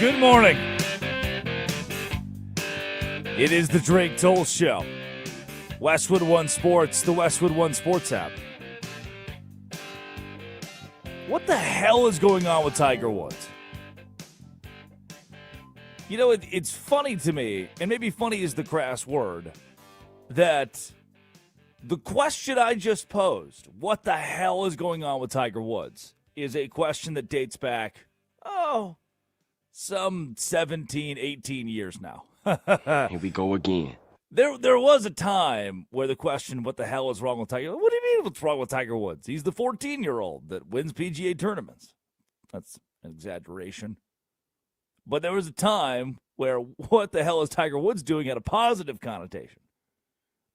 Good morning. It is the Drake Toll Show. Westwood One Sports, the Westwood One Sports app. What the hell is going on with Tiger Woods? You know, it's funny to me, and maybe funny is the crass word, that the question I just posed, what the hell is going on with Tiger Woods, is a question that dates back, some 17, 18 years now. Here we go again. There was a time where the question, what the hell is wrong with Tiger? What do you mean what's wrong with Tiger Woods? He's the 14-year-old that wins PGA tournaments. That's an exaggeration. But there was a time where what the hell is Tiger Woods doing had a positive connotation.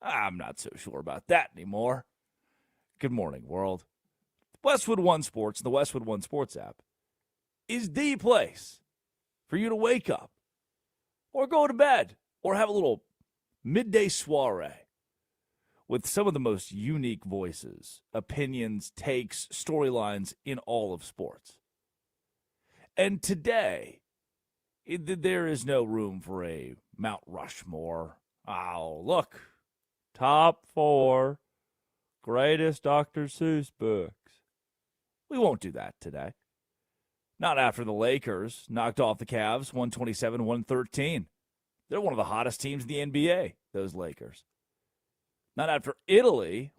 I'm not so sure about that anymore. Good morning, world. Westwood One Sports, the Westwood One Sports app, is the place for you to wake up or go to bed or have a little midday soiree with some of the most unique voices, opinions, takes, storylines in all of sports. And today, there is no room for a Mount Rushmore. Oh, look, top 4 greatest Dr. Seuss books. We won't do that today. Not after the Lakers knocked off the Cavs 127-113. They're one of the hottest teams in the NBA, those Lakers. Not after Italy,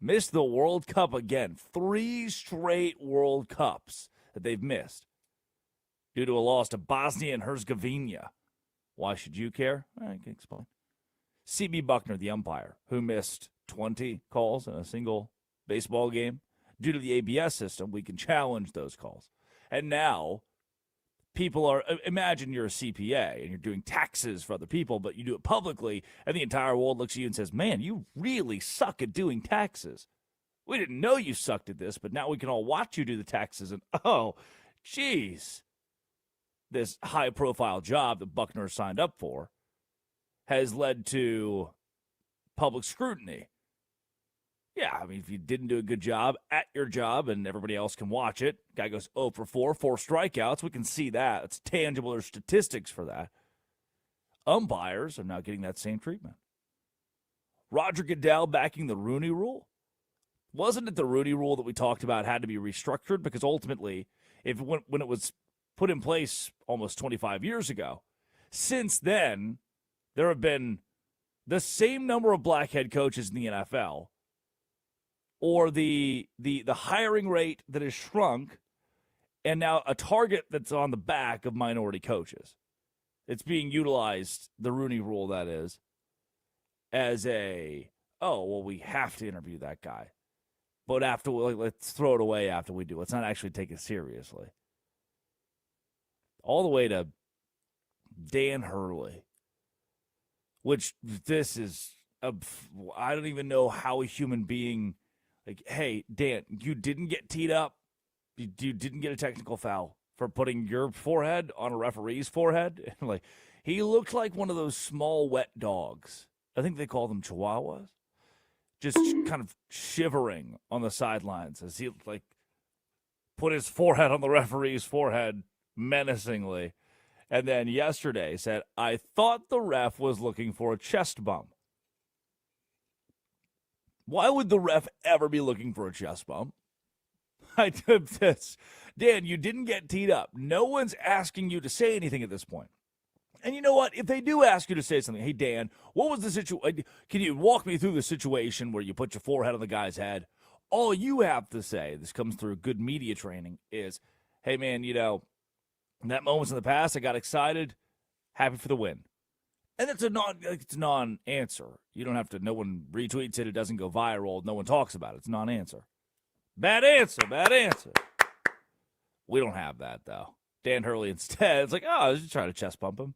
missed the World Cup again. 3 straight World Cups that they've missed due to a loss to Bosnia and Herzegovina. Why should you care? I can explain. C.B. Buckner, the umpire, who missed 20 calls in a single baseball game. Due to the ABS system, we can challenge those calls. And now people are, imagine you're a CPA and you're doing taxes for other people, but you do it publicly, and the entire world looks at you and says, man, you really suck at doing taxes. We didn't know you sucked at this, but now we can all watch you do the taxes, and oh, geez. This high-profile job that Buckner signed up for has led to public scrutiny. Yeah, I mean, if you didn't do a good job at your job and everybody else can watch it, guy goes 0 for 4 strikeouts, we can see that. It's tangible. There's statistics for that. Umpires are now getting that same treatment. Roger Goodell backing the Rooney Rule. Wasn't it the Rooney Rule that we talked about had to be restructured? Because ultimately, when it was put in place almost 25 years ago, since then, there have been the same number of black head coaches in the NFL, or the hiring rate that has shrunk, and now a target that's on the back of minority coaches. It's being utilized, the Rooney Rule, that is, as we have to interview that guy. But let's throw it away after we do. Let's not actually take it seriously. All the way to Dan Hurley, which this is, I don't even know how a human being, like, hey, Dan, you didn't get teed up. You didn't get a technical foul for putting your forehead on a referee's forehead. Like, he looked like one of those small wet dogs. I think they call them chihuahuas. Just kind of shivering on the sidelines as he put his forehead on the referee's forehead menacingly. And then yesterday said, I thought the ref was looking for a chest bump. Why would the ref ever be looking for a chest bump? Dan, you didn't get teed up. No one's asking you to say anything at this point. And you know what? If they do ask you to say something, hey, Dan, what was the situation? Can you walk me through the situation where you put your forehead on the guy's head? All you have to say, this comes through good media training, is, hey, man, in that moments in the past, I got excited, happy for the win. And it's a non-answer. You don't have to, no one retweets it, it doesn't go viral, no one talks about it. It's a non-answer. Bad answer. We don't have that, though. Dan Hurley instead, it's like, I was just trying to chest bump him.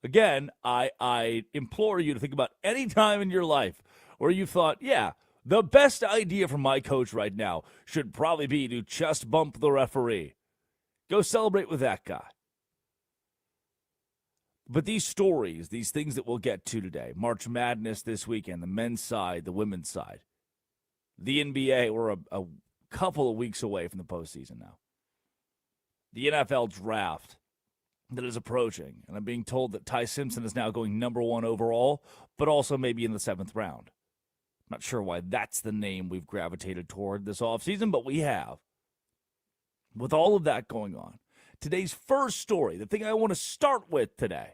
Again, I implore you to think about any time in your life where you thought, yeah, the best idea for my coach right now should probably be to chest bump the referee. Go celebrate with that guy. But these stories, these things that we'll get to today, March Madness this weekend, the men's side, the women's side, the NBA, we're a couple of weeks away from the postseason now. The NFL draft, that is approaching. And I'm being told that Ty Simpson is now going number 1 overall, but also maybe in the 7th round. Not sure why that's the name we've gravitated toward this offseason, but we have. With all of that going on, today's first story, the thing I want to start with today,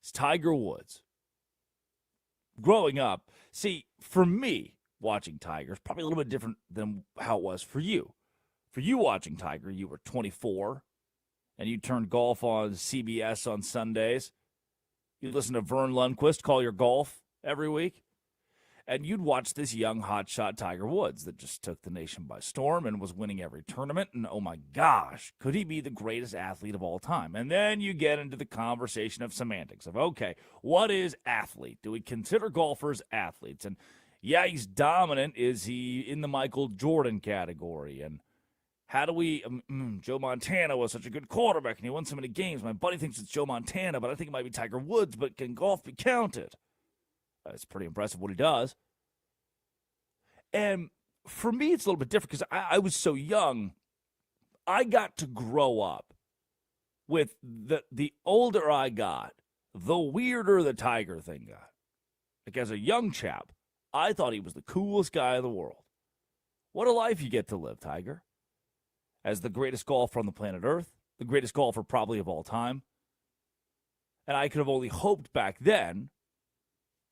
is Tiger Woods. Growing up, see, for me, watching Tiger is probably a little bit different than how it was for you. For you watching Tiger, you were 24, and you turned golf on CBS on Sundays. You listen to Vern Lundquist call your golf every week. And you'd watch this young hotshot Tiger Woods that just took the nation by storm and was winning every tournament. And oh my gosh, could he be the greatest athlete of all time? And then you get into the conversation of semantics of, okay, what is athlete? Do we consider golfers athletes? And yeah, he's dominant. Is he in the Michael Jordan category? And how do we, Joe Montana was such a good quarterback and he won so many games. My buddy thinks it's Joe Montana, but I think it might be Tiger Woods, but can golf be counted? It's pretty impressive what he does. And for me, it's a little bit different because I was so young. I got to grow up with the older I got, the weirder the Tiger thing got. Like as a young chap, I thought he was the coolest guy in the world. What a life you get to live, Tiger. As the greatest golfer on the planet Earth, the greatest golfer probably of all time. And I could have only hoped back then,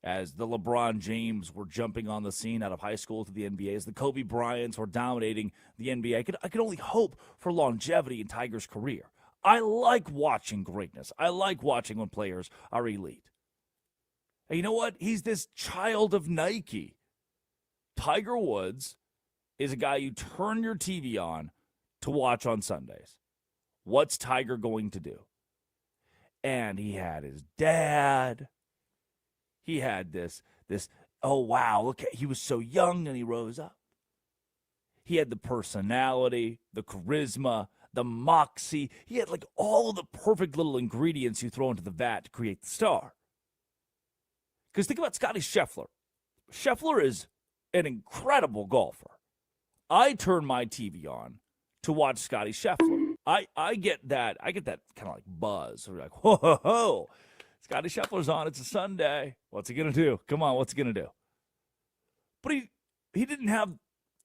as the LeBron James were jumping on the scene out of high school to the NBA, as the Kobe Bryants were dominating the NBA, I could only hope for longevity in Tiger's career. I like watching greatness. I like watching when players are elite. And you know what? He's this child of Nike. Tiger Woods is a guy you turn your TV on to watch on Sundays. What's Tiger going to do? And he had his dad. He had this, oh, wow, look, he was so young and he rose up. He had the personality, the charisma, the moxie. He had like all the perfect little ingredients you throw into the vat to create the star. Because think about Scottie Scheffler. Scheffler is an incredible golfer. I turn my TV on to watch Scottie Scheffler. I get that kind of like buzz. We're like, whoa, ho, ho. Scottie Scheffler's on. It's a Sunday. What's he going to do? Come on, what's he going to do? But he didn't have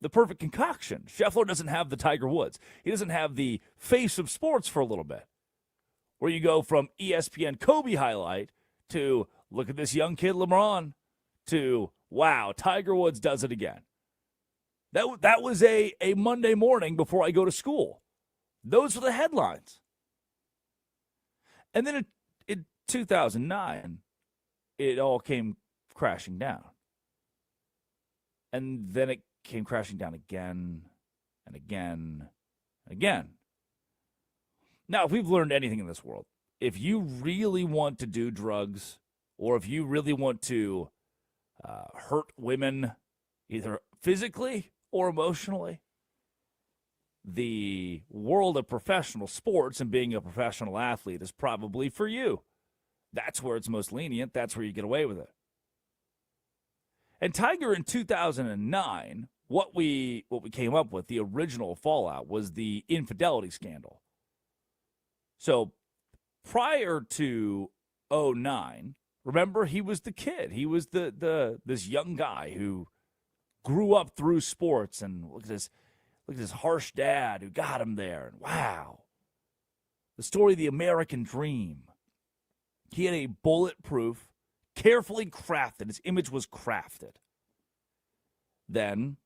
the perfect concoction. Scheffler doesn't have the Tiger Woods. He doesn't have the face of sports for a little bit, where you go from ESPN Kobe highlight to look at this young kid LeBron to, wow, Tiger Woods does it again. That was a Monday morning before I go to school. Those were the headlines. And then in 2009, it all came crashing down. And then it came crashing down again and again and again. Now, if we've learned anything in this world, if you really want to do drugs or if you really want to hurt women either physically or emotionally, the world of professional sports and being a professional athlete is probably for you. That's where it's most lenient. That's where you get away with it. And Tiger in 2009, what we came up with, the original fallout, was the infidelity scandal. So prior to 2009, remember, he was the kid. He was this young guy who grew up through sports, and look at this harsh dad who got him there. And wow, the story of the American dream. He had a bulletproof, carefully crafted, his image was crafted. Then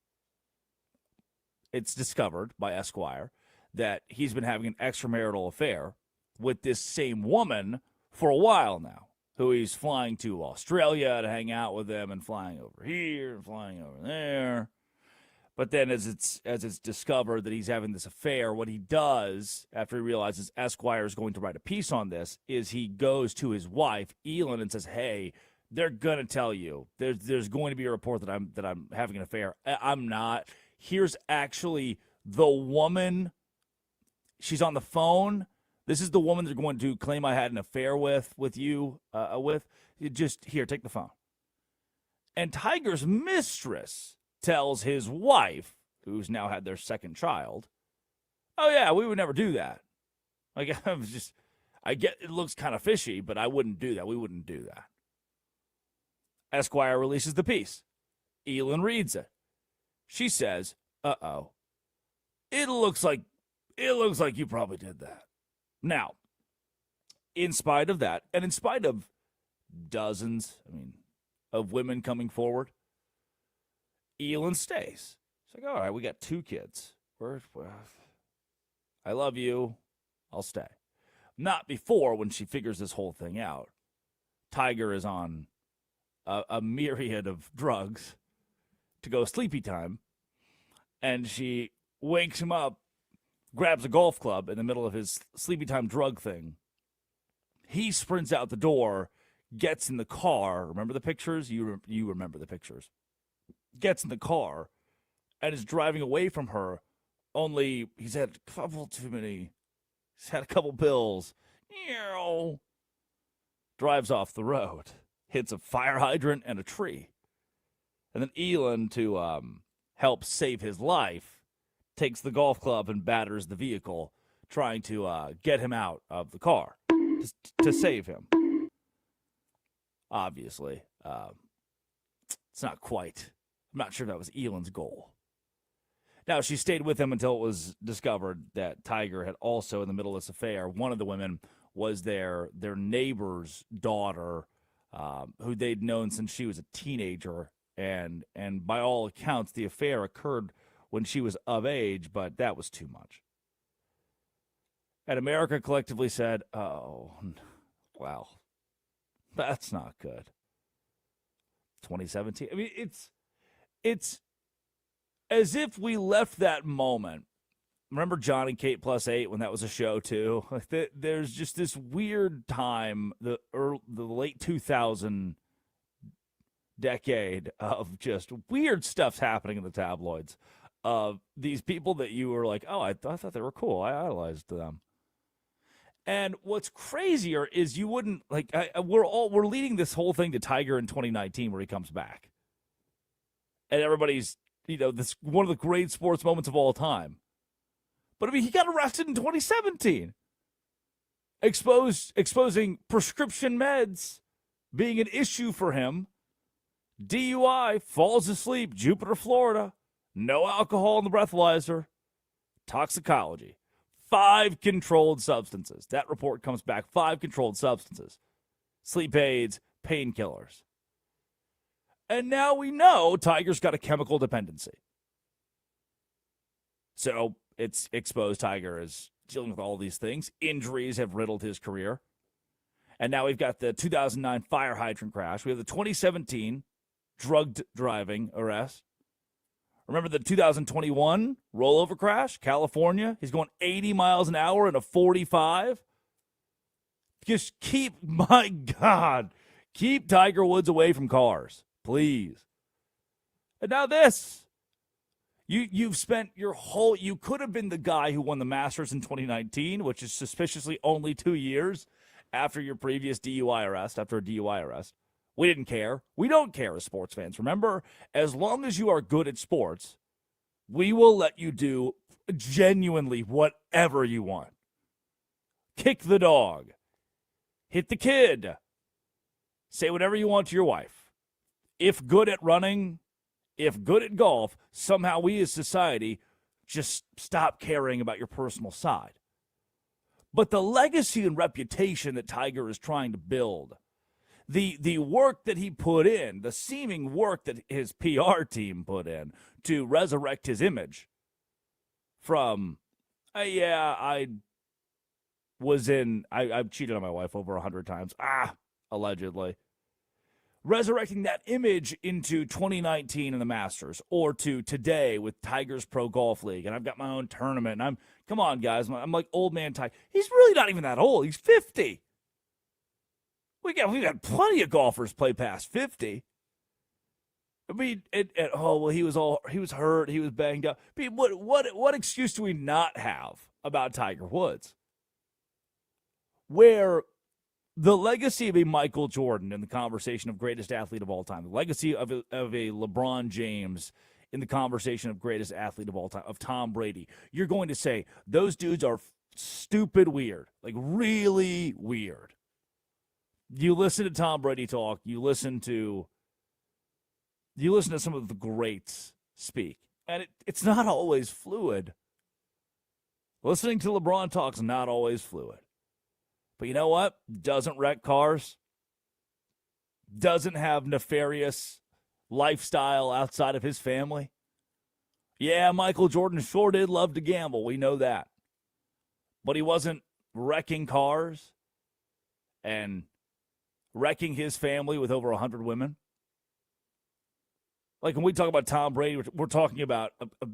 it's discovered by Esquire that he's been having an extramarital affair with this same woman for a while now, who he's flying to Australia to hang out with them and flying over here and flying over there. But then as it's discovered that he's having this affair, what he does after he realizes Esquire is going to write a piece on this is he goes to his wife, Elin, and says, hey, they're going to tell you. There's going to be a report that I'm having an affair. I'm not. Here's actually the woman. She's on the phone. This is the woman they're going to claim I had an affair with you. Just here, take the phone. And Tiger's mistress tells his wife, who's now had their second child, oh, yeah, we would never do that. Like, I was just, I get it looks kind of fishy, but I wouldn't do that. We wouldn't do that. Esquire releases the piece. Elin reads it. She says, "Uh-oh. It looks like you probably did that." Now, in spite of that, and in spite of dozens, of women coming forward, Elin stays. It's like, all right, we got 2 kids. I love you. I'll stay. Not before, when she figures this whole thing out. Tiger is on a myriad of drugs to go sleepy time, and she wakes him up, grabs a golf club in the middle of his sleepy time drug thing. He sprints out the door, gets in the car. Remember the pictures? You remember the pictures. Gets in the car and is driving away from her, only he's had a couple too many. He's had a couple pills. Drives off the road, hits a fire hydrant and a tree. And then Elin, to help save his life, takes the golf club and batters the vehicle, trying to get him out of the car to save him. Obviously, it's not quite. I'm not sure that was Elin's goal. Now, she stayed with him until it was discovered that Tiger had also, in the middle of this affair, one of the women was their neighbor's daughter, who they'd known since she was a teenager. And by all accounts, the affair occurred when she was of age, but that was too much. And America collectively said, oh, wow, that's not good. 2017. It's as if we left that moment. Remember John and Kate +8 when that was a show too? There's just this weird time, the late 2000 decade of just weird stuff's happening in the tabloids. These people that you were like, oh, I thought they were cool. I idolized them. And what's crazier is you wouldn't like. We're leading this whole thing to Tiger in 2019 where he comes back, and everybody's this one of the great sports moments of all time. But he got arrested in 2017, exposing prescription meds being an issue for him. DUI, falls asleep, Jupiter, Florida, no alcohol in the breathalyzer, toxicology. 5 controlled substances. That report comes back. 5 controlled substances. Sleep aids, painkillers. And now we know Tiger's got a chemical dependency. So it's exposed Tiger is dealing with all these things. Injuries have riddled his career. And now we've got the 2009 fire hydrant crash. We have the 2017 drugged driving arrest. Remember the 2021 rollover crash, California? He's going 80 miles an hour in a 45. Just keep Tiger Woods away from cars, please. And now this. You've spent your whole, you could have been the guy who won the Masters in 2019, which is suspiciously only 2 years after your previous DUI arrest, after a DUI arrest. We didn't care. We don't care as sports fans. Remember, as long as you are good at sports, we will let you do genuinely whatever you want. Kick the dog. Hit the kid. Say whatever you want to your wife. If good at running, if good at golf, somehow we as society just stop caring about your personal side. But the legacy and reputation that Tiger is trying to build, the work that he put in, the seeming work that his PR team put in to resurrect his image from, I've cheated on my wife over 100 times, allegedly. Resurrecting that image into 2019 in the Masters, or to today with Tiger's Pro Golf League, and I've got my own tournament, and come on, guys, I'm like old man Tiger. He's really not even that old. He's 50. We got plenty of golfers play past 50. I mean, he was hurt, he was banged up. I mean, what excuse do we not have about Tiger Woods? Where the legacy of a Michael Jordan in the conversation of greatest athlete of all time, the legacy of a LeBron James in the conversation of greatest athlete of all time, of Tom Brady, you're going to say those dudes are stupid weird, like really weird. You listen to Tom Brady talk, you listen to some of the greats speak, and it's not always fluid. Listening to LeBron talk's not always fluid. But you know what? Doesn't wreck cars. Doesn't have nefarious lifestyle outside of his family. Yeah, Michael Jordan sure did love to gamble. We know that. But he wasn't wrecking cars and wrecking his family with over 100 women. Like when we talk about Tom Brady, we're talking about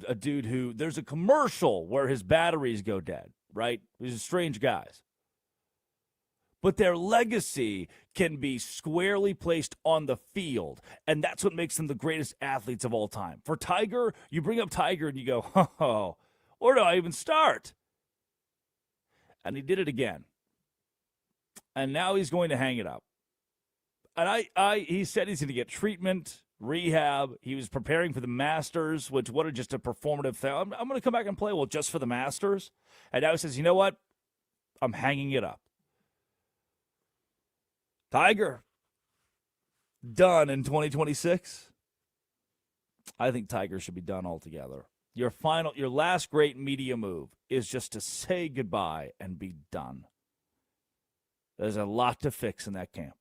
a dude who, there's a commercial where his batteries go dead, right? These are strange guys. But their legacy can be squarely placed on the field, and that's what makes them the greatest athletes of all time. For Tiger, you bring up Tiger and you go, oh, where do I even start? And he did it again. And now he's going to hang it up. And he said he's going to get treatment, rehab. He was preparing for the Masters, which what just a performative thing. I'm going to come back and play, well, just for the Masters. And now he says, you know what? I'm hanging it up. Tiger, done in 2026. I think Tiger should be done altogether. Your last great media move is just to say goodbye and be done. There's a lot to fix in that camp.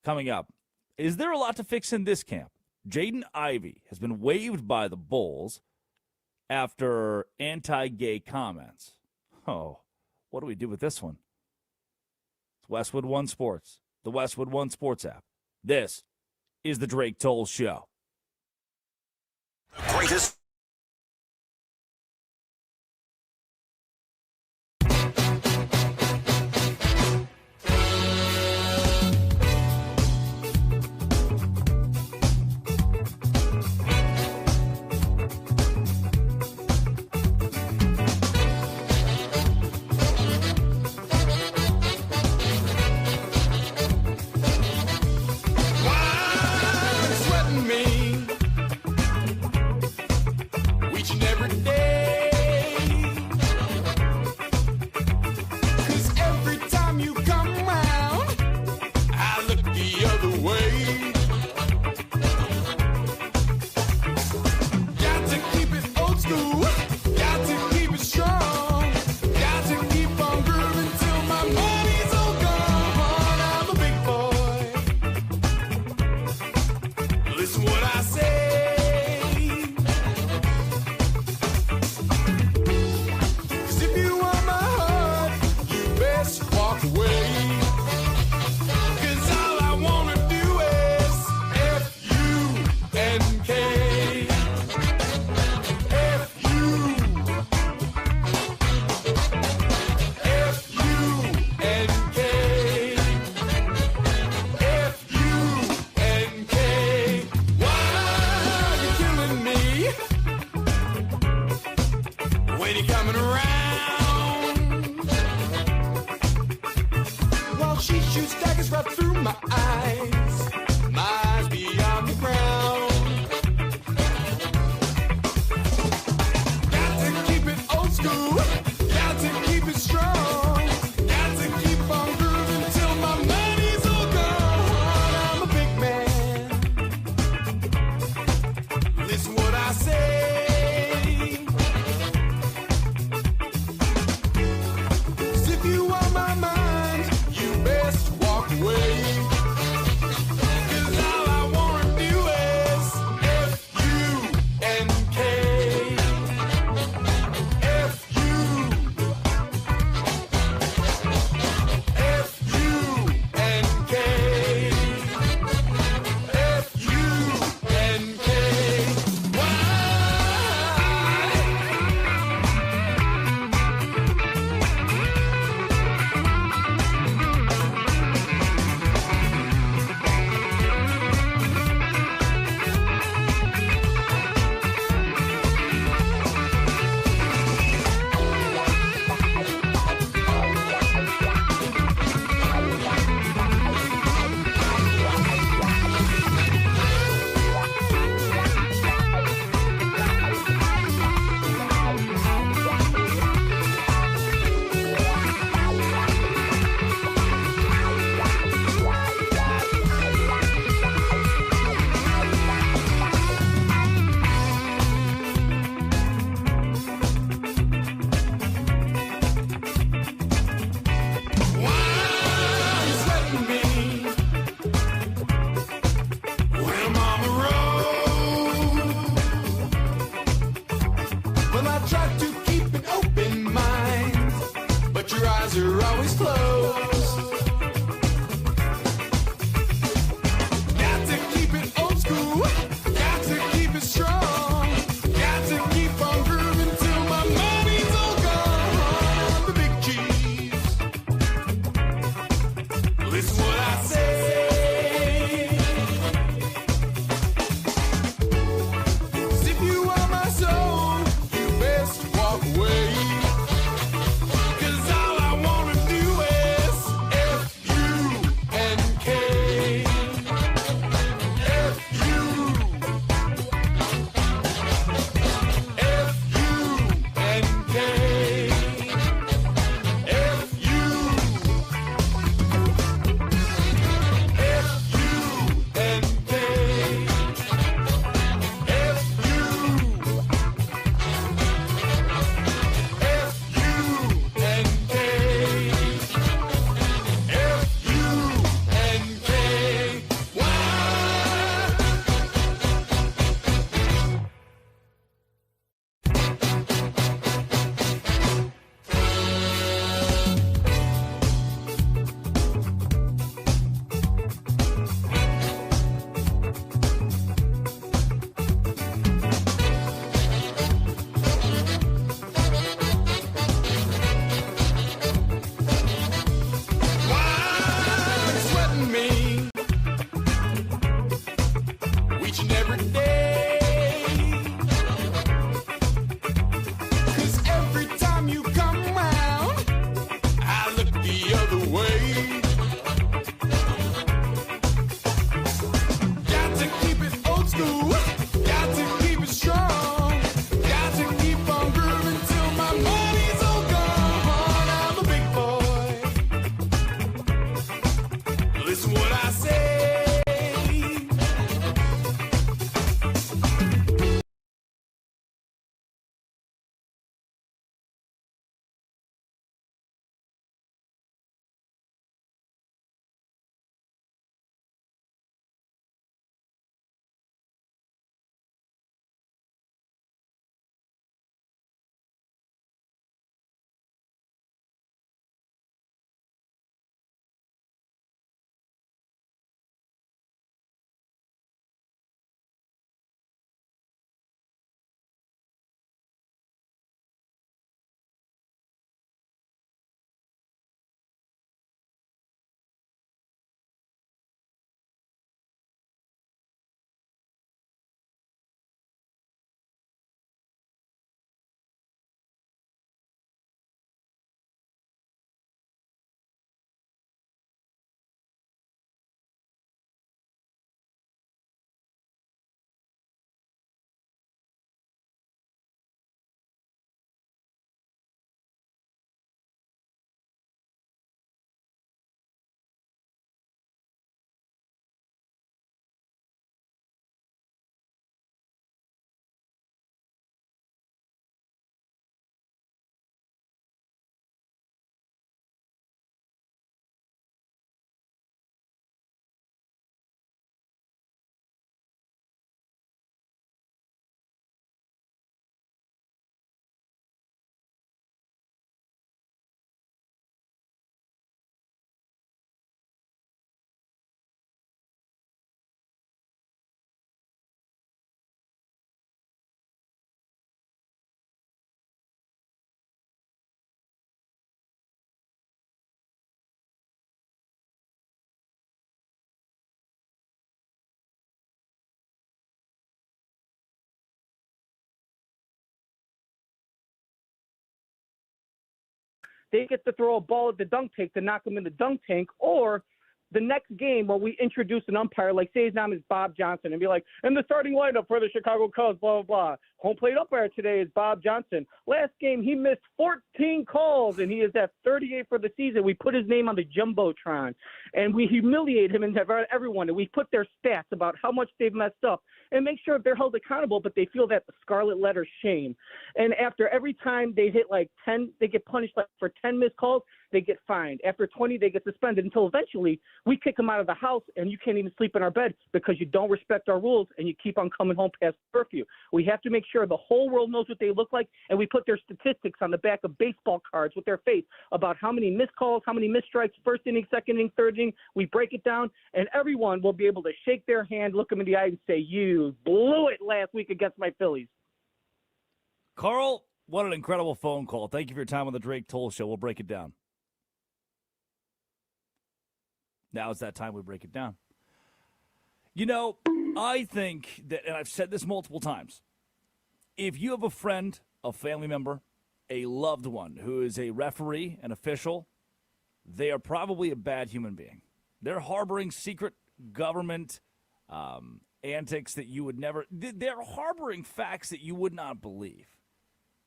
Coming up, is there a lot to fix in this camp? Jaden Ivey has been waived by the Bulls after anti-gay comments. Oh, what do we do with this one? It's Westwood One Sports, the Westwood One Sports app. This is the Drake Toll Show. The greatest. eyes are always closed. Got to keep it old school. Got to keep it strong. Got to keep on grooving till my money's all gone. The big G's. Listen what I say. If you are my soul, you best walk away. 'Cause all I wanna do is F-U-N-K. F-U. F-U-N-K. F-U. F-U-N-K. Sweating me each and every day. 'Cause every time you come round, I look the other way. Got to keep it old school. Got to keep it strong. Got to keep on grooving till my money's all gone. I'm a big boy. Listen what I say. They get to throw a ball at the dunk tank to knock them in the dunk tank, or the next game when we introduce an umpire, like say his name is Bob Johnson, and be like, and the starting lineup for the Chicago Cubs, blah, blah, blah. Home plate umpire today is Bob Johnson. Last game, he missed 14 calls, and he is at 38 for the season. We put his name on the Jumbotron, and we humiliate him and everyone, and we put their stats about how much they've messed up and make sure they're held accountable, but they feel that the scarlet letter shame. And after every time they hit like 10, they get punished like for 10 missed calls, they get fined. After 20, they get suspended until eventually we kick them out of the house and you can't even sleep in our bed because you don't respect our rules and you keep on coming home past curfew. We have to make sure the whole world knows what they look like, and we put their statistics on the back of baseball cards with their face about how many missed calls, how many missed strikes, first inning, second inning, third inning. We break it down, and everyone will be able to shake their hand, look them in the eye, and say, "You blew it last week against my Phillies." Carl, what an incredible phone call. Thank you for your time on the Drake Toll Show. We'll break it down. Now it's that time we break it down. You know, I think that, and I've said this multiple times, if you have a friend, a family member, a loved one who is a referee, an official, they are probably a bad human being. They're harboring secret government antics that you would never, they're harboring facts that you would not believe.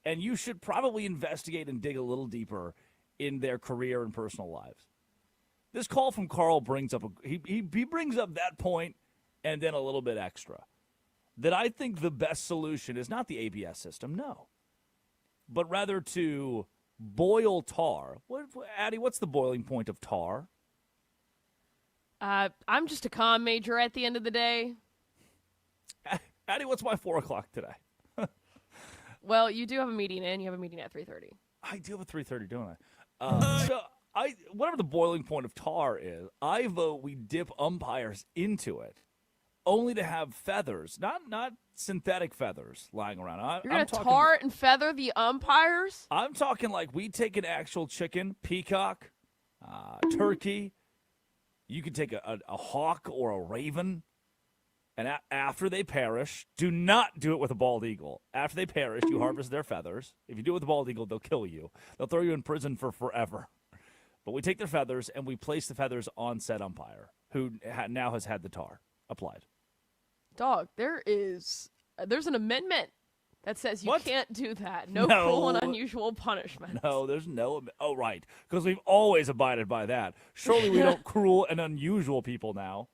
And you should probably investigate and dig a little deeper in their career and personal lives. This call from Carl brings up, he brings up that point and then a little bit extra. That I think the best solution is not the ABS system, no. But rather to boil tar. Addie, what's the boiling point of tar? I'm just a comm major at the end of the day. Addie, what's my 4 o'clock today? Well, you do have a meeting, and you have a meeting at 3:30. I do have a 3:30, don't I? Whatever the boiling point of tar is, I vote we dip umpires into it, only to have feathers, not synthetic feathers lying around. You're going to tar and feather the umpires? I'm talking like we take an actual chicken, peacock, turkey. You could take a hawk or a raven, and after they perish, do not do it with a bald eagle. After they perish, you harvest their feathers. If you do it with a bald eagle, they'll kill you. They'll throw you in prison for forever. But we take their feathers, and we place the feathers on said umpire, who now has had the tar applied. Dog, there's an amendment that says you can't do that. No cruel and unusual punishment. No, there's no. Oh, right. Because we've always abided by that. Surely we don't cruel and unusual people now.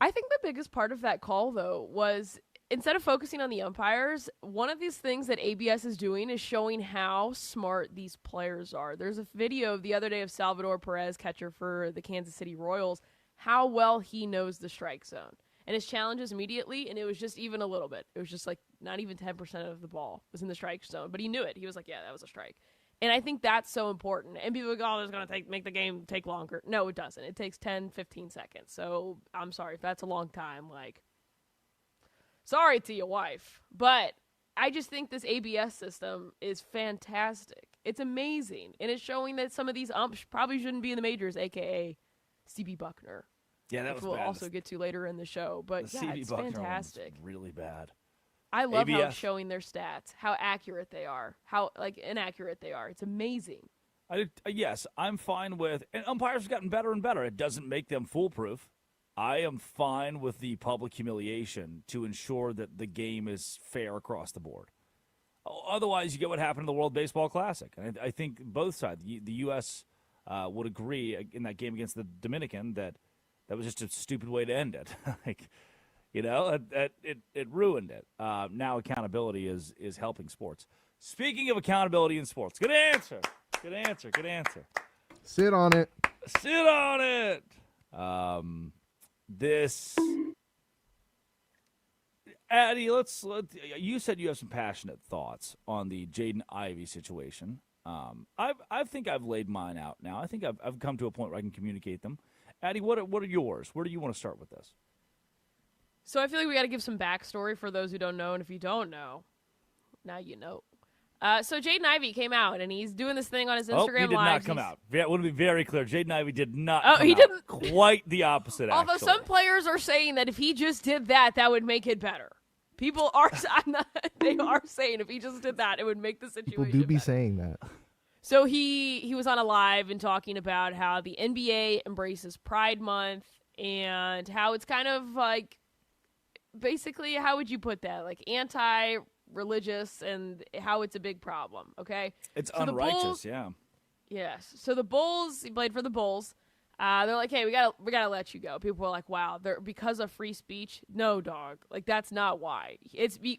I think the biggest part of that call, though, was instead of focusing on the umpires, one of these things that ABS is doing is showing how smart these players are. There's a video the other day of Salvador Perez, catcher for the Kansas City Royals, how well he knows the strike zone. And his challenges immediately, and it was just even a little bit. It was just like not even 10% of the ball was in the strike zone. But he knew it. He was like, yeah, that was a strike. And I think that's so important. And people go, oh, it's going to make the game take longer. No, it doesn't. It takes 10, 15 seconds. So I'm sorry if that's a long time. Like, sorry to your wife. But I just think this ABS system is fantastic. It's amazing. And it's showing that some of these umps probably shouldn't be in the majors, a.k.a. Stevie Buckner. Yeah, that was we'll bad. also get to later in the show. But yeah, it's fantastic. Really bad. I love how ABS. it's showing their stats, how accurate they are, how inaccurate they are. It's amazing. Yes, I'm fine with, and umpires have gotten better and better. It doesn't make them foolproof. I am fine with the public humiliation to ensure that the game is fair across the board. Otherwise, you get what happened in the World Baseball Classic. And I think both sides, the U.S. Would agree in that game against the Dominican that was just a stupid way to end it. It ruined it. Now accountability is helping sports. Speaking of accountability in sports, good answer. Sit on it. Addie, you said you have some passionate thoughts on the Jaden Ivey situation. I think I've laid mine out now. I think I've come to a point where I can communicate them. Addie, what are yours? Where do you want to start with this? So I feel like we got to give some backstory for those who don't know, and if you don't know, now you know. So Jaden Ivey came out, and he's doing this thing on his Instagram Live. He did not come out. I want to be very clear. Jaden Ivey did not come he out. Didn't. Quite the opposite, Although actually. some players are saying that if he just did that, that would make it better. People are they are saying if he just did that, it would make the situation People do be better. saying that. So he was on a live and talking about how the NBA embraces Pride Month and how it's kind of like, basically, how would you put that? Like anti-religious and how it's a big problem, okay? It's so unrighteous, yeah. Yes. So the Bulls, he played for the Bulls. They're like, hey, we gotta let you go. People were like, wow, because of free speech? No, dog. Like, that's not why.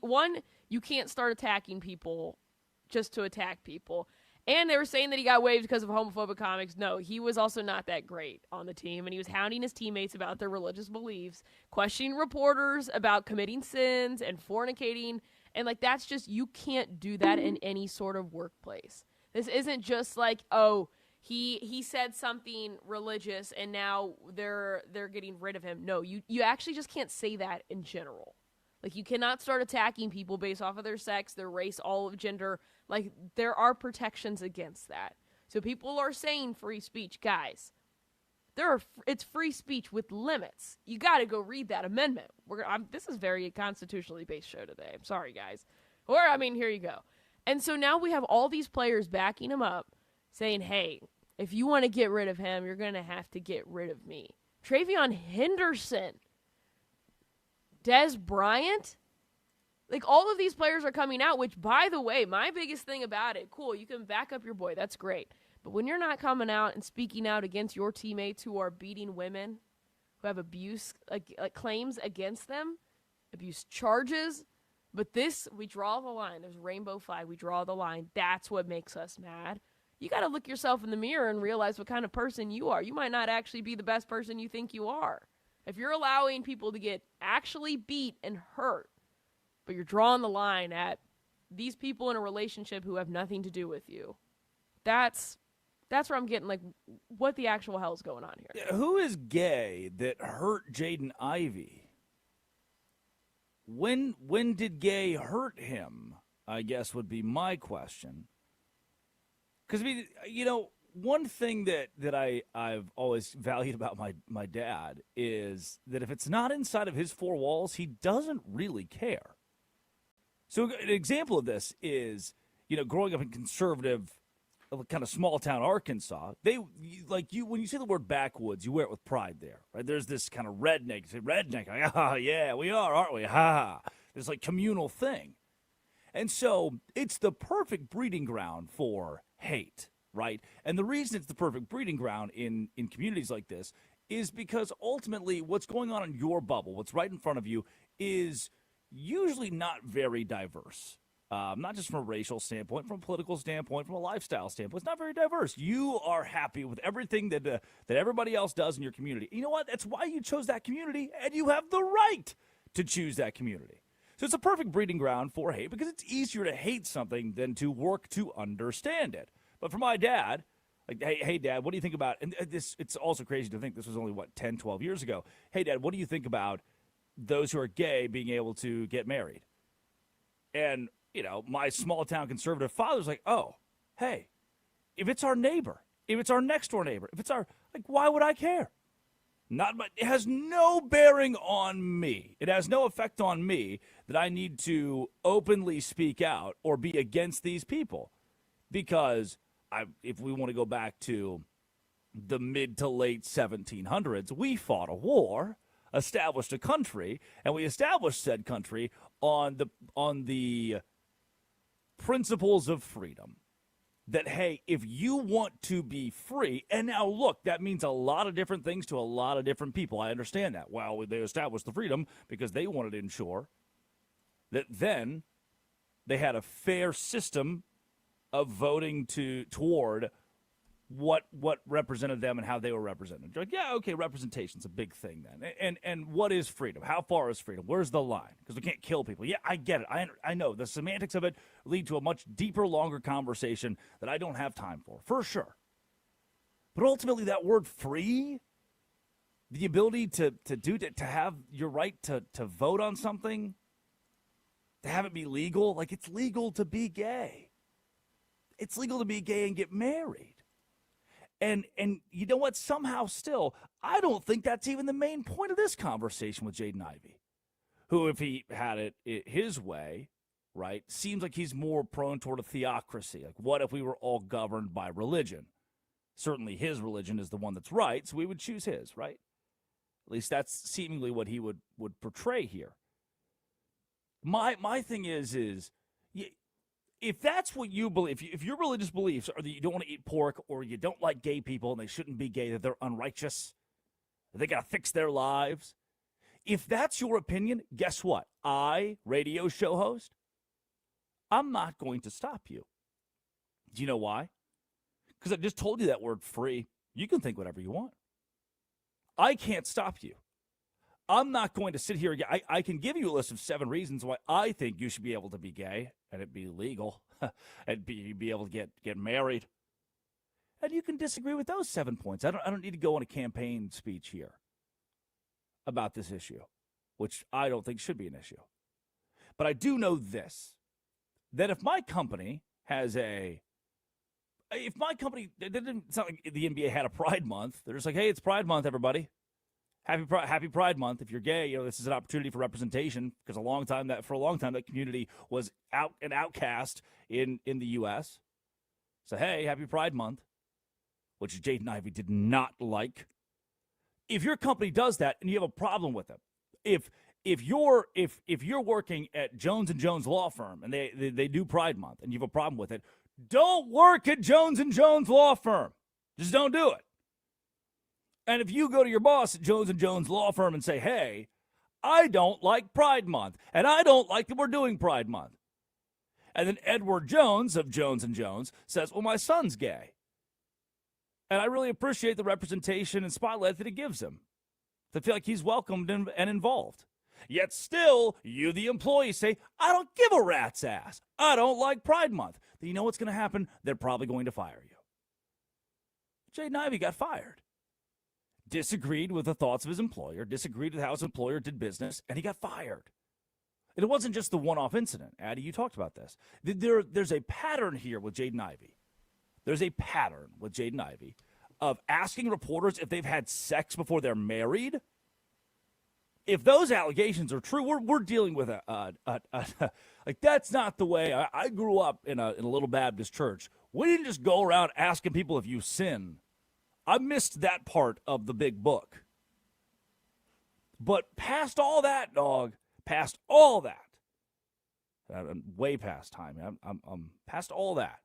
One, you can't start attacking people just to attack people. And they were saying that he got waived because of homophobic comics. No, he was also not that great on the team, and he was hounding his teammates about their religious beliefs, questioning reporters about committing sins and fornicating, And, like, that's just, you can't do that in any sort of workplace. This isn't just like, oh, he said something religious and now they're getting rid of him. No, you actually just can't say that in general. Like, you cannot start attacking people based off of their sex, their race, all of gender. Like, there are protections against that. So people are saying free speech. Guys, it's free speech with limits. You got to go read that amendment. This is very constitutionally based show today. I'm sorry, guys. Here you go. And so now we have all these players backing him up, saying, hey, if you want to get rid of him, you're going to have to get rid of me. Travion Henderson, Des Bryant, like, all of these players are coming out, which, by the way, my biggest thing about it, cool, you can back up your boy, that's great. But when you're not coming out and speaking out against your teammates who are beating women, who have abuse like claims against them, abuse charges, but this, we draw the line. There's a rainbow flag. We draw the line. That's what makes us mad. You got to look yourself in the mirror and realize what kind of person you are. You might not actually be the best person you think you are. If you're allowing people to get actually beat and hurt, but you're drawing the line at these people in a relationship who have nothing to do with you, that's where I'm getting, like, what the actual hell is going on here. Who is gay that hurt Jaden Ivey? When did gay hurt him, I guess, would be my question. Because, one thing that I've always valued about my dad is that if it's not inside of his four walls, he doesn't really care. So an example of this is, growing up in conservative, kind of small town Arkansas, when you say the word backwoods, you wear it with pride there, right? There's this kind of redneck, like, ah, yeah, we are, aren't we? Ha! This like communal thing. And so it's the perfect breeding ground for hate, right? And the reason it's the perfect breeding ground in communities like this is because ultimately what's going on in your bubble, what's right in front of you, is usually not very diverse. Not just from a racial standpoint, from a political standpoint, from a lifestyle standpoint. It's not very diverse. You are happy with everything that everybody else does in your community. You know what? That's why you chose that community, and you have the right to choose that community. So it's a perfect breeding ground for hate because it's easier to hate something than to work to understand it. But for my dad, like, hey, Dad, what do you think about, and this, it's also crazy to think this was only, 10, 12 years ago. Hey, Dad, what do you think about those who are gay being able to get married? And my small town conservative father's like, oh, hey, if it's our neighbor, if it's our next door neighbor, if it's why would I care? It has no bearing on me. It has no effect on me that I need to openly speak out or be against these people. Because if we want to go back to the mid to late 1700s, we fought a war, established a country, and we established said country on the principles of freedom. That, hey, if you want to be free, and now look, that means a lot of different things to a lot of different people. I understand that. Well, they established the freedom because they wanted to ensure that then they had a fair system of voting toward what represented them and how they were represented. You're like, yeah, okay, representation's a big thing then. And what is freedom? How far is freedom? Where's the line? Because we can't kill people. Yeah, I get it. I know. The semantics of it lead to a much deeper, longer conversation that I don't have time for sure. But ultimately, that word free, the ability to have your right to vote on something, to have it be legal, like it's legal to be gay. It's legal to be gay and get married. And you know what? Somehow still, I don't think that's even the main point of this conversation with Jaden Ivey, who, if he had it his way, right, seems like he's more prone toward a theocracy. Like, what if we were all governed by religion? Certainly his religion is the one that's right, so we would choose his, right? At least that's seemingly what he would portray here. My thing is if that's what you believe, if your religious beliefs are that you don't want to eat pork or you don't like gay people and they shouldn't be gay, that they're unrighteous, that they got to fix their lives, if that's your opinion, guess what? Radio show host, I'm not going to stop you. Do you know why? Because I just told you that word free. You can think whatever you want. I can't stop you. I'm not going to sit here again. I can give you a list of 7 reasons why I think you should be able to be gay and it be legal and be able to get married. And you can disagree with those 7 points. I don't need to go on a campaign speech here about this issue, which I don't think should be an issue. But I do know this, that if my company it didn't sound like the NBA had a Pride Month. They're just like, hey, it's Pride Month, everybody. Happy Pride Month. If you're gay, this is an opportunity for representation, because for a long time that community was an outcast in the U.S. So hey, happy Pride Month, which Jaden Ivey did not like. If your company does that and you have a problem with it, if you're working at Jones & Jones Law Firm and they do Pride Month and you have a problem with it, don't work at Jones & Jones Law Firm. Just don't do it. And if you go to your boss at Jones & Jones Law Firm and say, hey, I don't like Pride Month, and I don't like that we're doing Pride Month. And then Edward Jones of Jones & Jones says, well, my son's gay. And I really appreciate the representation and spotlight that it gives him. To feel like he's welcomed and involved. Yet still, you, the employee, say, I don't give a rat's ass. I don't like Pride Month. Then you know what's going to happen? They're probably going to fire you. Jaden Ivey got fired. Disagreed with the thoughts of his employer, disagreed with how his employer did business, and he got fired. And it wasn't just the one-off incident. Addie, you talked about this. There's a pattern here with Jaden Ivey. There's a pattern with Jaden Ivey of asking reporters if they've had sex before they're married. If those allegations are true, we're dealing with like, that's not the way. I grew up in a little Baptist church. We didn't just go around asking people if you sin. I missed that part of the big book. But past all that, dog, past all that, I'm way past time. I'm past all that.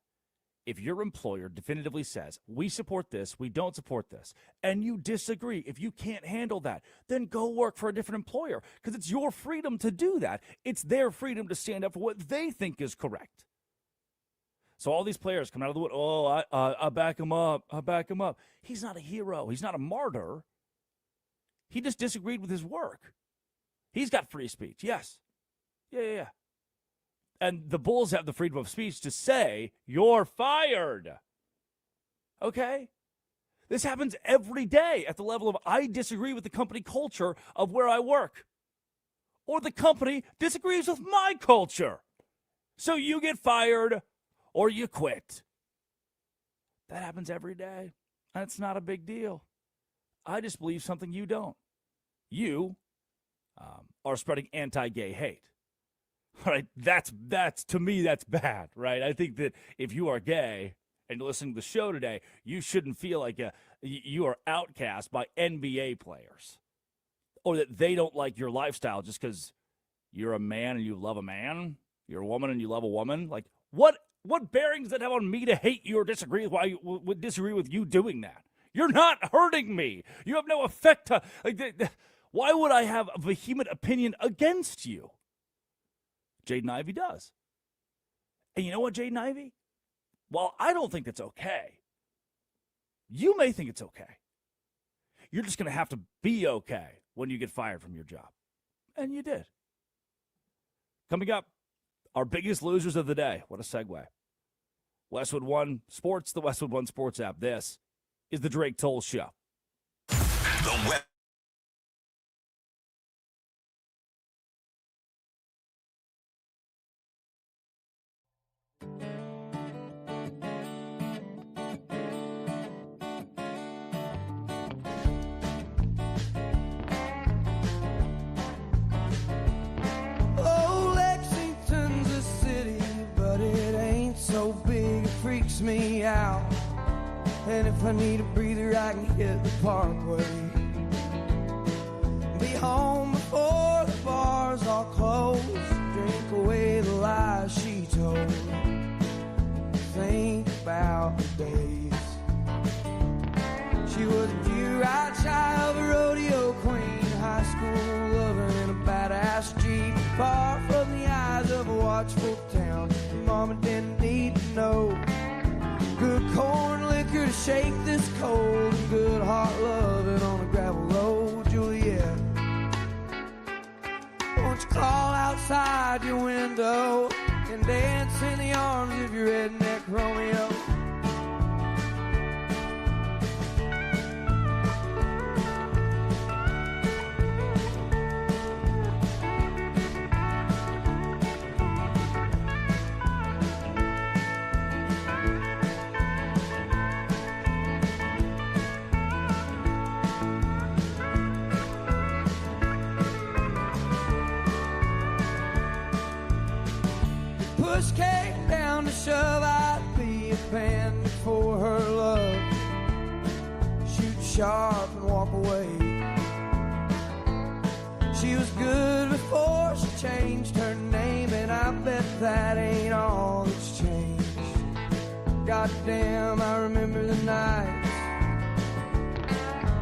If your employer definitively says, we support this, we don't support this, and you disagree, if you can't handle that, then go work for a different employer, because it's your freedom to do that. It's their freedom to stand up for what they think is correct. So all these players come out of the wood, I back him up, I back him up. He's not a hero. He's not a martyr. He just disagreed with his work. He's got free speech, yes. Yeah. And the Bulls have the freedom of speech to say, you're fired. Okay? This happens every day at the level of I disagree with the company culture of where I work. Or the company disagrees with my culture. So you get fired or you quit. That happens every day. That's not a big deal. I just believe something you don't. You are spreading anti-gay hate. Right, that's to me, that's bad, right? I think that if you are gay and you're listening to the show today, you shouldn't feel like you are outcast by NBA players, or that they don't like your lifestyle just because you're a man and you love a man, you're a woman and you love a woman. Like, what bearings does that have on me to hate you or disagree with? Why you would disagree with you doing that? You're not hurting me. You have no effect. Why would I have a vehement opinion against you? Jaden Ivey does. And you know what, Jaden Ivey? While I don't think it's okay, you may think it's okay. You're just going to have to be okay when you get fired from your job. And you did. Coming up, our biggest losers of the day. What a segue. Westwood One Sports, the Westwood One Sports app. This is the Drake Toll Show. Me out, and if I need a breather I can hit the parkway. Be home before the bars all close, drink away the lies she told, think about the days she was a pure-eyed child, a rodeo queen, high school loving in a badass Jeep, far from the eyes of a watchful town. Mama didn't need to know. Good corn liquor to shake this cold, and good hot loving on a gravel road. Juliet, outside your window and dance in the arms of your redneck Romeo. Push came down to shove, I'd be a band for her love. Shoot sharp and walk away. She was good before she changed her name, and I bet that ain't all that's changed. Goddamn, I remember the nights.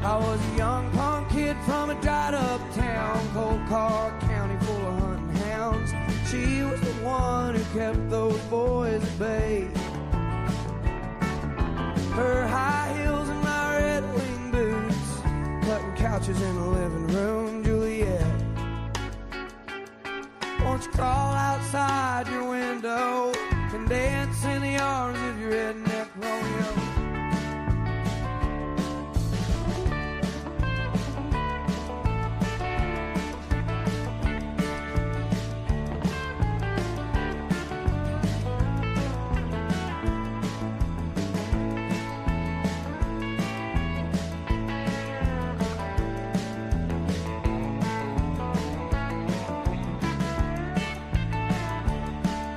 I was a young punk kid from a dried up town, Cold Car County full of hunting hounds. She was the one who kept those boys at bay. Her high heels and my red wing boots, cutting couches in the living room, Juliet. Won't you crawl outside your window and dance in the arms of your redneck Romeo?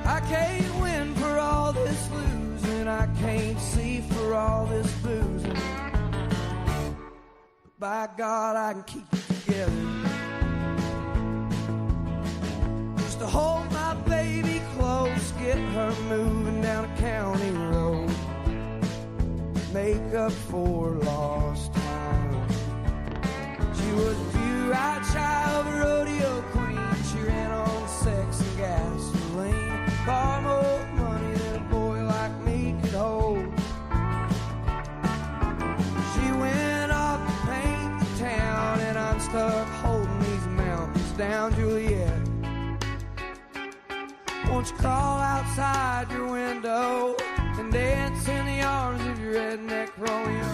I can't win for all this losing, I can't see for all this boozing, but by God I can keep it together. Just to hold my baby close, get her moving down a county road, make up for lost time. She was a few-eyed child of a rodeo queen. She ran on sex and gasoline, far more money than a boy like me could hold. She went off to paint the town, and I'm stuck holding these mountains down, Juliet. Won't you crawl outside your window and dance in the arms of your redneck Romeo?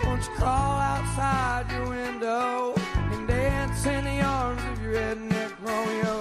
Won't you crawl outside your window and dance in the arms of your redneck Romeo?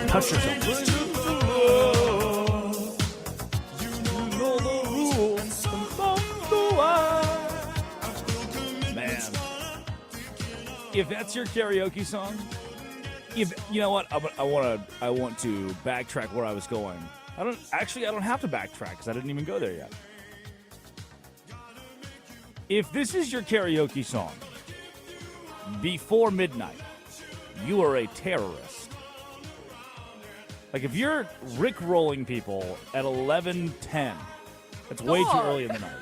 Touch yourself. Man. if that's your karaoke song, if you know what, I want to backtrack where I was going. I don't have to backtrack because I didn't even go there yet. If this is your karaoke song before midnight, you are a terrorist. Like if you're Rick-rolling people at 11:10, that's way too early in the night.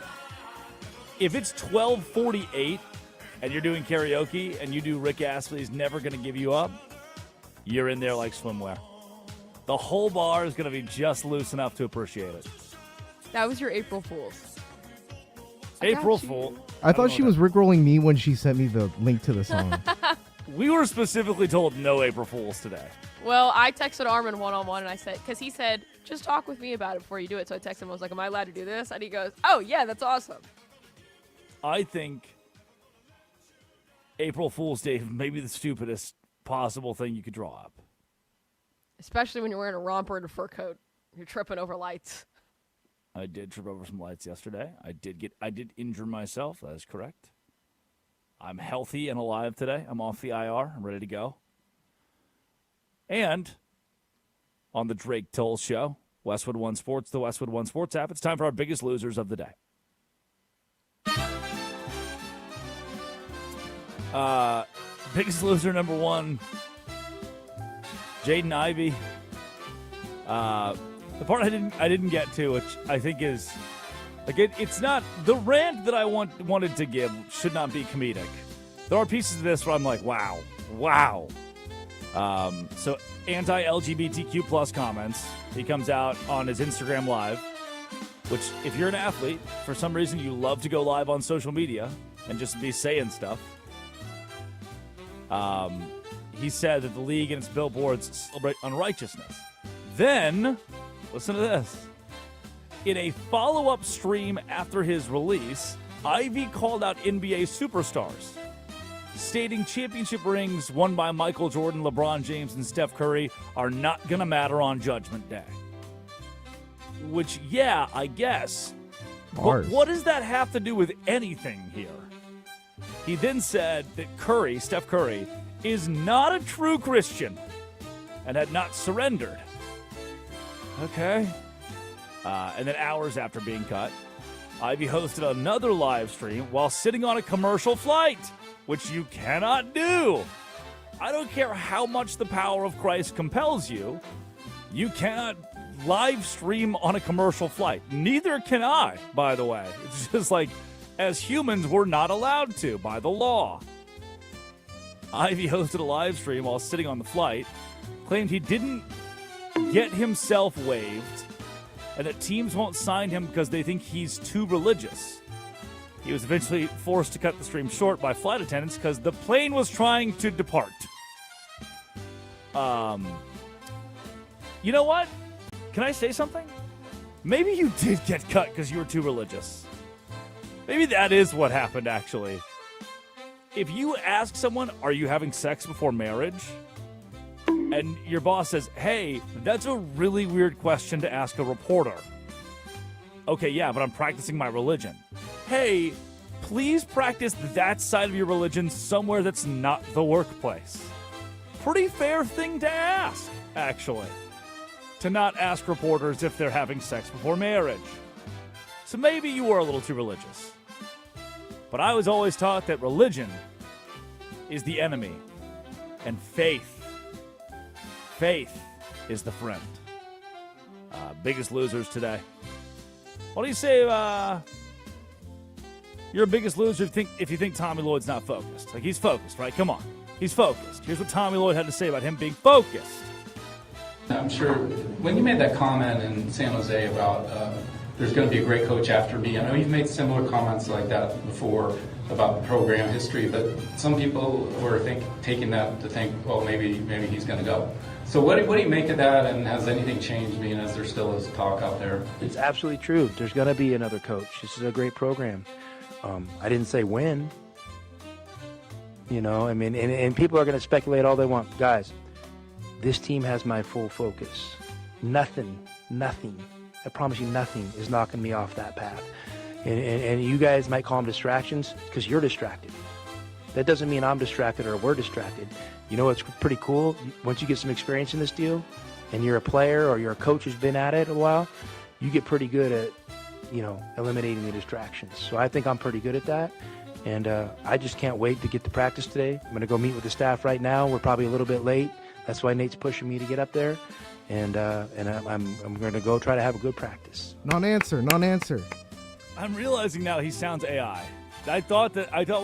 If it's 12:48 and you're doing karaoke and you do Rick Astley's Never Gonna Give You Up, you're in there like swimwear. The whole bar is going to be just loose enough to appreciate it. That was your April Fool's. April Fool. I thought she was rickrolling me when she sent me the link to the song. We were specifically told no April Fools today. Well, I texted Armin one-on-one, and I said, because he said, just talk with me about it before you do it. So I texted him, I was like, am I allowed to do this? And he goes, oh, yeah, that's awesome. I think April Fool's Day may be the stupidest possible thing you could draw up. Especially when you're wearing a romper and a fur coat. You're tripping over lights. I did trip over some lights yesterday. I did injure myself. That is correct. I'm healthy and alive today. I'm off the IR. I'm ready to go. And on the Drake Toll Show, Westwood One Sports, the Westwood One Sports app, it's time for our biggest losers of the day. Biggest loser number one, Jaden Ivey. The part I didn't get to, which I think is like it's not the rant that I wanted to give should not be comedic. There are pieces of this where I'm like, wow. So anti-LGBTQ plus comments. He comes out on his Instagram Live, which if you're an athlete, for some reason you love to go live on social media and just be saying stuff. He said that the league and its billboards celebrate unrighteousness. Then, listen to this. In a follow-up stream after his release, Ivey called out NBA superstars, stating championship rings won by Michael Jordan, LeBron James, and Steph Curry are not going to matter on Judgment Day. Which, yeah, I guess. But what does that have to do with anything here? He then said that Steph Curry, is not a true Christian and had not surrendered. Okay. And then hours after being cut, Ivey hosted another live stream while sitting on a commercial flight, which you cannot do. I don't care how much the power of Christ compels you. You cannot live stream on a commercial flight. Neither can I, by the way. It's just like, as humans, we're not allowed to by the law. Ivey hosted a live stream while sitting on the flight, claimed he didn't get himself waived, and that teams won't sign him because they think he's too religious. He was eventually forced to cut the stream short by flight attendants because the plane was trying to depart. You know what? Can I say something? Maybe you did get cut because you were too religious. Maybe that is what happened, actually. If you ask someone, are you having sex before marriage? And your boss says, hey, that's a really weird question to ask a reporter. Okay, yeah, but I'm practicing my religion. Hey, please practice that side of your religion somewhere that's not the workplace. Pretty fair thing to ask, actually. To not ask reporters if they're having sex before marriage. So maybe you were a little too religious. But I was always taught that religion is the enemy, and faith is the friend. Biggest losers today. What do you say? You're a biggest loser if you think Tommy Lloyd's not focused. Like, he's focused, right? Come on. He's focused. Here's what Tommy Lloyd had to say about him being focused. I'm sure when you made that comment in San Jose about there's going to be a great coach after me, I know you've made similar comments like that before about the program history, but some people were taking that to think, well, maybe he's going to go. So what do you make of that, and has anything changed, being as there still is talk out there? It's absolutely true. There's going to be another coach. This is a great program. I didn't say when. You know, I mean, and people are going to speculate all they want. Guys, this team has my full focus. Nothing, I promise you nothing is knocking me off that path. And you guys might call them distractions because you're distracted. That doesn't mean I'm distracted or we're distracted. You know what's pretty cool? Once you get some experience in this deal and you're a player or you're a coach who's been at it a while, you get pretty good at, eliminating the distractions. So I think I'm pretty good at that. And I just can't wait to get to practice today. I'm going to go meet with the staff right now. We're probably a little bit late. That's why Nate's pushing me to get up there. And I'm going to go try to have a good practice. Non-answer. I'm realizing now he sounds AI. I thought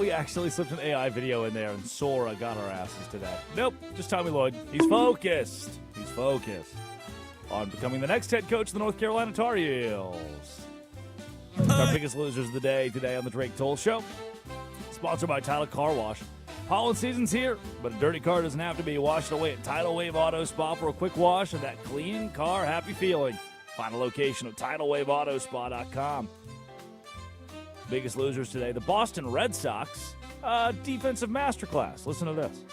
we actually slipped an AI video in there and Sora got our asses today. Nope, just Tommy Lloyd. He's focused. He's focused on becoming the next head coach of the North Carolina Tar Heels. Our biggest losers of the day today on the Drake Toll Show. Sponsored by Tidal Car Wash. Pollen season's here, but a dirty car doesn't have to be. Washed away at Tidal Wave Auto Spa for a quick wash of that clean car happy feeling. Find a location at TidalWaveAutoSpa.com. Biggest losers today, the Boston Red Sox. Defensive masterclass. Listen to this.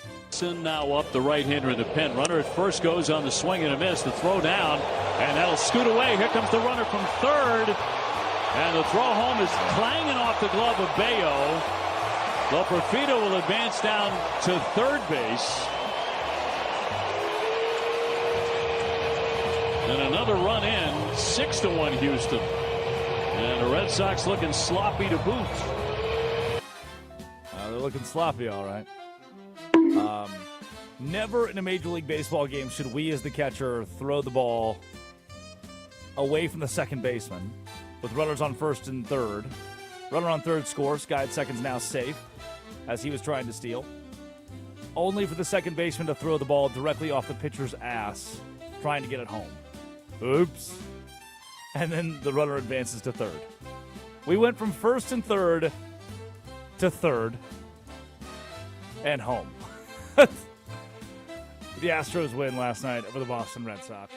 Now up the right-hander in the pen. Runner at first goes on the swing and a miss. The throw down, and that'll scoot away. Here comes the runner from third. And the throw home is clanging off the glove of Bayo. Loperfido will advance down to third base. And another run in, 6-1 Houston. And the Red Sox looking sloppy to boot. They're looking sloppy, all right. Never in a Major League Baseball game should we, as the catcher, throw the ball away from the second baseman with runners on first and third. Runner on third scores. Guy at second's now safe as he was trying to steal. Only for the second baseman to throw the ball directly off the pitcher's ass, trying to get it home. Oops. And then the runner advances to third. We went from first and third to third and home. The Astros win last night over the Boston Red Sox.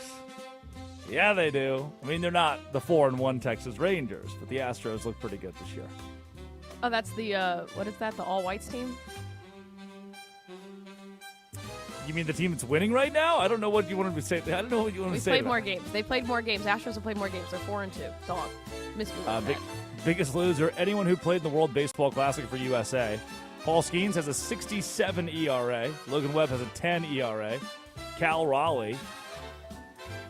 Yeah, they do. I mean, they're not the 4-1 Texas Rangers, but the Astros look pretty good this year. Oh, that's the, what is that, the all-whites team? You mean the team that's winning right now? I don't know what you wanted to say. I don't know what you want to say. They played more games. They played more games. Astros have played more games. They're 4-2. Dog. Biggest loser, anyone who played in the World Baseball Classic for USA. Paul Skeens has a 67 ERA. Logan Webb has a 10 ERA. Cal Raleigh.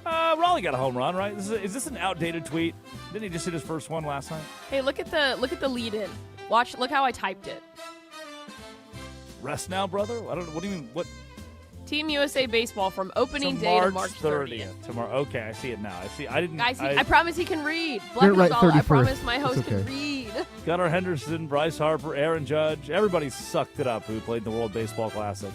Raleigh got a home run, right? Is this an outdated tweet? Didn't he just hit his first one last night? Hey, look at the lead-in. Look how I typed it. Rest now, brother? I don't. What do you mean? What? Team USA Baseball from opening day to March 30th. Tomorrow. Okay, I see it now. I see. I didn't. Guys, I promise he can read. Right, I promise my host can read. Gunnar Henderson, Bryce Harper, Aaron Judge. Everybody sucked it up who played in the World Baseball Classic.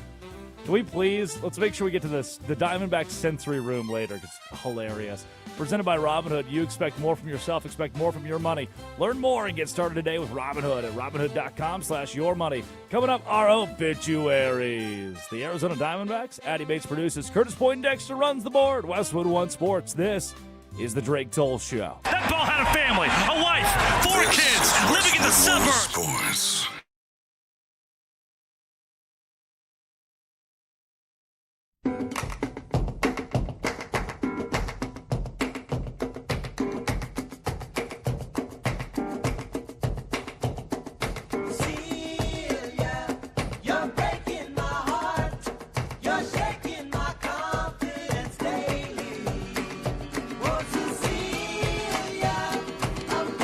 Can we please, let's make sure we get to this, the Diamondback Sensory Room later. It's hilarious. Presented by Robinhood. You expect more from yourself, expect more from your money. Learn more and get started today with Robinhood at Robinhood.com/yourmoney. Coming up, our obituaries. The Arizona Diamondbacks. Addie Bates produces. Curtis Poindexter runs the board. Westwood One Sports. This is the Drake Toll Show. That ball had a family, a wife, 4 kids, living in the suburbs. I'm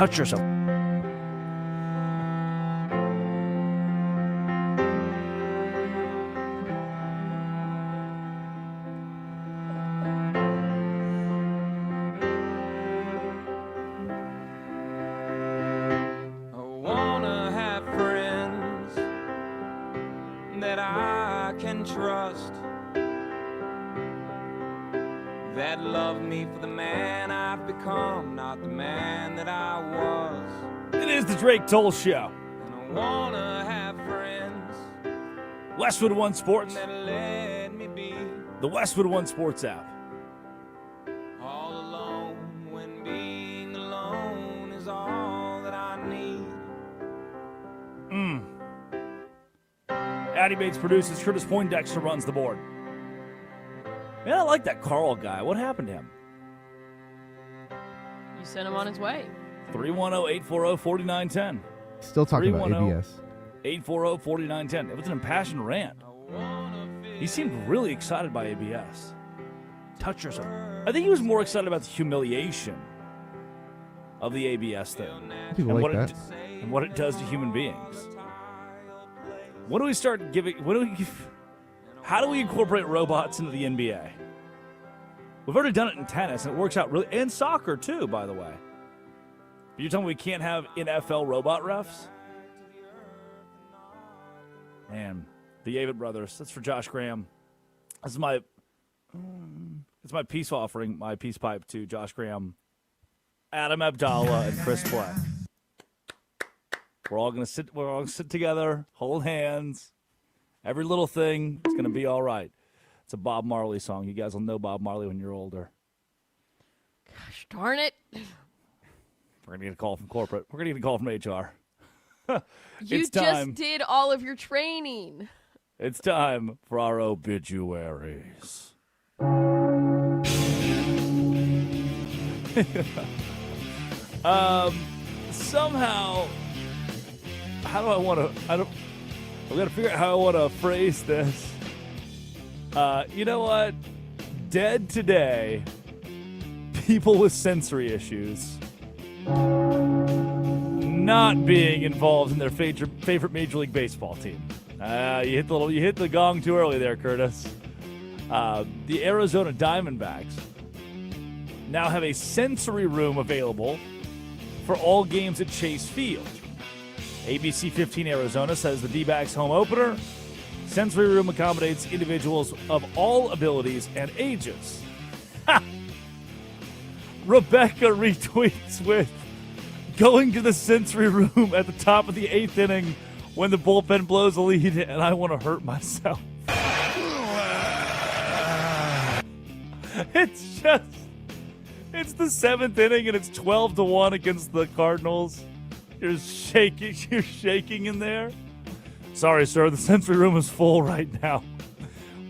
Touch yourself. I wanna have friends that I can trust, that love me for the man I've become, not the man that I was. It is the Drake Toll Show. And I wanna have friends Westwood One Sports. that let me be The Westwood One Sports app. all alone when being alone is all that I need. Addy Bates produces. Curtis Poindexter runs the board. Man, I like that Carl guy. What happened to him? You sent him on his way. 310-840-4910. Still talking about ABS. 840-4910. It was an impassioned rant. He seemed really excited by ABS. Touch yourself. I think he was more excited about the humiliation of the ABS thing. People like that. And what it does to human beings. When do we start giving... How do we incorporate robots into the NBA? We've already done it in tennis, and it works out really... And soccer, too, by the way. You're telling me we can't have NFL robot refs? Man, the Ivey brothers. That's for Josh Graham. This is my... It's my peace offering, my peace pipe to Josh Graham, Adam Abdallah, and Chris Play. We're all gonna sit together, hold hands. Every little thing is gonna be all right. It's a Bob Marley song. You guys will know Bob Marley when you're older. Gosh darn it. We're gonna get a call from corporate. We're gonna get a call from HR. You just did all of your training. It's time for our obituaries. Somehow, how do I want to? I've got to figure out how I want to phrase this. You know what? Dead today. People with sensory issues not being involved in their favorite Major League Baseball team. You hit the gong too early there, Curtis. The Arizona Diamondbacks now have a sensory room available for all games at Chase Field. ABC 15 Arizona says the D-backs home opener sensory room accommodates individuals of all abilities and ages. Ha! Rebecca retweets with going to the sensory room at the top of the 8th inning when the bullpen blows a lead and I want to hurt myself. It's the 7th inning and it's 12-1 against the Cardinals. You're shaking in there. Sorry, sir, the sensory room is full right now.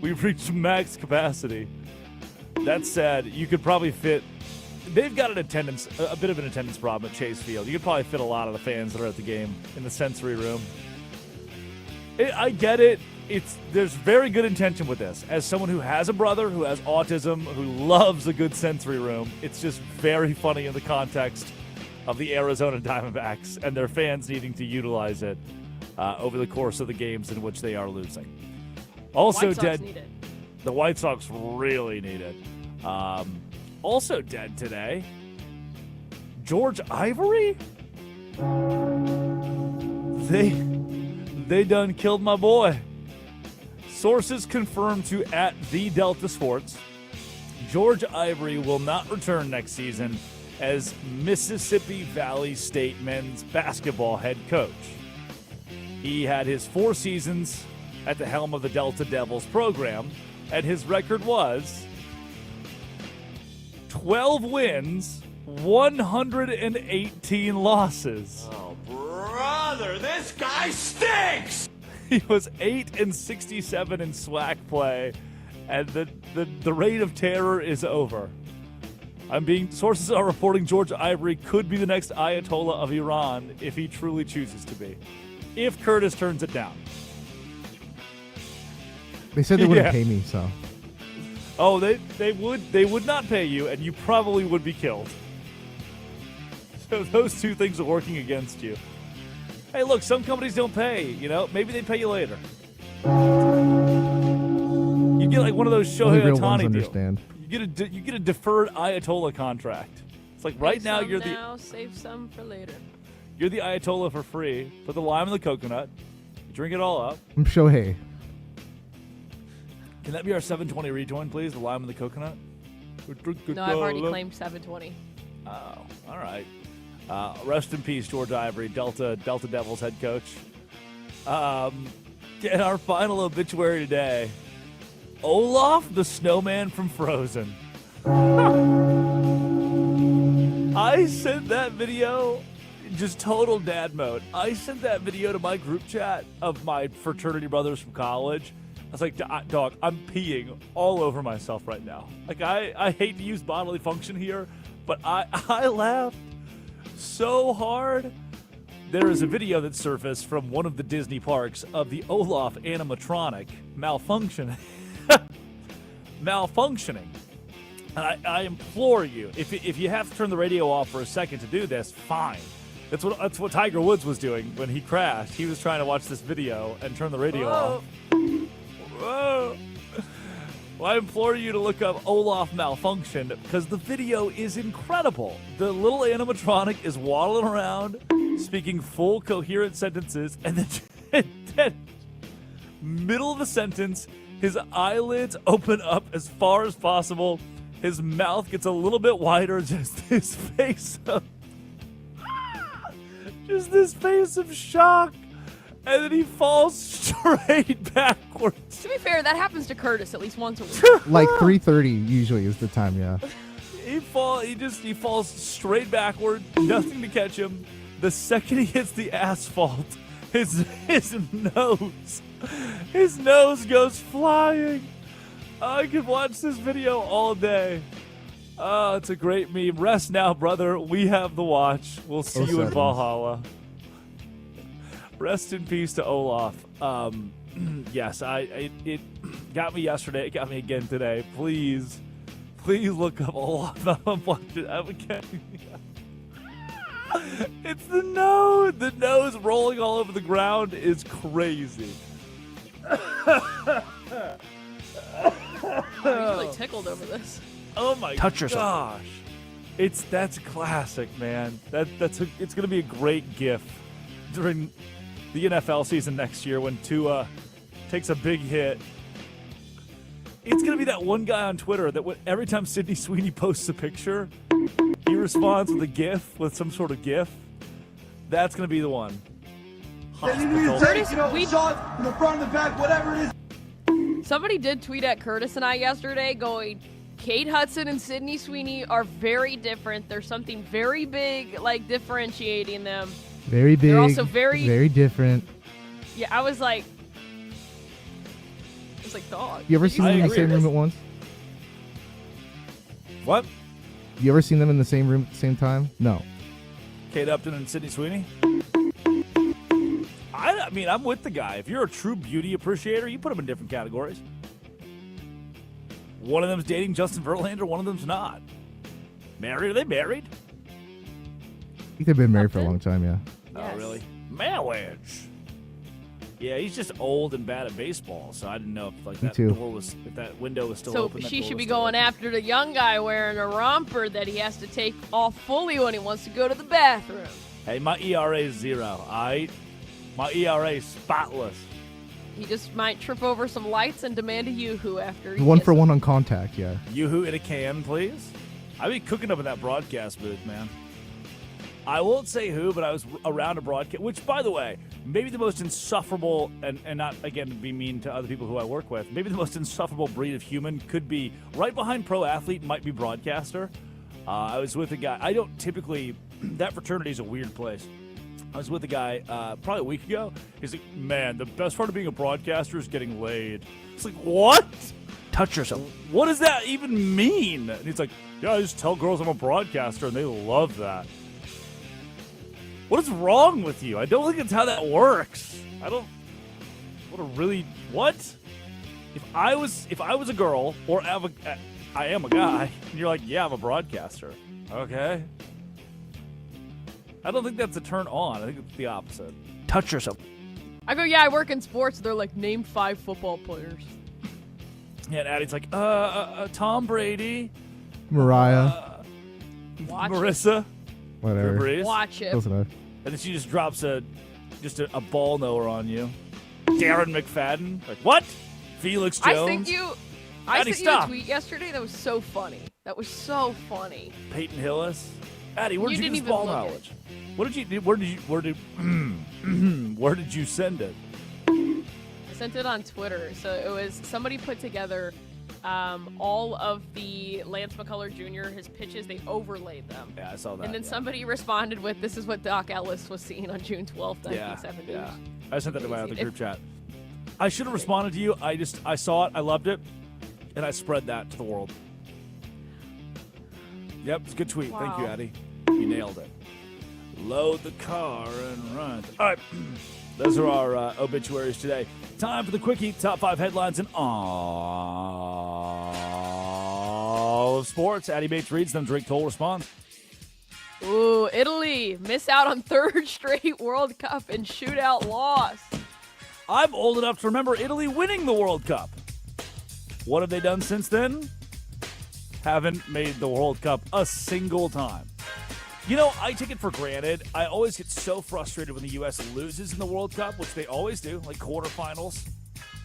We've reached max capacity. That said, you could probably fit. They've got a bit of an attendance problem at Chase Field. You could probably fit a lot of the fans that are at the game in the sensory room. I get it. There's very good intention with this. As someone who has a brother who has autism, who loves a good sensory room, it's just very funny in the context of the Arizona Diamondbacks and their fans needing to utilize it over the course of the games in which they are losing. Also White Sox dead. need it. The White Sox really need it. Also dead today, George Ivey. They done killed my boy. Sources confirmed to @TheDeltaSports, George Ivey will not return next season as Mississippi Valley State men's basketball head coach. He had his 4 seasons at the helm of the Delta Devils program, and his record was 12 wins, 118 losses. Oh, brother, this guy stinks! He was 8-67 in SWAC play, and the reign of terror is over. Sources are reporting George Ivey could be the next Ayatollah of Iran if he truly chooses to be. If Curtis turns it down. They said they wouldn't pay me, so. Oh, they would not pay you, and you probably would be killed. Those two things are working against you. Hey, look, some companies don't pay. You know, maybe they pay you later. You get like one of those Only Shohei real ones Ohtani deals. understand. You get a deferred Ayatollah contract. It's like right Save now some you're now, save some for later. you're the Ayatollah for free. Put the lime in the coconut. You drink it all up. I'm Shohei. Can that be our 720 rejoin, please? The lime in the coconut. No, I've already claimed 720. Oh, all right. Rest in peace, George Ivory, Delta Devils head coach. Get our final obituary today. Olaf the Snowman from Frozen. I sent that video, just total dad mode. I sent that video to my group chat of my fraternity brothers from college. I was like, dog, I'm peeing all over myself right now. Like, I hate to use bodily function here, but I laughed so hard. There is a video that surfaced from one of the Disney parks of the Olaf animatronic malfunctioning. And I implore you, if you have to turn the radio off for a second to do this, fine. That's what Tiger Woods was doing when he crashed. He was trying to watch this video and turn the radio off. Whoa. Well, I implore you to look up Olaf malfunction because the video is incredible. The little animatronic is waddling around, speaking full coherent sentences, and then middle of the sentence, his eyelids open up as far as possible. His mouth gets a little bit wider, just his face of shock, and then he falls straight backwards. To be fair, that happens to Curtis at least once a week. Like 3:30 usually is the time, yeah. He falls straight backward, nothing to catch him. The second he hits the asphalt, his nose goes flying. I could watch this video all day. Oh, it's a great meme. Rest now, brother. We have the watch. We'll see you in Valhalla. Rest in peace to Olaf. Yes, it got me yesterday. It got me again today. Please look up Olaf. I'm watching it again. It's the nose. The nose rolling all over the ground is crazy. I'm usually tickled over this. Oh my Touch yourself. gosh. That's classic, man. It's gonna be a great GIF during the NFL season next year when Tua takes a big hit. It's gonna be that one guy on Twitter that every time Sydney Sweeney posts a picture, he responds with a GIF, with some sort of GIF. That's gonna be the one. Curtis, we shot from the front and the back, whatever it is. Somebody did tweet at Curtis and I yesterday going, Kate Hudson and Sydney Sweeney are very different. There's something very big, like, differentiating them. Very big. They're also very different. Yeah, I was like, dog. You ever seen them in the same room at once? What? You ever seen them in the same room at the same time? No. Kate Upton and Sydney Sweeney? I mean, I'm with the guy. If you're a true beauty appreciator, you put them in different categories. One of them's dating Justin Verlander, one of them's not. Married? Are they married? I think they've been married for a long time, yeah. Yes. Oh, really? Marriage. Yeah, he's just old and bad at baseball, so I didn't know if if that window was still So open. she should be going after the young guy wearing a romper that he has to take off fully when he wants to go to the bathroom. Hey, my ERA is 0, all right? My ERA is spotless. He just might trip over some lights and demand a yoo-hoo after he One gets for it. one on contact, yeah. Yoo-hoo in a can, please. I'd be cooking up in that broadcast booth, man. I won't say who, but I was around a broadcast, which, by the way, maybe the most insufferable, and not, again, to be mean to other people who I work with, maybe the most insufferable breed of human could be right behind pro athlete, might be broadcaster. I was with a guy. I don't typically, that fraternity is a weird place. I was with a guy probably a week ago. He's like, man, the best part of being a broadcaster is getting laid. It's like, what? Touch yourself. What does that even mean? And he's like, yeah, I just tell girls I'm a broadcaster, and they love that. What is wrong with you? I don't think it's how that works. What? If I was a girl, or I am a guy, and you're like, yeah, I'm a broadcaster. Okay. I don't think that's a turn on. I think it's the opposite. Touch yourself. I go, yeah, I work in sports. They're like, name 5 football players. Yeah, and Addie's like, Tom Brady. Mariah. Watch Marissa. Whatever. Brees. Watch it. Close enough. And then she just drops a ball knower on you. Darren McFadden. Like, what? Felix Jones. I sent you Addie, a stop. tweet yesterday that was so funny. That was so funny. Peyton Hillis. Addie, where did you didn't get this even ball look knowledge? What did you do? Where did you send it? I sent it on Twitter. So it was somebody put together all of the Lance McCullers Jr., his pitches, they overlaid them. Yeah, I saw that. And then somebody responded with, this is what Doc Ellis was seeing on June 12th, 1970. Yeah. I sent that to my other group chat. I should have responded to you. I saw it. I loved it. And I spread that to the world. Yep, it's a good tweet. Wow. Thank you, Addie. You nailed it. Load the car and run. All right. Those are our obituaries today. Time for the Quickie. Top 5 headlines in all of sports. Addie Bates reads them. Drake Toll responds. Ooh, Italy miss out on 3rd straight World Cup and shootout loss. I'm old enough to remember Italy winning the World Cup. What have they done since then? Haven't made the World Cup a single time. You know, I take it for granted. I always get so frustrated when the U.S. loses in the World Cup, which they always do, like quarterfinals.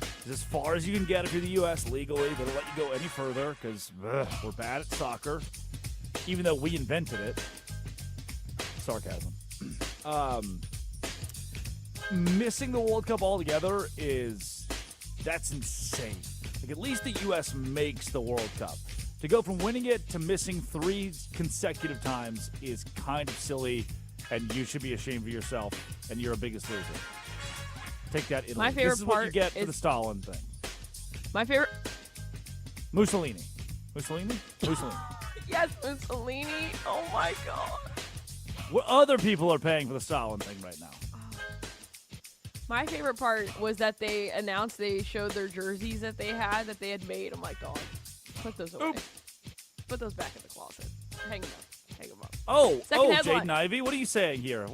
It's as far as you can get if you're the U.S. legally. They don't let you go any further because we're bad at soccer, even though we invented it. Sarcasm. Missing the World Cup altogether that's insane. Like, at least the U.S. makes the World Cup. To go from winning it to missing 3 consecutive times is kind of silly, and you should be ashamed of yourself, and you're a biggest loser. Take that, Italy. My favorite this is what you part get for is- the Stalin thing. My favorite... Mussolini. Yes, Mussolini. Oh, my God. What other people are paying for the Stalin thing right now? My favorite part was that they announced they showed their jerseys that they had made. I'm like, dog, put those away. Put those back in the closet. Hang them up. Second headline. Jaden Ivey, what are you saying here?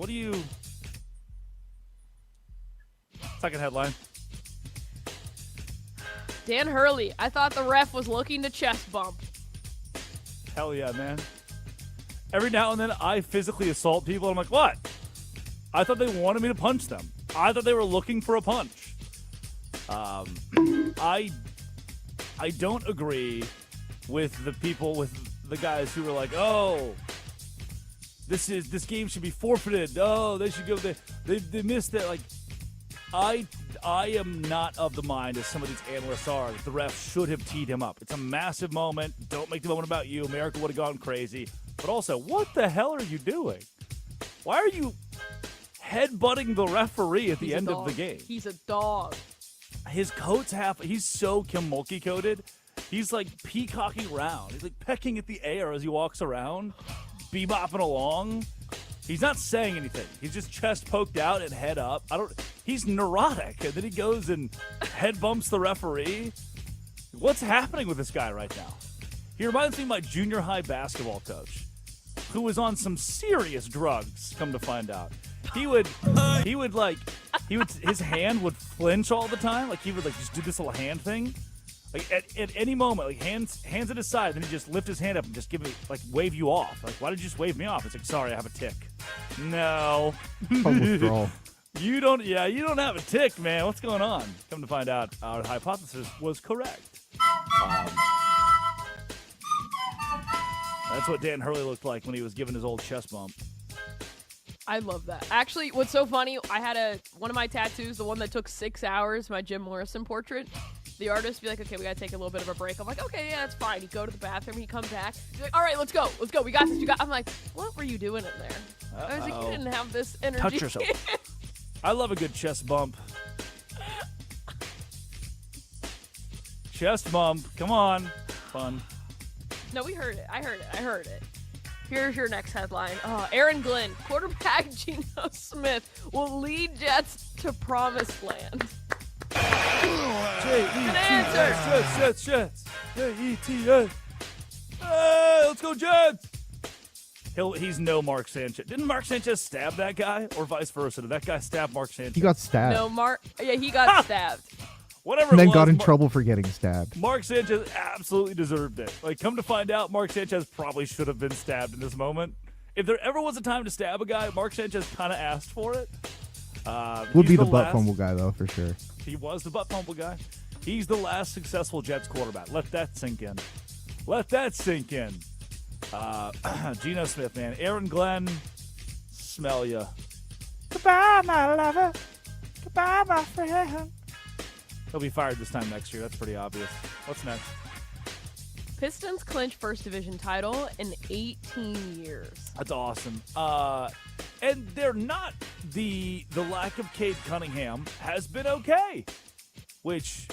Second headline. Dan Hurley, I thought the ref was looking to chest bump. Hell yeah, man. Every now and then I physically assault people. I'm like, what? I thought they wanted me to punch them. I thought they were looking for a punch. I don't agree with the guys who were like, oh, this game should be forfeited. Oh, they should go. They missed it. Like, I am not of the mind, as some of these analysts are, that the ref should have teed him up. It's a massive moment. Don't make the moment about you. America would have gone crazy. But also, what the hell are you doing? Why are you headbutting the referee at the end of the game? He's a dog. His coat's he's so Kim Mulkey coated. He's like peacocking around. He's like pecking at the air as he walks around, bebopping along. He's not saying anything. He's just chest poked out and head up. He's neurotic. And then he goes and head bumps the referee. What's happening with this guy right now? He reminds me of my junior high basketball coach, who was on some serious drugs, come to find out. His hand would flinch all the time. Like, he would like just do this little hand thing. Like, at any moment, like hands at his side, then he just lift his hand up and just wave you off. Like, why did you just wave me off? It's like, sorry, I have a tick. No. You don't have a tick, man. What's going on? Come to find out, our hypothesis was correct. That's what Dan Hurley looked like when he was given his old chest bump. I love that. Actually, what's so funny, I had one of my tattoos, the one that took 6 hours, my Jim Morrison portrait. The artist be like, okay, we got to take a little bit of a break. I'm like, okay, yeah, that's fine. He'd go to the bathroom. He'd come back. He's like, all right, let's go. We got this. I'm like, what were you doing in there? I was like, you didn't have this energy. Touch yourself. I love a good chest bump. Chest bump. Come on. Fun. No, we heard it. I heard it. Here's your next headline. Aaron Glenn, quarterback Geno Smith will lead Jets to promised land. Jets. Jets. Jets. Hey, let's go, Jets. He's no Mark Sanchez. Didn't Mark Sanchez stab that guy, or vice versa? Did that guy stab Mark Sanchez? He got stabbed. No, he got stabbed. Whatever. And then it was, got in trouble for getting stabbed. Mark Sanchez absolutely deserved it. Like, come to find out, Mark Sanchez probably should have been stabbed in this moment. If there ever was a time to stab a guy, Mark Sanchez kind of asked for it. Would be the butt fumble guy, though, for sure. He was the butt fumble guy. He's the last successful Jets quarterback. Let that sink in. Let that sink in. Geno Smith, man. Aaron Glenn, smell ya. Goodbye, my lover. Goodbye, my friend. He'll be fired this time next year. That's pretty obvious. What's next? Pistons clinch first division title in 18 years. That's awesome. And they're not the lack of Cade Cunningham has been okay. Which,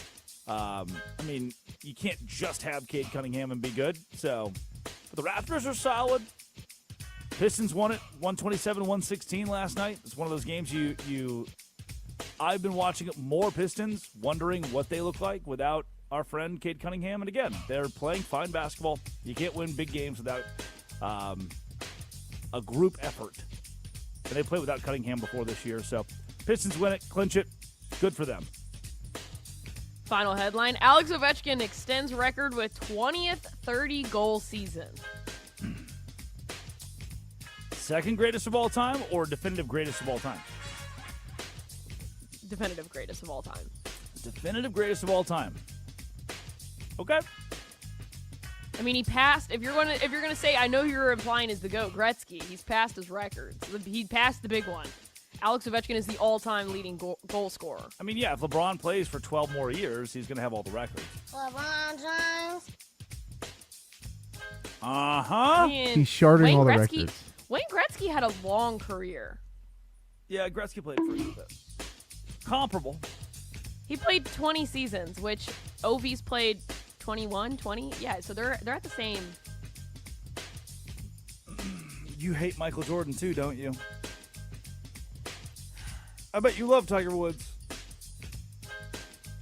I mean, you can't just have Cade Cunningham and be good. So, but the Raptors are solid. Pistons won it 127-116 last night. It's one of those games I've been watching more Pistons, wondering what they look like without our friend Cade Cunningham. And again, they're playing fine basketball. You can't win big games without a group effort. And they played without Cunningham before this year. So Pistons win it, clinch it. Good for them. Final headline, Alex Ovechkin extends record with 20th 30-goal season. Second greatest of all time or definitive greatest of all time? Definitive greatest of all time. Definitive greatest of all time. Okay. I mean, he passed. If you're gonna say, I know who you're implying is the GOAT, Gretzky. He's passed his records. He passed the big one. Alex Ovechkin is the all-time leading goal scorer. I mean, yeah, if LeBron plays for 12 more years, he's gonna have all the records. LeBron James. Uh-huh. He's shorting all the records. Wayne Gretzky had a long career. Yeah, Gretzky played for a bit. Comparable. He played 20 seasons, which Ovi's played 21, 20. Yeah, so they're at the same. You hate Michael Jordan too, don't you? I bet you love Tiger Woods.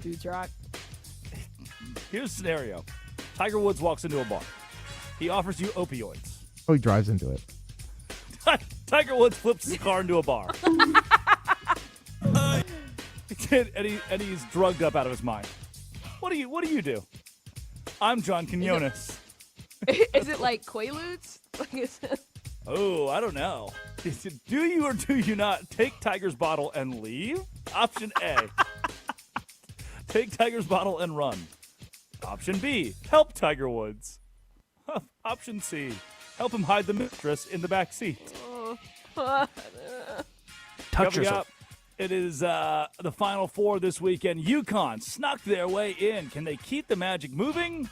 Dude's rock. Here's a scenario. Tiger Woods walks into a bar. He offers you opioids. Oh, he drives into it. Tiger Woods flips his car into a bar. and he's drugged up out of his mind. What do you do? I'm John Quinones. Is it like Quaaludes? Oh, I don't know. Do you or do you not take Tiger's bottle and leave? Option A. Take Tiger's bottle and run. Option B. Help Tiger Woods. Option C. Help him hide the mistress in the back seat. Touch yourself. It is the Final Four this weekend. UConn snuck their way in. Can they keep the magic moving?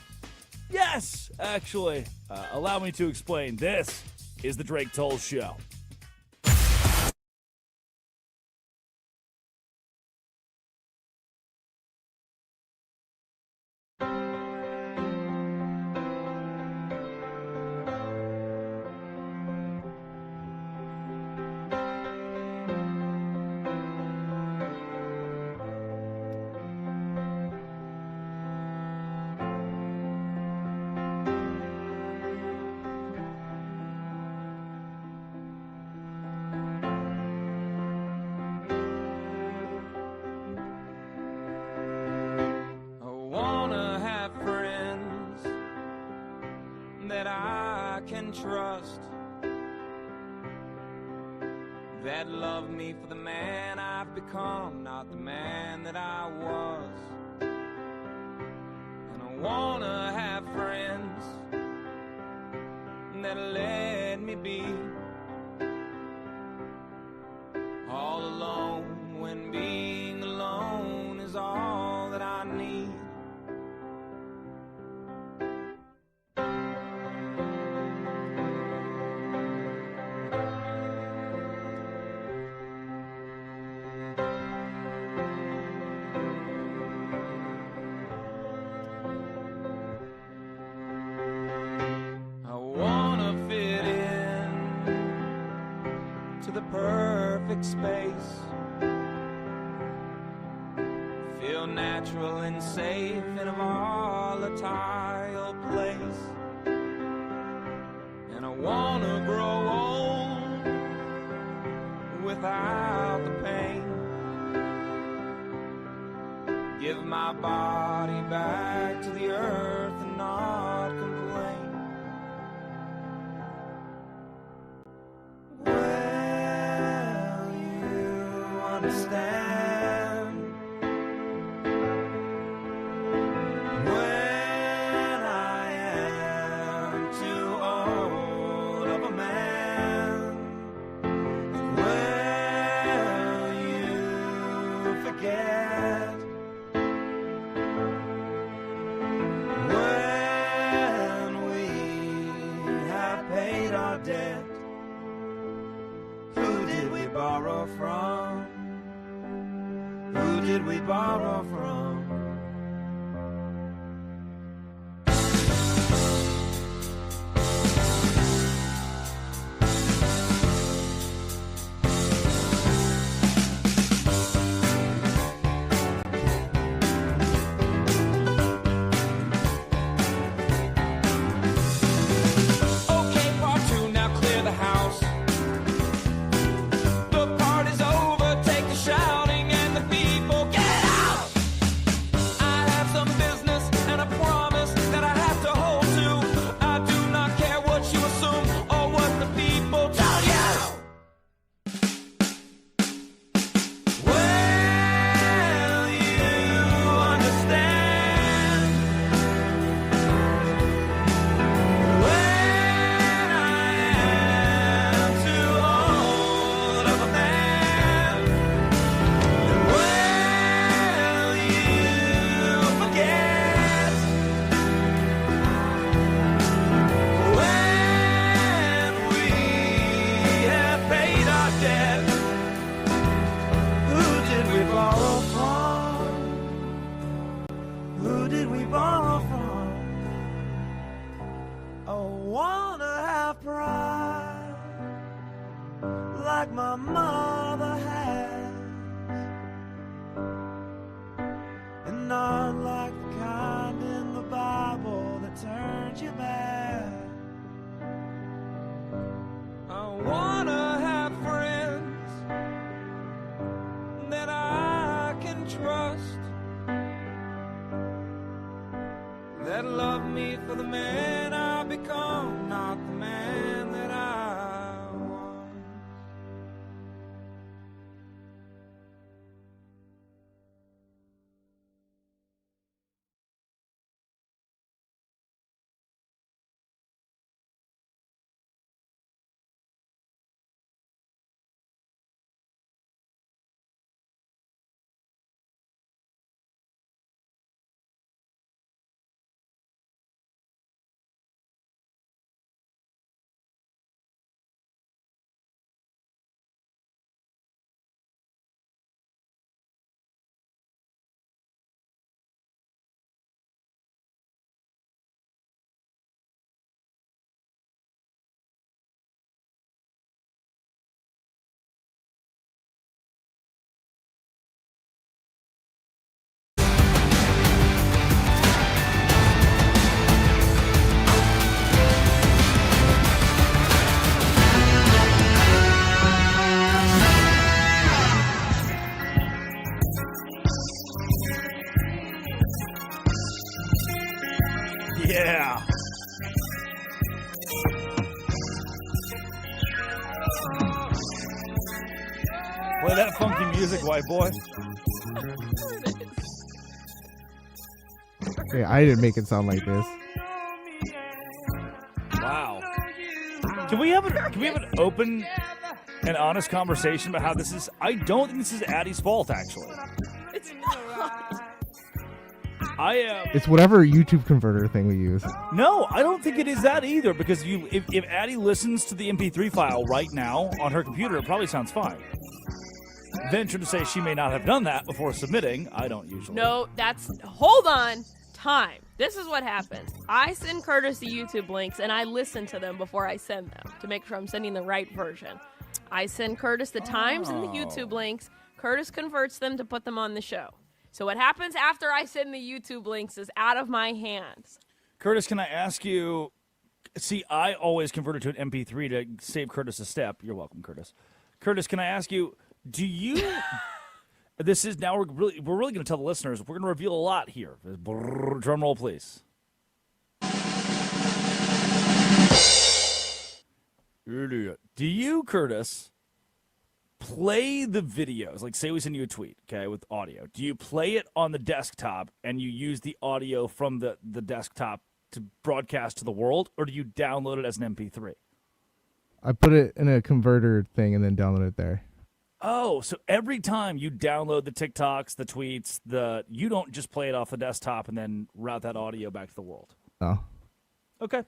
Yes, actually. Allow me to explain. This is the Drake Toll Show. Trust that love me for the man I've become, not the man that I was. And I wanna have friends that let me be all alone when being alone is all that I need. Perfect space, feel natural and safe in a volatile place, and I wanna grow my body back to the earth and not complain. Well, you understand when I am too old of a man. Will you forget when we have paid our debt? Who did we borrow from? Who did we borrow from? Okay, part two, now clear the house. The party's over, take the shouting and the people get out. I have some business and a promise that I have to hold to. I do not care what you assume or what the people tell you. Well, you understand when I am too old of a man. Will you forget when we have paid our debt? Who did we borrow from? Who did we borrow from? Oh, wanna have pride like my mother has, and not like the kind in the Bible that turns you bad. I wanna have friends that I can trust, that love me for the man I've become, not the man that I was. Yeah. Play that funky music, white boy. Hey, I didn't make it sound like this. Wow. Can we have an open and honest conversation about how this is? I don't think this is Addie's fault, actually. It's not. It's whatever YouTube converter thing we use. No, I don't think it is that either, because if Addie listens to the MP3 file right now on her computer, it probably sounds fine. Venture to say she may not have done that before submitting. I don't usually. No, hold on. Time. This is what happens. I send Curtis the YouTube links, and I listen to them before I send them to make sure I'm sending the right version. I send Curtis the times and the YouTube links. Curtis converts them to put them on the show. So what happens after I send the YouTube links is out of my hands. Curtis, can I ask you, see, I always convert it to an MP3 to save Curtis a step. You're welcome, Curtis. Curtis, can I ask you, do you This is now we're really going to tell the listeners. We're going to reveal a lot here. Drum roll, please. Do you, Curtis, play the videos? Like, say we send you a tweet, okay, with audio. Do you play it on the desktop and you use the audio from the desktop to broadcast to the world, or do you download it as an MP3? I put it in a converter thing and then download it there. Oh, so every time you download the TikToks, the tweets, you don't just play it off the desktop and then route that audio back to the world? No. Okay.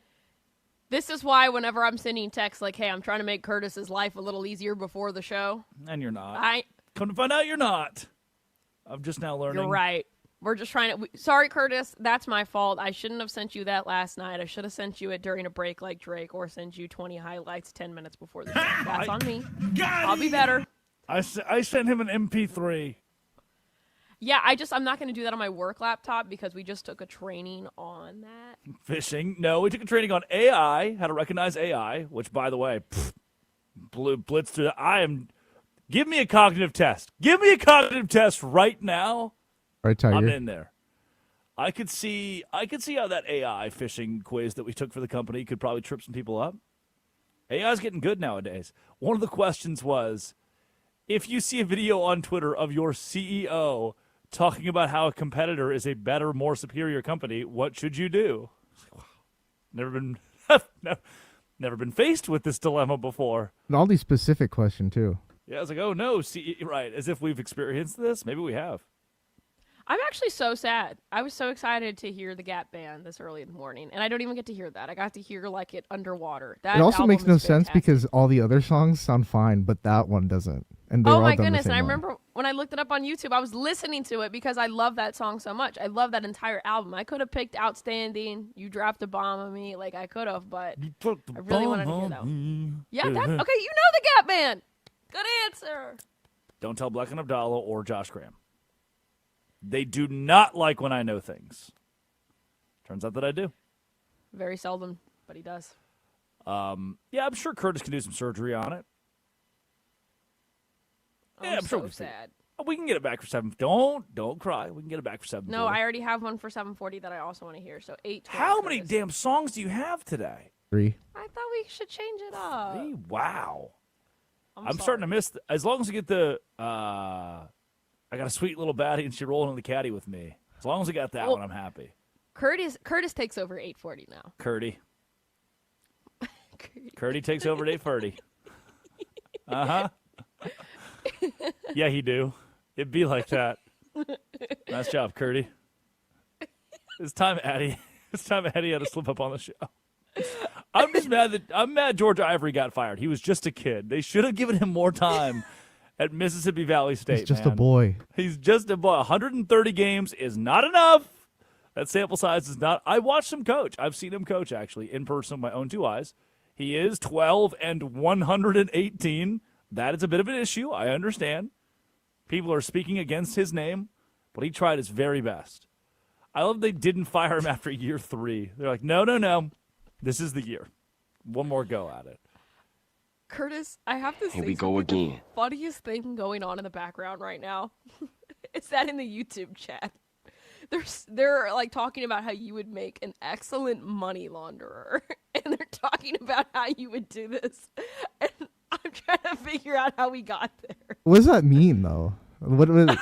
This is why whenever I'm sending texts like, hey, I'm trying to make Curtis's life a little easier before the show. And you're not. Come to find out you're not. I'm just now learning. You're right. We're just trying to... Sorry, Curtis. That's my fault. I shouldn't have sent you that last night. I should have sent you it during a break like Drake or sent you 20 highlights 10 minutes before the show. That's on me. I'll be better. I sent him an MP3. Yeah, I'm not going to do that on my work laptop because we just took a training on that. Phishing. No, we took a training on AI, how to recognize AI, which, by the way, blitz through that. Give me a cognitive test. Give me a cognitive test right now. Right, Tiger. I'm in there. I could see how that AI phishing quiz that we took for the company could probably trip some people up. AI's getting good nowadays. One of the questions was, if you see a video on Twitter of your CEO talking about how a competitor is a better, more superior company, what should you do? Never been faced with this dilemma before. And all these specific question too. Yeah, I was like, oh no, right, as if we've experienced this. Maybe we have. I'm actually so sad. I was so excited to hear the Gap Band this early in the morning, and I don't even get to hear that. I got to hear like it underwater. That it also makes no sense fantastic. because all the other songs sound fine, but that one doesn't. And oh my goodness! And I remember when I looked it up on YouTube, I was listening to it because I love that song so much. I love that entire album. I could have picked "Outstanding," "You Dropped a Bomb on Me," like I could have, but I really wanted to hear that one. Yeah, okay. You know the Gap Band. Good answer. Don't tell Black and Abdallah or Josh Graham. They do not like when I know things. Turns out that I do. Very seldom, but he does. Yeah, I'm sure Curtis can do some surgery on it. I'm sure so sad. We can get it back for 7. Don't cry. We can get it back for 7. No, I already have one for 7:40 that I also want to hear. So 8. How many damn songs do you have today? 3. I thought we should change it up. 3? Wow. I'm sorry. starting to miss. As long as we get the, I got a sweet little baddie and she rolling in the caddy with me. As long as we got that one, I'm happy. Curtis takes over 8:40 now. Curdy takes over at 8:30. Yeah, he do. It'd be like that. Nice job, Curdy. It's time Addie had to slip up on the show. I'm mad George Ivey got fired. He was just a kid. They should have given him more time at Mississippi Valley State. He's just a boy. He's just a boy. 130 games is not enough. That sample size is not. I watched him coach. I've seen him coach, actually, in person with my own 2 eyes. He is 12-118. That is a bit of an issue. I understand. People are speaking against his name, but he tried his very best. I love they didn't fire him after year 3. They're like, no. This is the year. One more go at it. Curtis, I have to say, here we go again. The funniest thing going on in the background right now is that in the YouTube chat, they're like talking about how you would make an excellent money launderer, and they're talking about how you would do this, and I'm trying to figure out how we got there. What does that mean, though? What was it?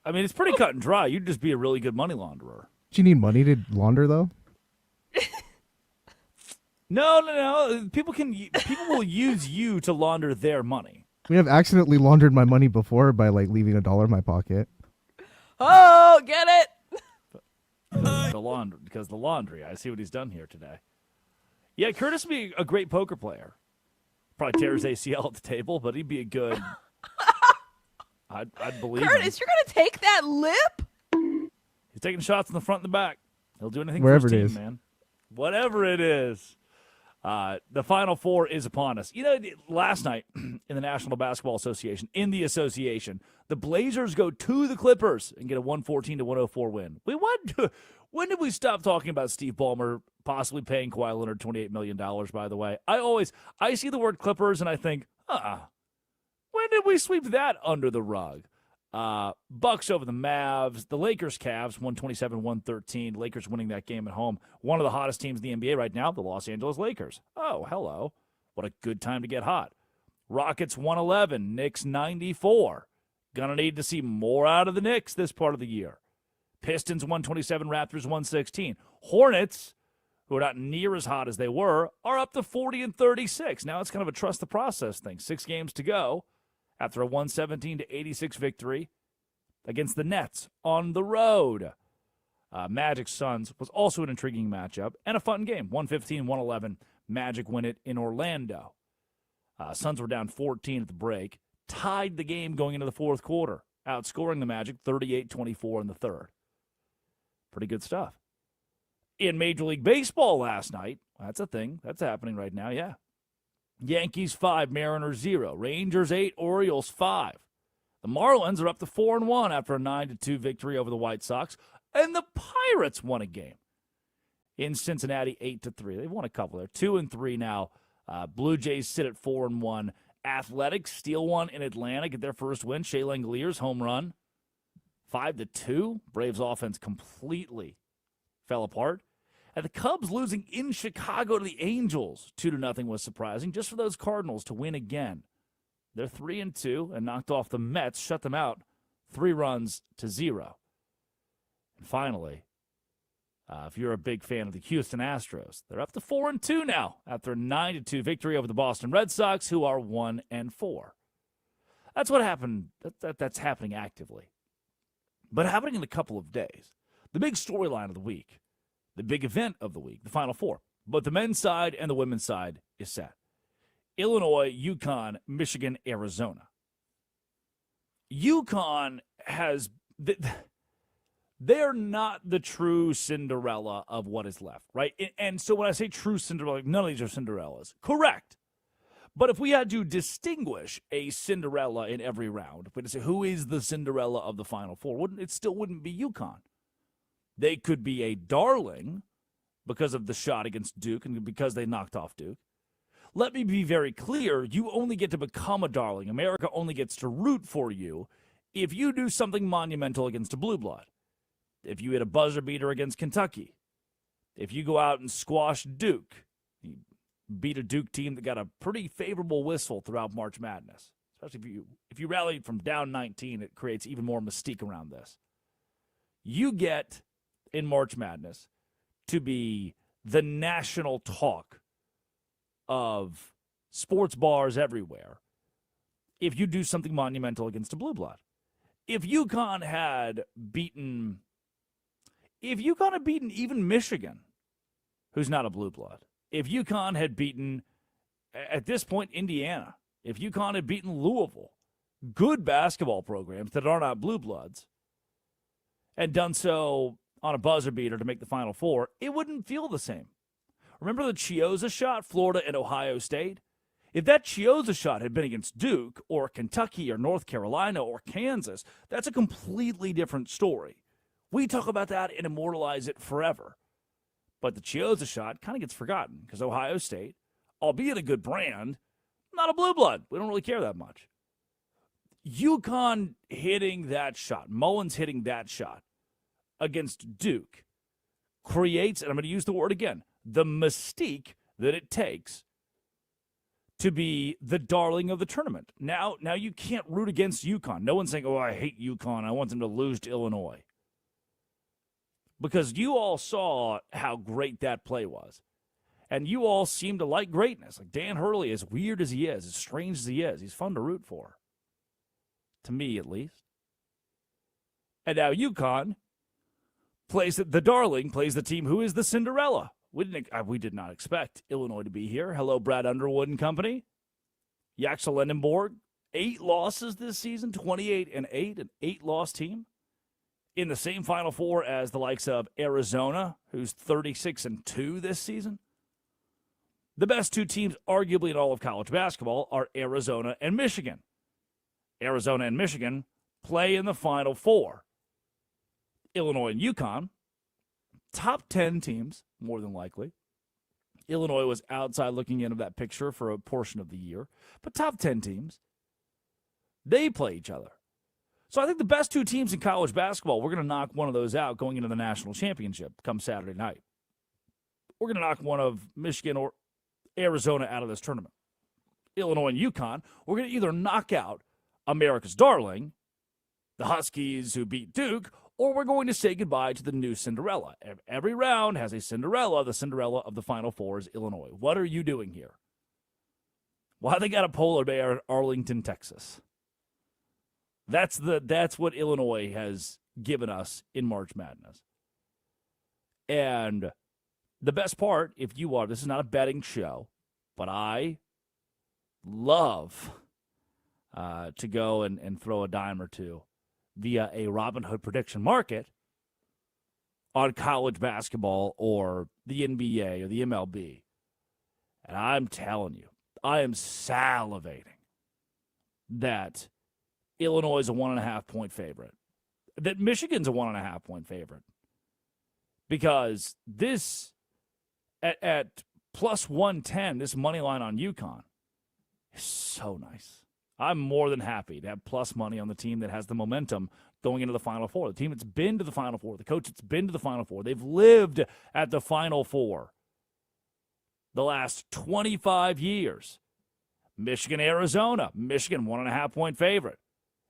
I mean, it's pretty cut and dry. You'd just be a really good money launderer. Do you need money to launder, though? No. People will use you to launder their money. I mean, I've accidentally laundered my money before by like leaving $1 in my pocket. Oh, get it? Because the laundry. I see what he's done here today. Yeah, Curtis would be a great poker player. Probably tear his ACL at the table, but he'd be a good. I'd believe. Curtis, you're gonna take that lip? He's taking shots in the front and the back. He'll do anything wherever for his it team, is, man. Whatever it is. The Final Four is upon us. You know, last night in the National Basketball Association, the Blazers go to the Clippers and get a 114-104 win. When did we stop talking about Steve Ballmer possibly paying Kawhi Leonard $28 million, by the way? I see the word Clippers and I think, when did we sweep that under the rug? Bucks over the Mavs. The Lakers-Cavs, 127-113. Lakers winning that game at home. One of the hottest teams in the NBA right now, the Los Angeles Lakers. Oh, hello. What a good time to get hot. Rockets 111, Knicks 94. Gonna need to see more out of the Knicks this part of the year. Pistons 127, Raptors 116. Hornets, who are not near as hot as they were, are up to 40-36. Now it's kind of a trust the process thing. 6 games to go after a 117-86 victory against the Nets on the road. Magic Suns was also an intriguing matchup and a fun game. 115-111. Magic win it in Orlando. Suns were down 14 at the break, tied the game going into the fourth quarter, outscoring the Magic 38-24 in the third. Pretty good stuff. In Major League Baseball last night, that's a thing. That's happening right now, yeah. Yankees 5, Mariners 0. Rangers 8, Orioles 5. The Marlins are up to 4-1 after a 9-2 victory over the White Sox. And the Pirates won a game in Cincinnati 8-3. They've won a couple there. 2-3 now. Blue Jays sit at 4-1. Athletics steal one in Atlanta, get their first win. Shea Langeliers home run. 5-2. Braves offense completely fell apart. And the Cubs losing in Chicago to the Angels 2-0 was surprising, just for those Cardinals to win again. They're 3-2 and knocked off the Mets, shut them out 3-0. And finally, if you're a big fan of the Houston Astros, they're up to 4-2 now after a 9-2 victory over the Boston Red Sox, who are 1-4. That's what happened. That's happening actively. But happening in a couple of days. The big storyline of the week, the big event of the week, the Final Four. Both the men's side and the women's side is set. Illinois, UConn, Michigan, Arizona. UConn has... They're not the true Cinderella of what is left, right? And so when I say true Cinderella, none of these are Cinderellas. Correct. But if we had to distinguish a Cinderella in every round, if we had to say who is the Cinderella of the Final Four, it still wouldn't be UConn. They could be a darling because of the shot against Duke and because they knocked off Duke. Let me be very clear. You only get to become a darling. America only gets to root for you if you do something monumental against a blue blood. If you hit a buzzer beater against Kentucky. If you go out and squash Duke. You beat a Duke team that got a pretty favorable whistle throughout March Madness. Especially if you rally from down 19, it creates even more mystique around this. You get, in March Madness, to be the national talk of sports bars everywhere if you do something monumental against a blue blood. If UConn had beaten even Michigan, who's not a blue blood, if UConn had beaten, at this point, Indiana, if UConn had beaten Louisville, good basketball programs that are not blue bloods, and done so on a buzzer beater to make the Final Four, it wouldn't feel the same. Remember the Chiozza shot, Florida and Ohio State? If that Chiozza shot had been against Duke or Kentucky or North Carolina or Kansas, that's a completely different story. We talk about that and immortalize it forever. But the Chiozza shot kind of gets forgotten because Ohio State, albeit a good brand, not a blue blood. We don't really care that much. UConn hitting that shot, Mullins hitting that shot against Duke creates, and I'm going to use the word again, the mystique that it takes to be the darling of the tournament. Now you can't root against UConn. No one's saying, oh, I hate UConn. I want them to lose to Illinois. Because you all saw how great that play was. And you all seem to like greatness. Like Dan Hurley, as weird as he is, as strange as he is, he's fun to root for. To me, at least. And now UConn plays the darling, plays the team who is the Cinderella. We did not expect Illinois to be here. Hello, Brad Underwood and company. Yaxel Lendenborg, 8 losses this season, 28-8, an 8-loss team. In the same Final Four as the likes of Arizona, who's 36-2 this season. The best 2 teams, arguably in all of college basketball, are Arizona and Michigan. Arizona and Michigan play in the Final Four. Illinois and UConn, top 10 teams, more than likely. Illinois was outside looking into that picture for a portion of the year. But top 10 teams, they play each other. So I think the best two teams in college basketball, we're going to knock one of those out going into the national championship come Saturday night. We're going to knock one of Michigan or Arizona out of this tournament. Illinois and UConn, we're going to either knock out America's darling, the Huskies who beat Duke, or we're going to say goodbye to the new Cinderella. Every round has a Cinderella. The Cinderella of the Final Four is Illinois. What are you doing here? Why they got a polar bear in Arlington, Texas? That's what Illinois has given us in March Madness. And the best part, if you are, this is not a betting show, but I love to go and throw a dime or two via a Robin Hood prediction market on college basketball or the NBA or the MLB. And I'm telling you, I am salivating that Illinois is a 1.5-point favorite, that Michigan's a 1.5-point favorite. Because this, at plus 110, this money line on UConn is so nice. I'm more than happy to have plus money on the team that has the momentum going into the Final Four. The team that's been to the Final Four, the coach that's been to the Final Four. They've lived at the Final Four the last 25 years. Michigan, Arizona. Michigan, 1.5-point favorite.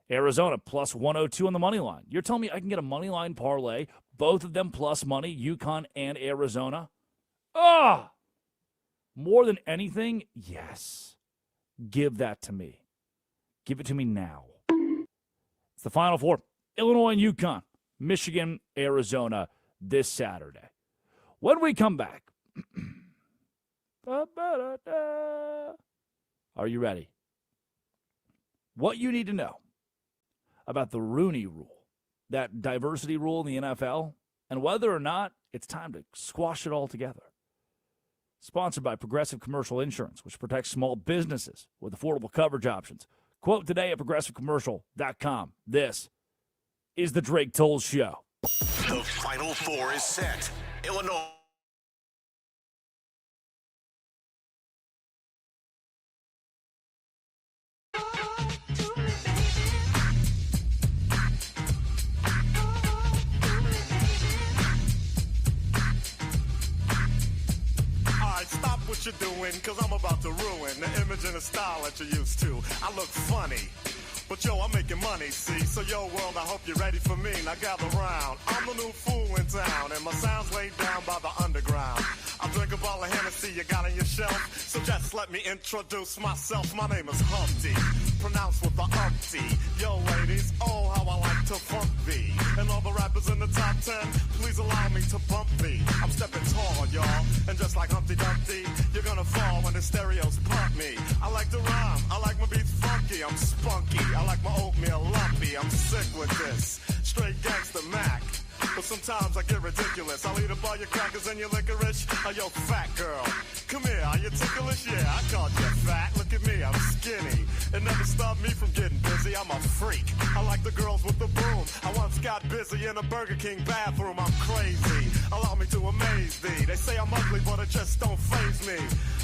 Arizona, plus 102 on the money line. You're telling me I can get a money line parlay, both of them plus money, UConn and Arizona? More than anything, yes. Give that to me. Give it to me now. It's the Final Four. Illinois and UConn. Michigan, Arizona this Saturday. When we come back, are you ready? What you need to know about the Rooney Rule, that diversity rule in the NFL, and whether or not it's time to squash it all together. Sponsored by Progressive Commercial Insurance, which protects small businesses with affordable coverage options. Quote today at progressivecommercial.com. This is the Drake Tolles Show. The Final Four is set. Illinois. Stop what you're doing, cause I'm about to ruin the image and the style that you're used to. I look funny, but yo, I'm making money, see? So yo, world, I hope you're ready for me. Now gather round. I'm the new fool in town, and my sound's laid down by the underground. I drink a bottle of Hennessy you got on your shelf, so just let me introduce myself. My name is Humpty, pronounced with the umpty. Yo, ladies, oh, how I like to funk thee. And all the rappers in the top 10, please allow me to bump thee. I'm stepping tall, y'all, and just like Humpty Dumpty, you're gonna fall when the stereos pump me. I like to rhyme, I like my beats funky, I'm spunky. I like my oatmeal lumpy, I'm sick with this. Straight gangster Mac. But sometimes I get ridiculous. I'll eat up all your crackers and your licorice. Oh, yo, fat girl, come here, are you ticklish? Yeah, I called you fat. Look at me, I'm skinny. It never stopped me from getting busy. I'm a freak. I like the girls with the boom. I once got busy in a Burger King bathroom. I'm crazy. Allow me to amaze thee. They say I'm ugly, but it just don't faze me.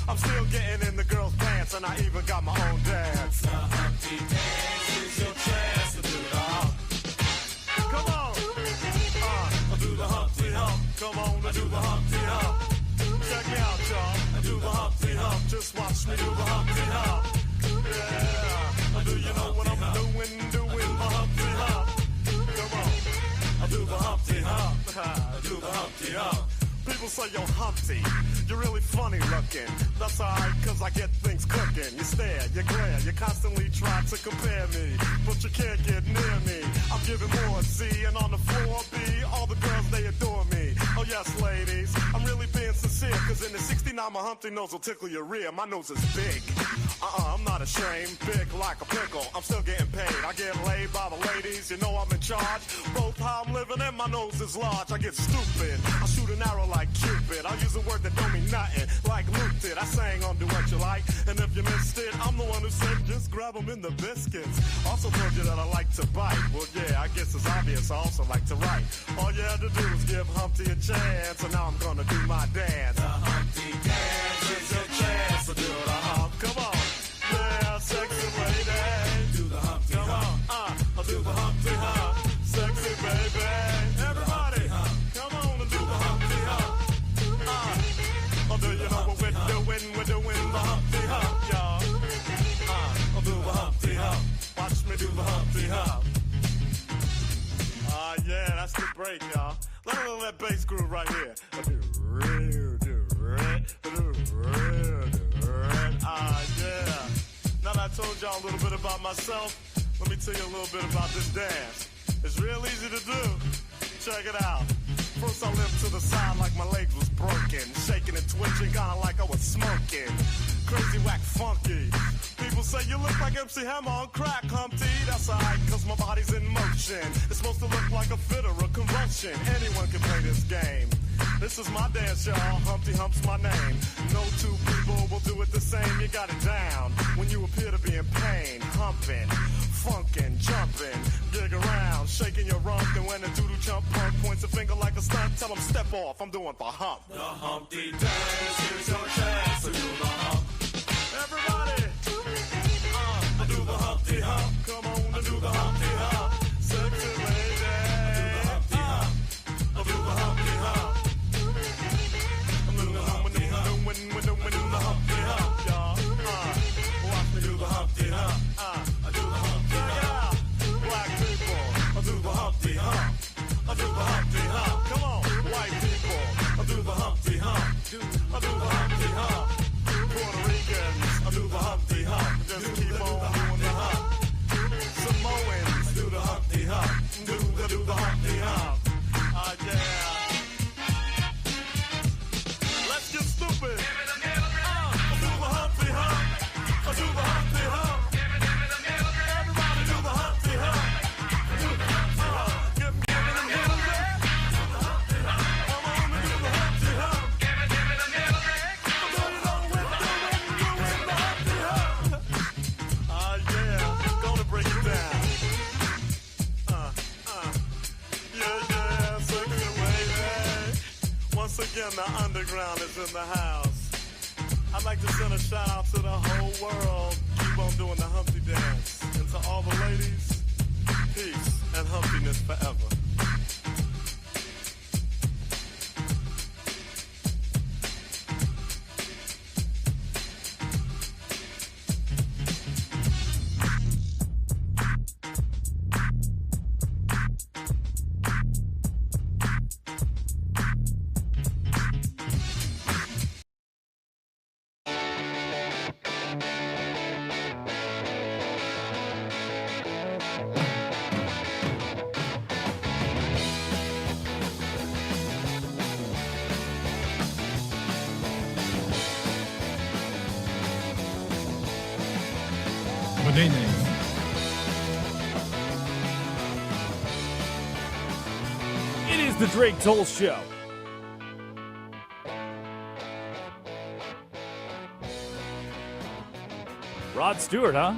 I'm still getting in the girls' pants, and I even got my own dance. The Humpty Dance is your chance to do the hump. Come on. Do the Humpty Hump. Come on, I do the Humpty Hump. Check me out, y'all. I do the Humpty Hump. Just watch me do the Humpty Hump. Yeah. Do you know what I'm doing my Humpty Hump? Come on. I do the Humpty Hump. I do the Humpty Hump. People say, yo, Humpty, you're really funny looking. That's alright, cause I get things cooking. You stare, you glare, you constantly try to compare me, but you can't get near me. I'm giving more C, and on the floor B, all the girls, they adore me. Oh yes, ladies, I'm really being sincere, cause in the 69, my Humpty nose will tickle your rear. My nose is big. I'm not ashamed, big like a pickle. I'm still getting paid. I get laid by the ladies, you know I'm in charge. Both how I'm living and my nose is large. I get stupid. I shoot an arrow like Cupid. I use a word that don't mean nothing, like Luke did. I sang on Do What You Like, and if you missed it, I'm the one who said just grab them in the biscuits. Also told you that I like to bite. Well, yeah, I guess it's obvious I also like to write. All you had to do was give Humpty a chance, and now I'm gonna do my dance. The Humpty Dance is your chance to do the hump. Come on, yeah, sexy lady. Do the Humpty Hump. I'll do the Humpty right here. Yeah. Now that I told y'all a little bit about myself, let me tell you a little bit about this dance. It's real easy to do. Check it out. First I limped to the side like my legs was broken, shaking and twitching, kinda like I was smoking. Crazy, whack, funky. People say you look like MC Hammer on crack, Humpty. That's alright, cause my body's in motion. It's supposed to look like a fit or a convulsion. Anyone can play this game. This is my dance, y'all. Humpty Hump's my name. No two people will do it the same. You got it down when you appear to be in pain. Humping, funkin', jumping, dig around, shaking your rump. And when the doodle jump punk points a finger like a stunt, tell him step off. I'm doing the hump. The Humpty dance. Here's your chance to do the hump. Everybody, I do the Humpty Hump. Come on, I do the Humpty Hump. Sexy lady, I do the Humpty Hump. I'm doing the Humpty Hump. When the Humpty Hump, y'all. Watch me do the Humpty Hump. I do the Humpty Hump. Black people, I do the Humpty Hump. I do the Humpty Hump. Come on, white people, I do the Humpty Hump. I do the Humpty Hump. Puerto Ricans, I do the Humpty Hump. Just keep on doing the hump. Samoans, do the Humpty Hump. Do the Humpty Hump. Yeah. Let's get stupid. I do the Humpty Hump. I do the Humpty Hump. Everybody do the Humpty Hump. Do the Humpty Hump. Give me the middle leg. Do the Humpty Hump. Come on and do the Humpty Hump. Give me the middle leg. Put it on with the Humpty Hump. Yeah. Gonna break it down. Yeah, sexy lady. Once again, the underground is in the house. I'd like to send a shout out to the whole world. Keep on doing the Humpty dance. And to all the ladies, peace and humpiness forever. It is the Drake Toll Show. Rod Stewart, huh?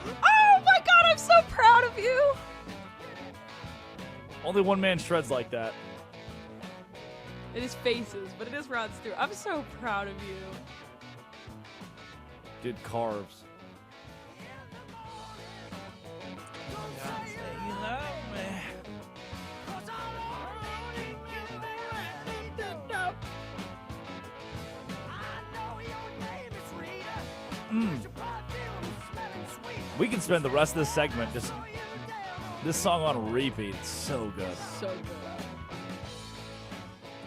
Oh my God, I'm so proud of you. Only one man shreds like that. It is faces, but it is Rod Stewart. I'm so proud of you. Did carves. We can spend the rest of this segment just this song on repeat. It's so good. So good.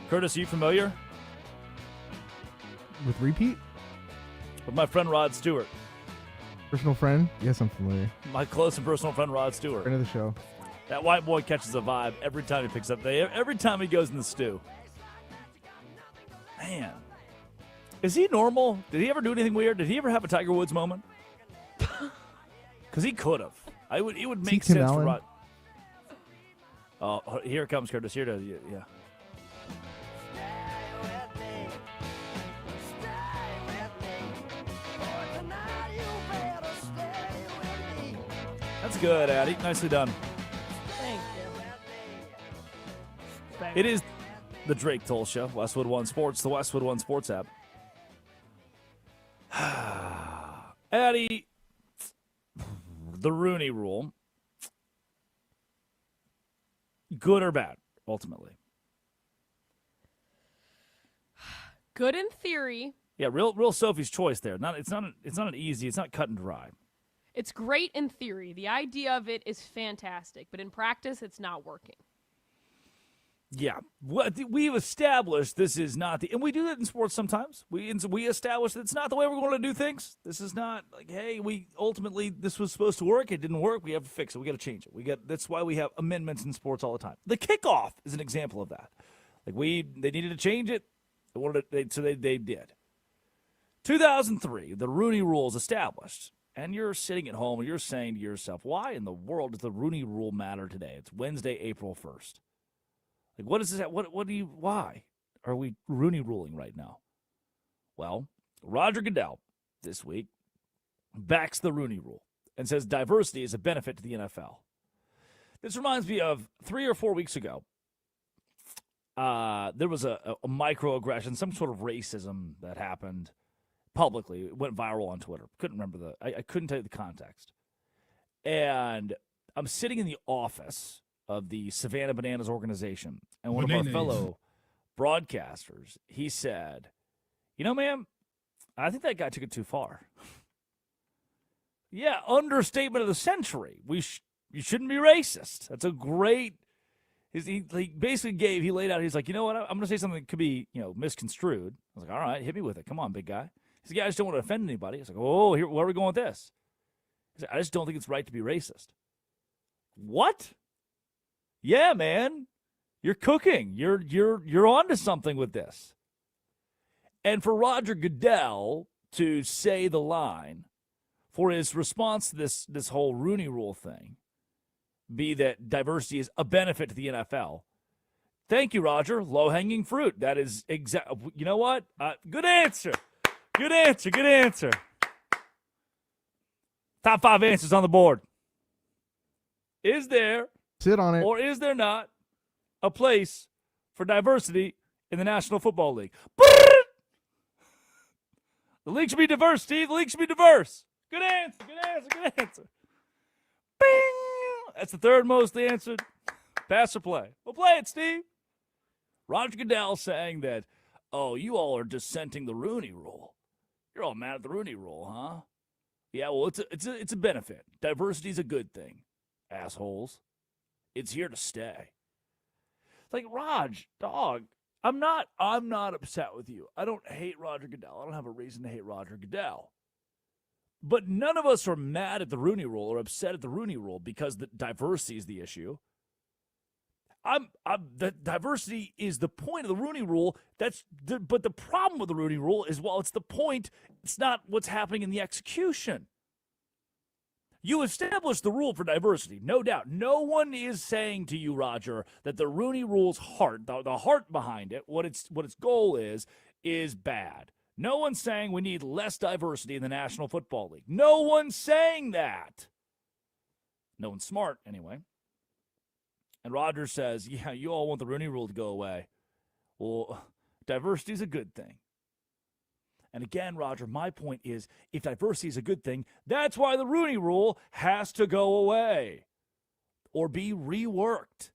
Curtis, are you familiar With repeat? with my friend Rod Stewart? Personal friend? Yes, I'm familiar. My close and personal friend Rod Stewart. Friend of the show. That white boy catches a vibe every time he picks up. Every time he goes in the stew. Man. Is he normal? Did he ever do anything weird? Did he ever have a Tiger Woods moment? Because he could have. It would make Tim sense for Allen? Rod. Oh, here it comes, Curtis. Here it is. Yeah. That's good, Addie. Nicely done. Thank you. It is the Drake Toll Show, Westwood One Sports, the Westwood One Sports app. Addie, the Rooney Rule, good or bad, ultimately? Good in theory. Yeah, real Sophie's choice there. It's not cut and dry. It's great in theory. The idea of it is fantastic, but in practice, it's not working. Yeah, we've established this is not the, and we do that in sports sometimes. We establish that it's not the way we're going to do things. This is not like, hey, this was supposed to work. It didn't work. We have to fix it. We got to change it. That's why we have amendments in sports all the time. The kickoff is an example of that. Like they needed to change it. They did. 2003, the Rooney Rule is established, and you're sitting at home and you're saying to yourself, why in the world does the Rooney Rule matter today? It's Wednesday, April 1st. Like, what is this? Why are we Rooney ruling right now? Well, Roger Goodell this week backs the Rooney Rule and says diversity is a benefit to the NFL. This reminds me of 3 or 4 weeks ago. There was a microaggression, some sort of racism that happened publicly. It went viral on Twitter. Couldn't remember I couldn't tell you the context. And I'm sitting in the office of the Savannah Bananas organization, and one of our fellow broadcasters, he said, ma'am, I think that guy took it too far. Yeah, understatement of the century. You shouldn't be racist. That's a great. He basically he laid out. He's like, you know what? I'm going to say something that could be misconstrued. I was like, all right, hit me with it. Come on, big guy. He's like, I just don't want to offend anybody. I was like, oh, here, where are we going with this? He's like, I just don't think it's right to be racist. What? Yeah, man, you're cooking. You're onto something with this. And for Roger Goodell to say the line for his response to this whole Rooney Rule thing, be that diversity is a benefit to the NFL. Thank you, Roger. Low-hanging fruit. That is exact. You know what? Good answer. Good answer. Good answer. Top 5 answers on the board. Is there? Sit on it. Or is there not a place for diversity in the National Football League? The league should be diverse, Steve. The league should be diverse. Good answer. Good answer. Good answer. Bing! That's the third most answered. Pass or play? Well, play it, Steve. Roger Goodell saying that, oh, you all are dissenting the Rooney Rule. You're all mad at the Rooney Rule, huh? Yeah, well, it's a benefit. Diversity is a good thing, assholes. It's here to stay. Like, Raj, dog, I'm not upset with you. I don't hate Roger Goodell. I don't have a reason to hate Roger Goodell. But none of us are mad at the Rooney Rule or upset at the Rooney Rule because the diversity is the issue. The diversity is the point of the Rooney Rule. But the problem with the Rooney Rule is, while it's the point, it's not what's happening in the execution. You established the rule for diversity, no doubt. No one is saying to you, Roger, that the Rooney Rule's heart, the heart behind it, what its goal is bad. No one's saying we need less diversity in the National Football League. No one's saying that. No one's smart, anyway. And Roger says, yeah, you all want the Rooney Rule to go away. Well, diversity is a good thing. And again, Roger, my point is, if diversity is a good thing, that's why the Rooney Rule has to go away or be reworked.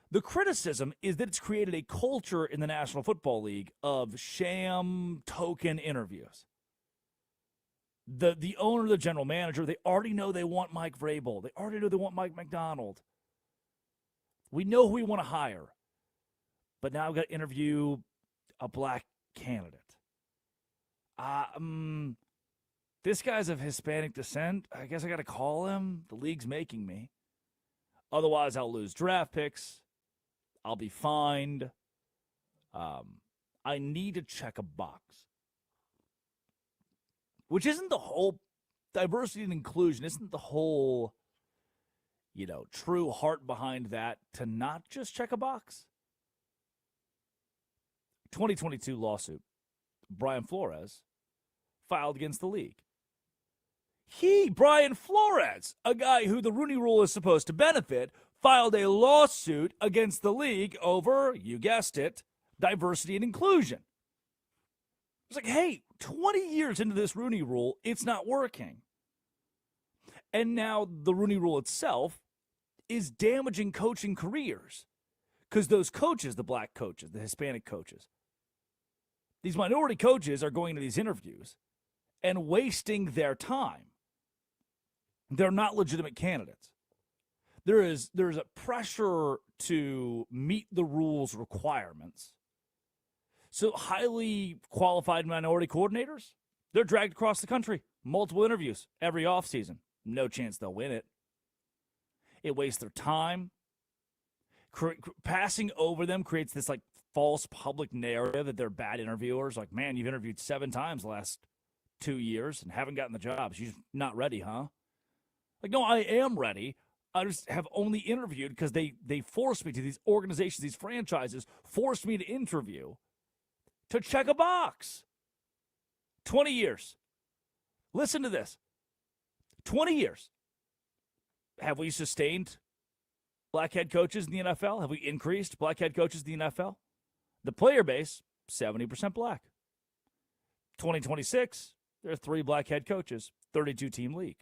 The criticism is that it's created a culture in the National Football League of sham token interviews. The owner, the general manager, they already know they want Mike Vrabel. They already know they want Mike McDonald. We know who we want to hire. But now we've got to interview a black candidate. This guy's of Hispanic descent. I guess I got to call him. The league's making me. Otherwise, I'll lose draft picks. I'll be fined. I need to check a box. Which isn't the whole diversity and inclusion. Isn't the whole, true heart behind that to not just check a box? 2022 lawsuit. Brian Flores filed against the league. Brian Flores, a guy who the Rooney Rule is supposed to benefit, filed a lawsuit against the league over, you guessed it, diversity and inclusion. It's like, hey, 20 years into this Rooney Rule, it's not working. And now the Rooney Rule itself is damaging coaching careers because those coaches, the black coaches, the Hispanic coaches, these minority coaches are going to these interviews and wasting their time. They're not legitimate candidates. There's a pressure to meet the rules requirements. So highly qualified minority coordinators, they're dragged across the country. Multiple interviews every offseason. No chance they'll win it. It wastes their time. Passing over them creates this like false public narrative that they're bad interviewers. Like, man, you've interviewed 7 times the last 2 years and haven't gotten the jobs. You're not ready, huh? Like, no, I am ready. I just have only interviewed because they forced me to. These organizations, these franchises forced me to interview to check a box. 20 years. Listen to this. 20 years. Have we sustained black head coaches in the NFL? Have we increased black head coaches in the NFL? The player base, 70% black. 2026, there are 3 black head coaches, 32-team league.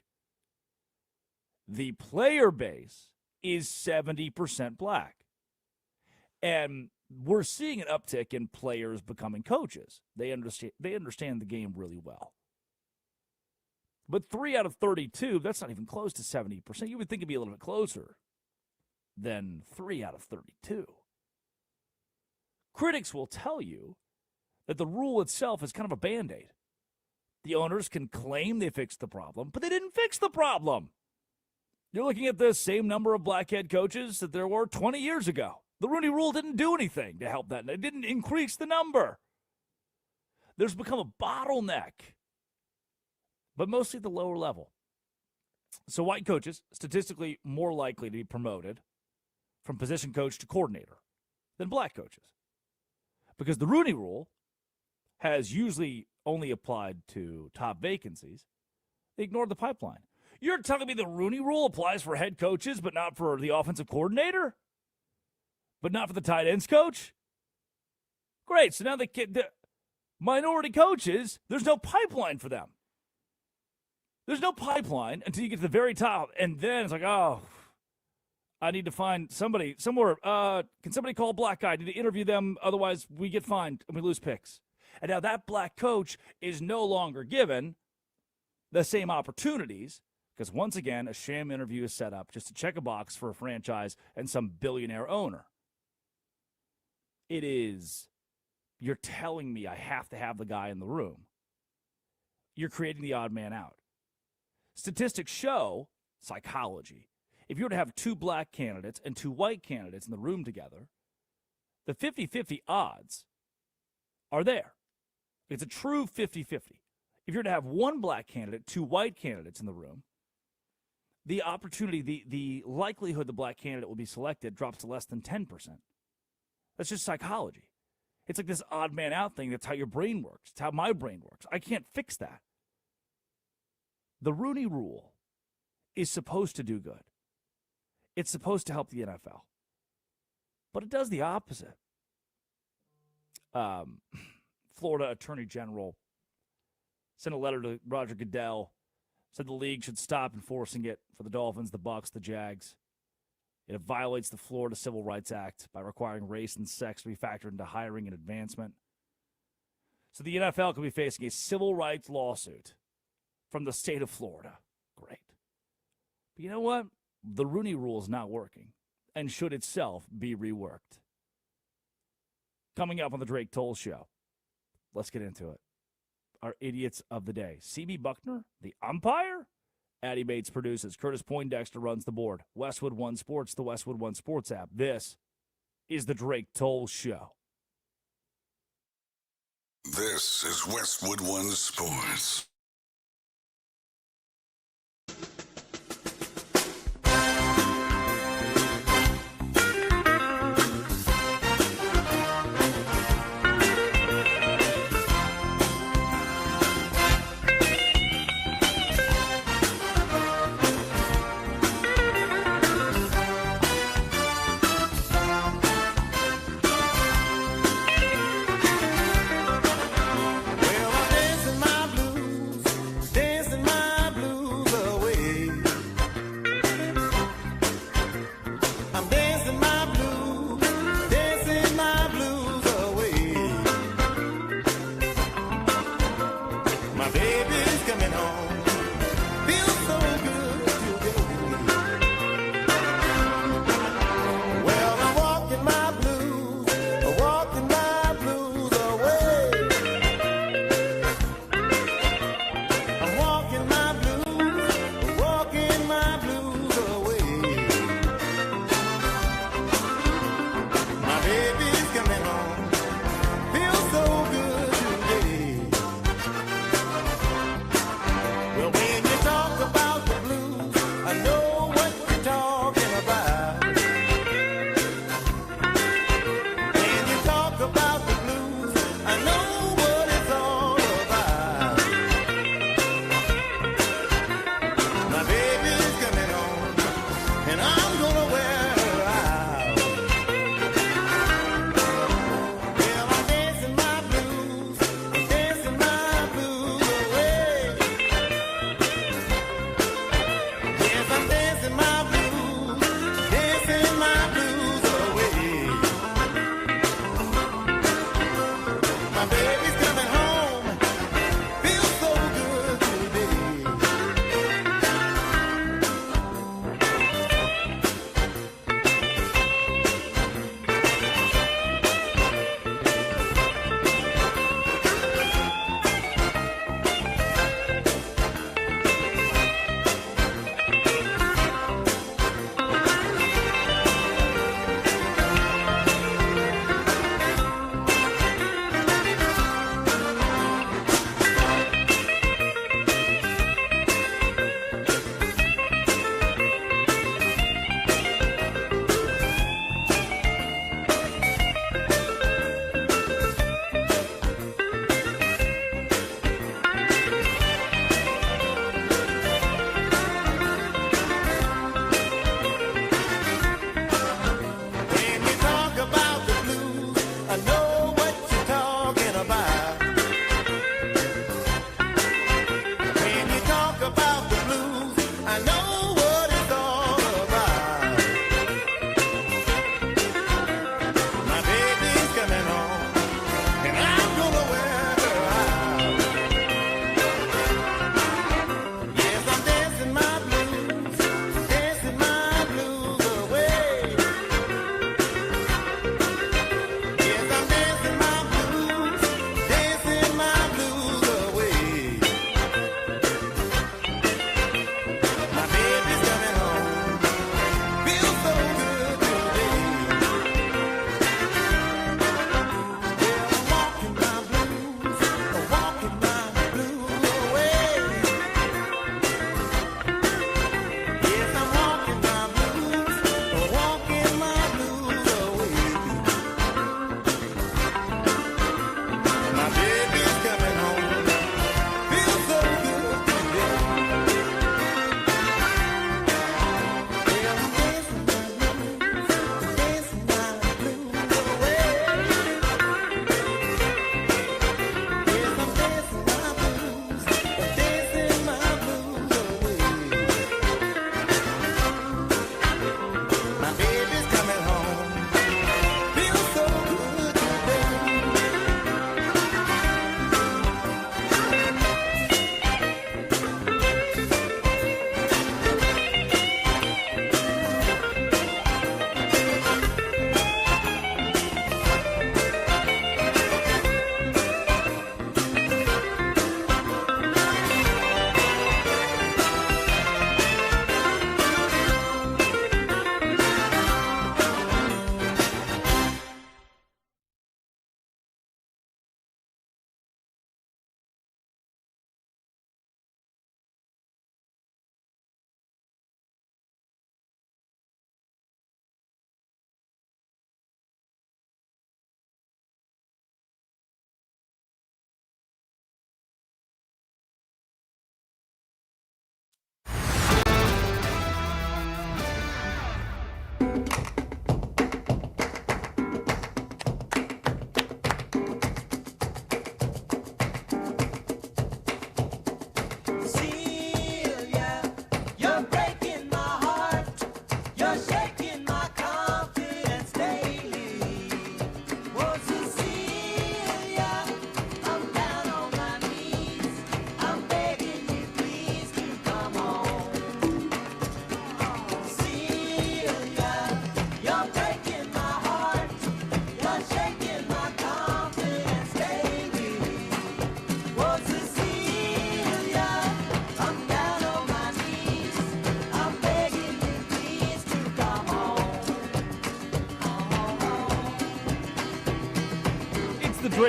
The player base is 70% black. And we're seeing an uptick in players becoming coaches. They understand the game really well. But 3 out of 32, that's not even close to 70%. You would think it'd be a little bit closer than 3 out of 32. Critics will tell you that the rule itself is kind of a Band-Aid. The owners can claim they fixed the problem, but they didn't fix the problem. You're looking at the same number of black head coaches that there were 20 years ago. The Rooney Rule didn't do anything to help that. It didn't increase the number. There's become a bottleneck, but mostly at the lower level. So white coaches, statistically more likely to be promoted from position coach to coordinator than black coaches. Because the Rooney Rule has usually only applied to top vacancies. They ignored the pipeline. You're telling me the Rooney Rule applies for head coaches, but not for the offensive coordinator? But not for the tight ends coach? Great. So now the minority coaches, there's no pipeline for them. There's no pipeline until you get to the very top. And then it's like, oh, I need to find somebody somewhere. Can somebody call a black guy? I need to interview them. Otherwise, we get fined and we lose picks. And now that black coach is no longer given the same opportunities because, once again, a sham interview is set up just to check a box for a franchise and some billionaire owner. It is, you're telling me I have to have the guy in the room. You're creating the odd man out. Statistics show, psychology, if you were to have 2 black candidates and 2 white candidates in the room together, the 50-50 odds are there. It's a true 50-50. If you're to have 1 black candidate, 2 white candidates in the room, the opportunity, the likelihood the black candidate will be selected drops to less than 10%. That's just psychology. It's like this odd man out thing. That's how your brain works. It's how my brain works. I can't fix that. The Rooney Rule is supposed to do good. It's supposed to help the NFL. But it does the opposite. Florida Attorney General sent a letter to Roger Goodell, said the league should stop enforcing it for the Dolphins, the Bucks, the Jags. It violates the Florida Civil Rights Act by requiring race and sex to be factored into hiring and advancement. So the NFL could be facing a civil rights lawsuit from the state of Florida. Great. But you know what? The Rooney Rule is not working and should itself be reworked. Coming up on the Drake Toll Show, let's get into it. Our idiots of the day. CB Buckner, the umpire? Addie Bates produces. Curtis Poindexter runs the board. Westwood One Sports, the Westwood One Sports app. This is the Drake Toll Show. This is Westwood One Sports. Well,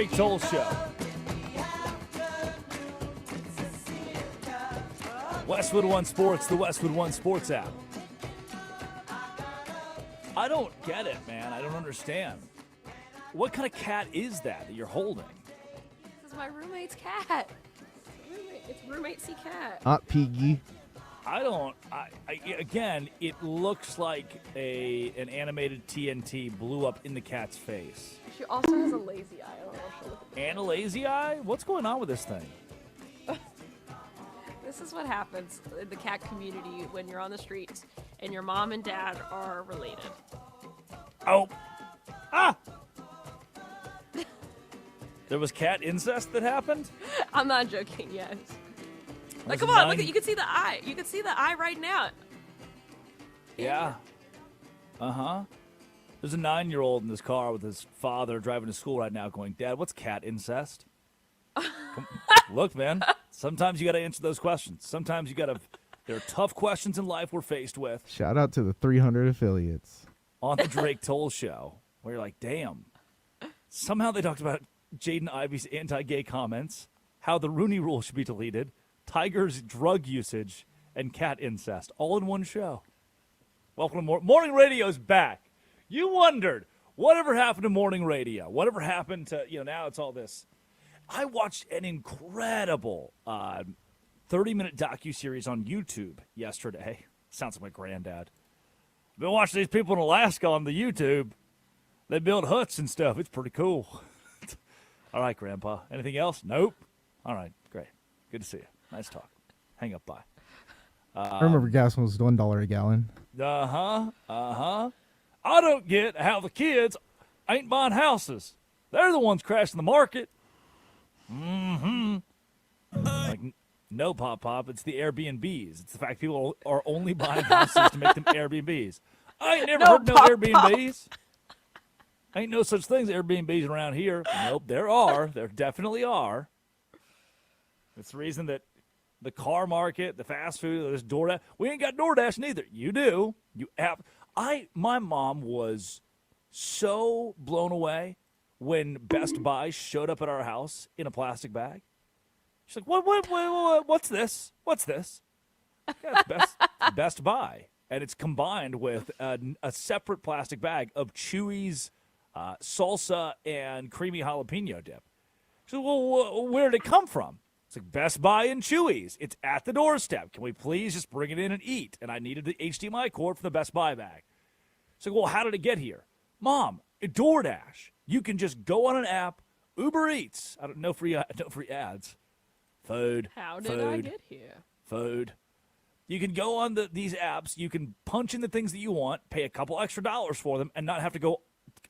Drake Toll Show. Westwood One Sports, the Westwood One Sports app. I don't get it, man. I don't understand. What kind of cat is that you're holding? This is my roommate's cat. It's roommate C cat. Aunt Piggy. Again, it looks like an animated TNT blew up in the cat's face. She also has a lazy eye. I don't know if she'll look at And a lazy eye? What's going on with this thing? This is what happens in the cat community when you're on the streets and your mom and dad are related. Oh. Ah! There was cat incest that happened? I'm not joking, yes. Like, Was come it on, look 9? at, you can see the eye. You can see the eye right now. Yeah. Uh-huh. There's a 9-year-old in this car with his father driving to school right now going, Dad, what's cat incest? Look, man, sometimes you got to answer those questions. Sometimes you got to, there are tough questions in life we're faced with. Shout out to the 300 affiliates. On the Drake Toll Show, where you're like, damn. Somehow they talked about Jaden Ivey's anti-gay comments, how the Rooney Rule should be deleted, Tiger's drug usage, and cat incest, all in one show. Welcome to Morning Radio's back. You wondered, whatever happened to morning radio? Whatever happened to, now it's all this. I watched an incredible 30-minute docuseries on YouTube yesterday. Sounds like my granddad. I've been watching these people in Alaska on the YouTube. They build huts and stuff. It's pretty cool. All right, Grandpa. Anything else? Nope. All right, great. Good to see you. Nice talk. Hang up, bye. I remember gas was $1 a gallon. I don't get how the kids ain't buying houses. They're the ones crashing the market. Like, no, Pop. It's the Airbnbs. It's the fact people are only buying houses to make them Airbnbs. I ain't never heard no Airbnbs. Ain't no such things Airbnbs around here. Nope, there are. There definitely are. It's the reason that the car market, the fast food, this DoorDash. We ain't got DoorDash neither. You do. My mom was so blown away when Best Buy showed up at our house in a plastic bag. She's like, what's this? What's this? Yeah, it's Best Buy. And it's combined with a separate plastic bag of Chewy's salsa and creamy jalapeno dip. She said, well, where did it come from? It's like Best Buy and Chewy's. It's at the doorstep. Can we please just bring it in and eat? And I needed the HDMI cord for the Best Buy bag. She's like, well, how did it get here? Mom, DoorDash. You can just go on an app, Uber Eats. I don't know free ads. Food. How did I get here? Food. You can go on these apps. You can punch in the things that you want, pay a couple extra dollars for them, and not have to go,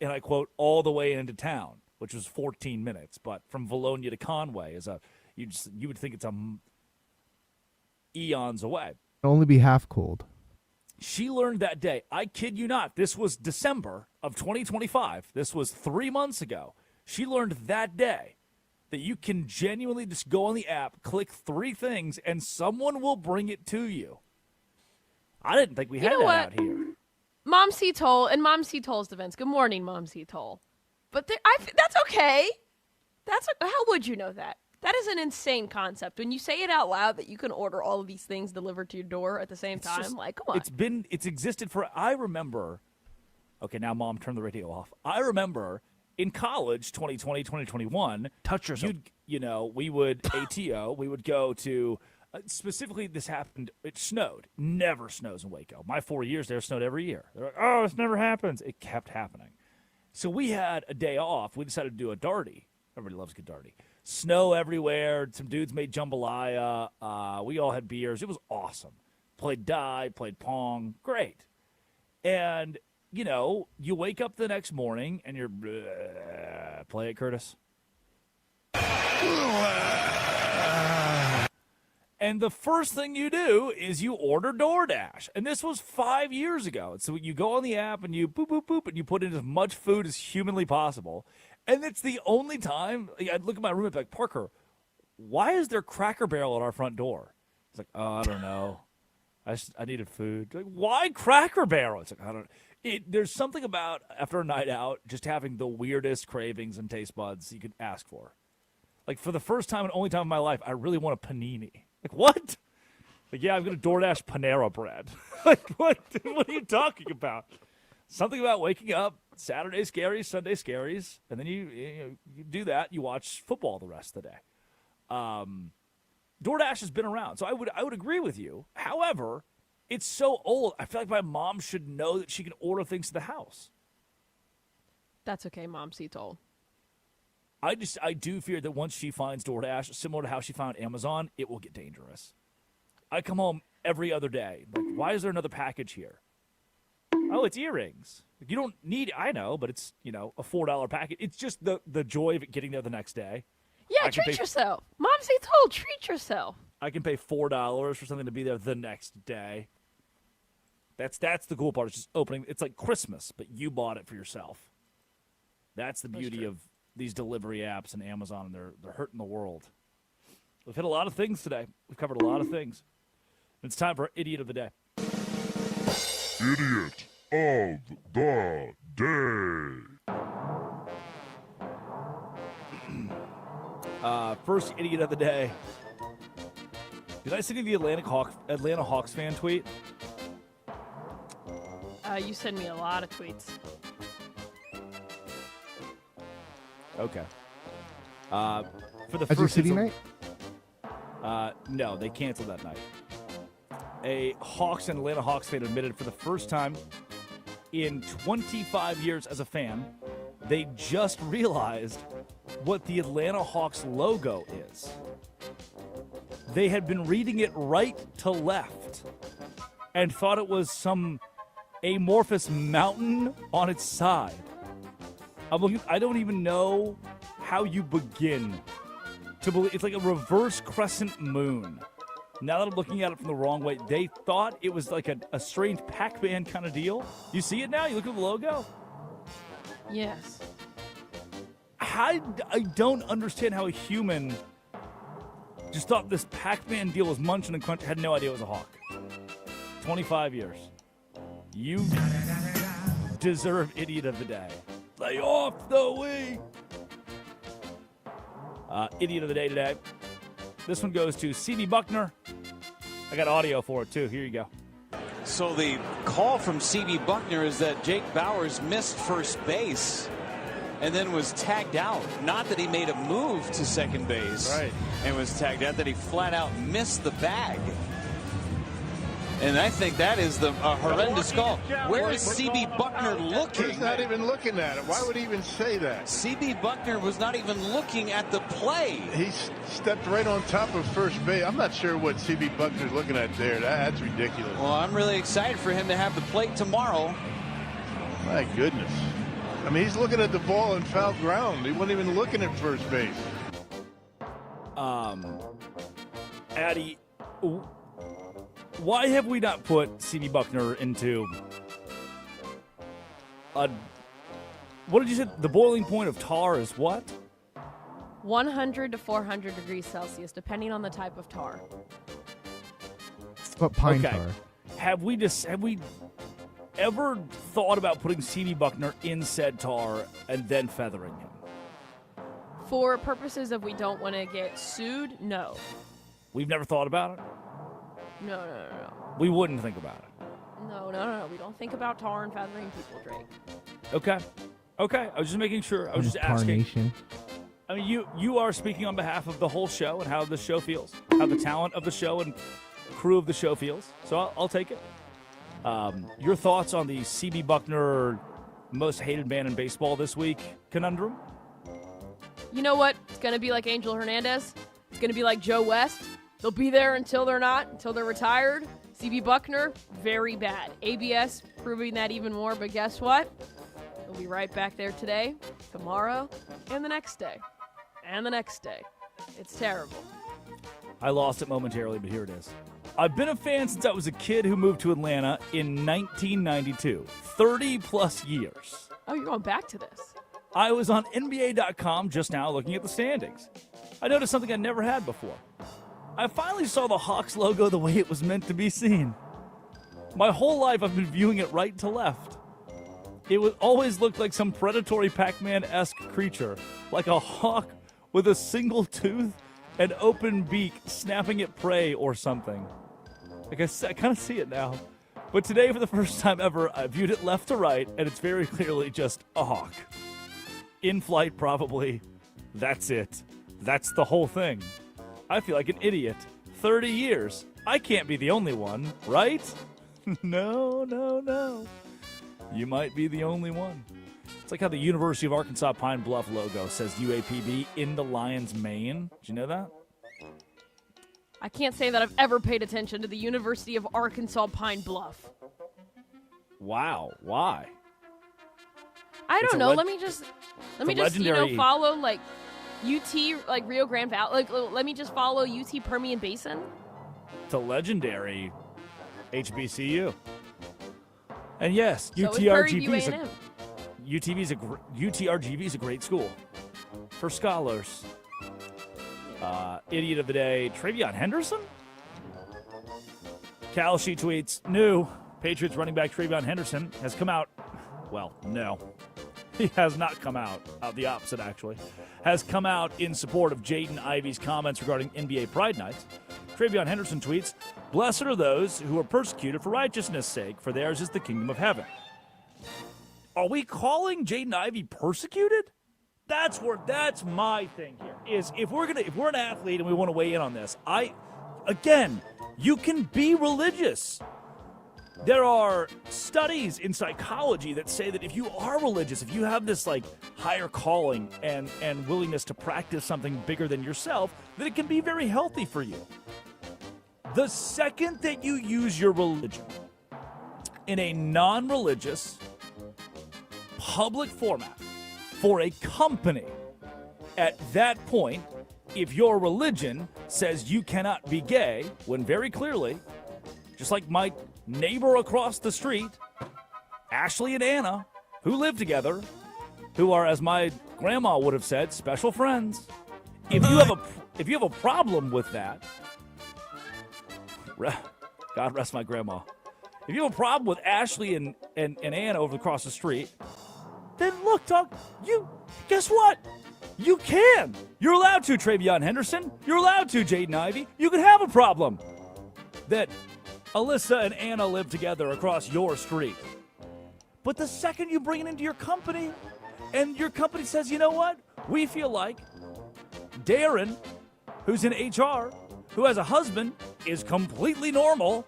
and I quote, all the way into town, which was 14 minutes. But from Valonia to Conway you would think it's eons away. It'll only be half cold. She learned that day. I kid you not. This was December of 2025. This was 3 months ago. She learned that day that you can genuinely just go on the app, click 3 things, and someone will bring it to you. I didn't think we had that out here. Mom C. Toll, and Mom C. Toll's defense. Good morning, Mom C. Toll. But that's okay. How would you know that? That is an insane concept. When you say it out loud that you can order all of these things delivered to your door at the same time, come on. It's existed I remember, okay, now Mom, turn the radio off. I remember in college, 2020, 2021, touch yourself. We would ATO, we would go to, specifically this happened, it snowed. Never snows in Waco. My 4 years there snowed every year. They're like, oh, this never happens. It kept happening. So we had a day off. We decided to do a darty. Everybody loves a good darty. Snow everywhere. Some dudes made jambalaya. We all had beers. It was awesome. Played die, played pong. Great. And, you wake up the next morning and you're, play it, Curtis. And the first thing you do is you order DoorDash. And this was 5 years ago. So you go on the app and you boop, boop, boop, and you put in as much food as humanly possible. And it's the only time I'd look at my roommate like, Parker, why is there Cracker Barrel at our front door? It's like, oh, I don't know. I needed food. Like, why Cracker Barrel? It's like, I don't know. There's something about, after a night out, just having the weirdest cravings and taste buds you could ask for. Like, for the first time and only time in my life, I really want a panini. Like, what? Like, yeah, I'm going to DoorDash Panera bread. Like, what? What are you talking about? Something about waking up, Saturday scaries, Sunday scaries, and then you do that. You watch football the rest of the day. DoorDash has been around, so I would agree with you. However, it's so old. I feel like my mom should know that she can order things to the house. That's okay, Mom. Seat's old. I do fear that once she finds DoorDash, similar to how she found Amazon, it will get dangerous. I come home every other day. Like, why is there another package here? Oh, it's earrings. Like, you don't need, I know, but it's, a $4 package. It's just the joy of it getting there the next day. Yeah, treat yourself. Mom Seat's old. Treat yourself. I can pay $4 for something to be there the next day. That's the cool part. It's just opening. It's like Christmas, but you bought it for yourself. That's the beauty of these delivery apps and Amazon, and they're hurting the world. We've hit a lot of things today. We've covered a lot of things. It's time for Idiot of the Day. Idiot of the Day. First Idiot of the Day. Did I send you the Atlanta Hawks fan tweet? You send me a lot of tweets. Okay. For the As your first city night? No, they canceled that night. A Atlanta Hawks fan admitted for the first time in 25 years as a fan, they just realized what the Atlanta Hawks logo is. They had been reading it right to left and thought it was some amorphous mountain on its side. I don't even know how you begin to believe. It's like a reverse crescent moon. Now that I'm looking at it from the wrong way, they thought it was like a strange Pac-Man kind of deal. You see it now? You look at the logo? Yes. I don't understand how a human just thought this Pac-Man deal was munching and crunching, had no idea it was a hawk. 25 years. You deserve Idiot of the Day. Lay off the week. Idiot of the Day today. This one goes to C.B. Buckner. I got audio for it, too. Here you go. So the call from C.B. Buckner is that Jake Bowers missed first base and then was tagged out. Not that he made a move to second base and was tagged out, that he flat out missed the bag. And I think that is a horrendous call. Where is C.B. Buckner looking? He's not even looking at it. Why would he even say that? C.B. Buckner was not even looking at the play. He stepped right on top of first base. I'm not sure what C.B. Buckner's looking at there. That's ridiculous. Well, I'm really excited for him to have the plate tomorrow. My goodness. I mean, he's looking at the ball in foul ground. He wasn't even looking at first base. Addy, why have we not put C.B. Buckner into what did you say? The boiling point of tar is what? 100 to 400 degrees Celsius, depending on the type of tar. What pine tar? Have we ever thought about putting C.B. Buckner in said tar and then feathering him? For purposes of we don't want to get sued, no. We've never thought about it? No. We wouldn't think about it. No. We don't think about tar and feathering people, Drake. Okay. I was just making sure. I was just asking. I mean, you are speaking on behalf of the whole show and how the show feels, how the talent of the show and crew of the show feels. So I'll take it. Your thoughts on the C.B. Buckner most hated man in baseball this week conundrum? You know what? It's going to be like Angel Hernandez. It's going to be like Joe West. They'll be there until they're not, until they're retired. C.B. Buckner, very bad. ABS proving that even more, but guess what? They'll be right back there today, tomorrow, and the next day. And the next day. It's terrible. I lost it momentarily, but here it is. I've been a fan since I was a kid who moved to Atlanta in 1992. 30-plus years. Oh, you're going back to this. I was on NBA.com just now looking at the standings. I noticed something I never had before. I finally saw the Hawks logo the way it was meant to be seen. My whole life I've been viewing it right to left. It would always look like some predatory Pac-Man-esque creature, like a hawk with a single tooth and open beak snapping at prey or something. Like I kind of see it now. But today, for the first time ever, I viewed it left to right, and it's very clearly just a hawk. In flight, probably. That's it. That's the whole thing. I feel like an idiot. 30 years. I can't be the only one, right? No. You might be the only one. It's like how the University of Arkansas Pine Bluff logo says UAPB in the lion's mane. Did you know that? I can't say that I've ever paid attention to the University of Arkansas Pine Bluff. Wow. Why? I It's don't a know. leg- Let me just legendary- follow like UT, like Rio Grande Valley. Like, let me just follow UT Permian Basin. It's a legendary HBCU. And yes, So is Prairie View UTRGV is A&M. UTRGV is a great school for scholars. Idiot of the day, Travion Henderson? Kalshi tweets, new Patriots running back Travion Henderson has come out. Well, no. He has not come out. The opposite, actually. Has come out in support of Jaden Ivey's comments regarding NBA Pride Nights. Travion Henderson tweets, blessed are those who are persecuted for righteousness' sake, for theirs is the kingdom of heaven. Are we calling Jaden Ivey persecuted? That's my thing here. Is if we're an athlete and we want to weigh in on this, you can be religious. There are studies in psychology that say that if you are religious, if you have this like higher calling and willingness to practice something bigger than yourself, that it can be very healthy for you. The second that you use your religion in a non-religious public format for a company, at that point, if your religion says you cannot be gay, when very clearly, just like my neighbor across the street, Ashley and Anna, who live together, who are, as my grandma would have said, special friends. If you have a problem with that, God rest my grandma. If you have a problem with Ashley and Anna over across the street, then look, dog, guess what? You can. You're allowed to, Travion Henderson. You're allowed to, Jaden Ivey. You can have a problem that Alyssa and Anna live together across your street. But the second you bring it into your company, and your company says, you know what? We feel like Darren, who's in HR, who has a husband, is completely normal.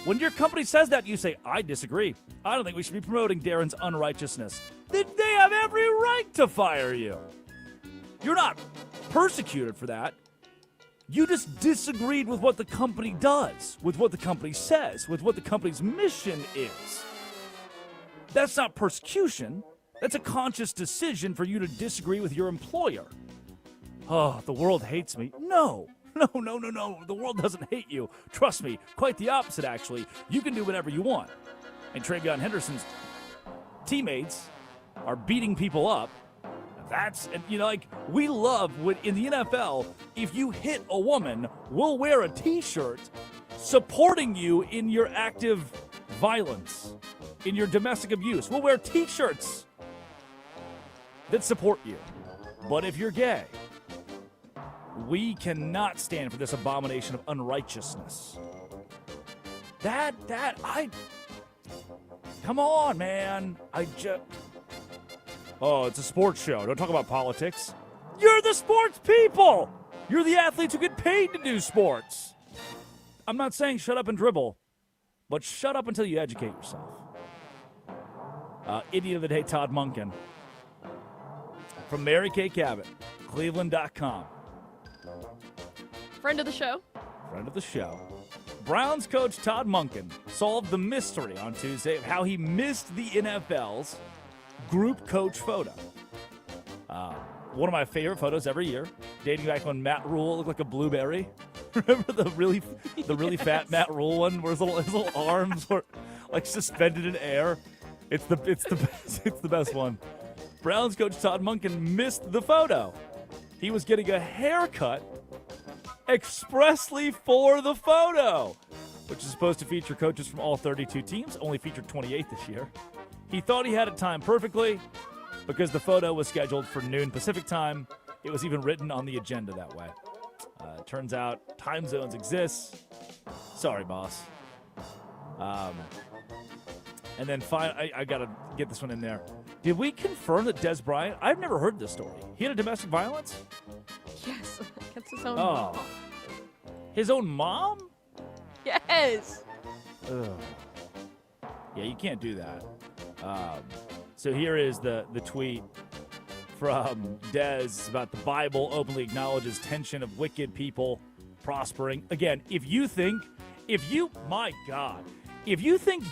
When your company says that, you say, I disagree. I don't think we should be promoting Darren's unrighteousness. Then they have every right to fire you. You're not persecuted for that. You just disagreed with what the company does, with what the company says, with what the company's mission is. That's not persecution. That's a conscious decision for you to disagree with your employer. Oh, the world hates me. No. The world doesn't hate you. Trust me, quite the opposite, actually. You can do whatever you want. And Travion Henderson's teammates are beating people up. We love when in the NFL, if you hit a woman, we'll wear a t-shirt supporting you in your active violence, in your domestic abuse. We'll wear t-shirts that support you. But if you're gay, we cannot stand for this abomination of unrighteousness. Come on, man. Oh, it's a sports show. Don't talk about politics. You're the sports people. You're the athletes who get paid to do sports. I'm not saying shut up and dribble, but shut up until you educate yourself. Idiot of the day, Todd Monken. From Mary Kay Cabot, Cleveland.com. Friend of the show. Friend of the show. Browns coach Todd Monken solved the mystery on Tuesday of how he missed the NFL's group coach photo. One of my favorite photos every year, dating back when Matt Rule looked like a blueberry. Remember the really fat Matt Rule one, where his little arms were like suspended in air? It's the best one. Browns coach Todd Monken missed the photo. He was getting a haircut expressly for the photo. which is supposed to feature coaches from all 32 teams, only featured 28 this year. He thought he had it timed perfectly because the photo was scheduled for noon Pacific time. It was even written on the agenda that way. Turns out time zones exist. Sorry, boss. And then I got to get this one in there. Did we confirm that Des Bryant, I've never heard this story. He had a domestic violence? Yes, against his own mom. His own mom? Yes. Ugh. Yeah, you can't do that. So here is the tweet from Des about the Bible openly acknowledges tension of wicked people prospering. Again, if you think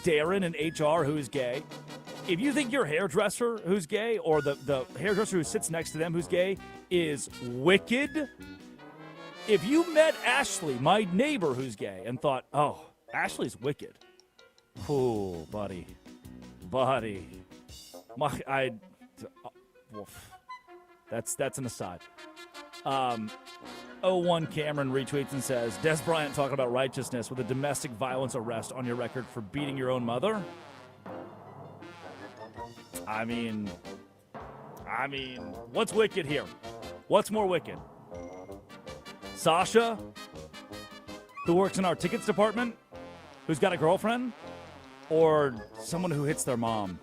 Darren in HR who is gay, if you think your hairdresser who's gay or the hairdresser who sits next to them who's gay is wicked, if you met Ashley, my neighbor who's gay, and thought, oh, Ashley's wicked. Oh, buddy. That's an aside. 01 Cameron retweets and says, Des Bryant talking about righteousness with a domestic violence arrest on your record for beating your own mother? I mean, what's wicked here? What's more wicked? Sasha, who works in our tickets department, who's got a girlfriend, or someone who hits their mom?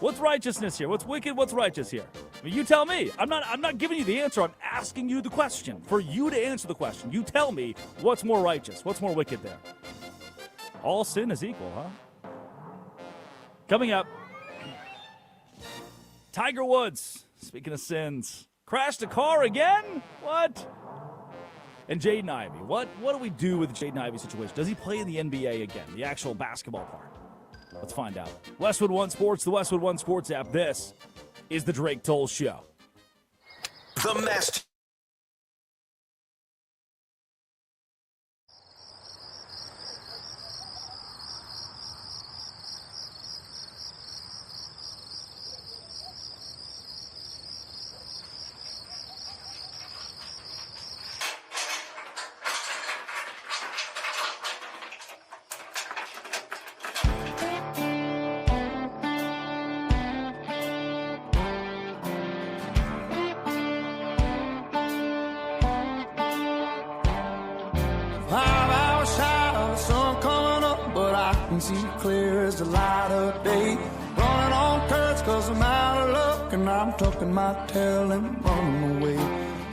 What's righteousness here? What's wicked? What's righteous here? I mean, you tell me. I'm not giving you the answer. I'm asking you the question. For you to answer the question, you tell me what's more righteous, what's more wicked there. All sin is equal, huh? Coming up, Tiger Woods, speaking of sins, crashed a car again? What? And Jaden Ivey. What do we do with the Jaden Ivey situation? Does he play in the NBA again, the actual basketball part? Let's find out. Westwood One Sports, the Westwood One Sports app. This is the Drake Toll Show. The Mest. See clear as the light of day. Running on curves cause I'm out of luck, and I'm tucking my tail and running away.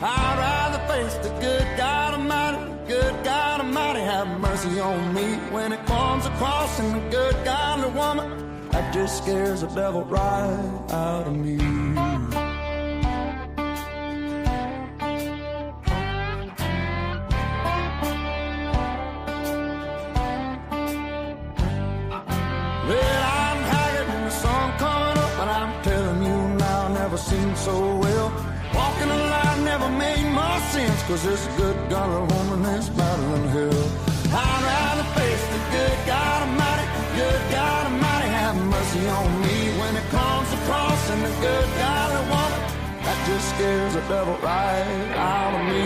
I'd rather face the good God Almighty, have mercy on me when it comes across in the good godly woman that just scares the devil right out of me. So well, walking the line never made much sense, cause this good godly woman is battling hell. I'd rather face the good God Almighty, have mercy on me when it comes across in the good godly woman that just scares the devil right out of me.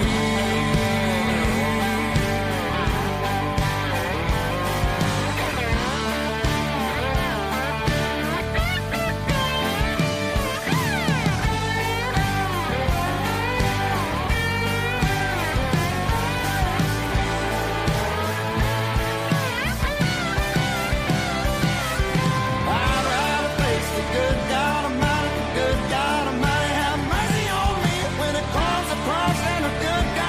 Good God Almighty, have mercy on me when it comes across in a good God.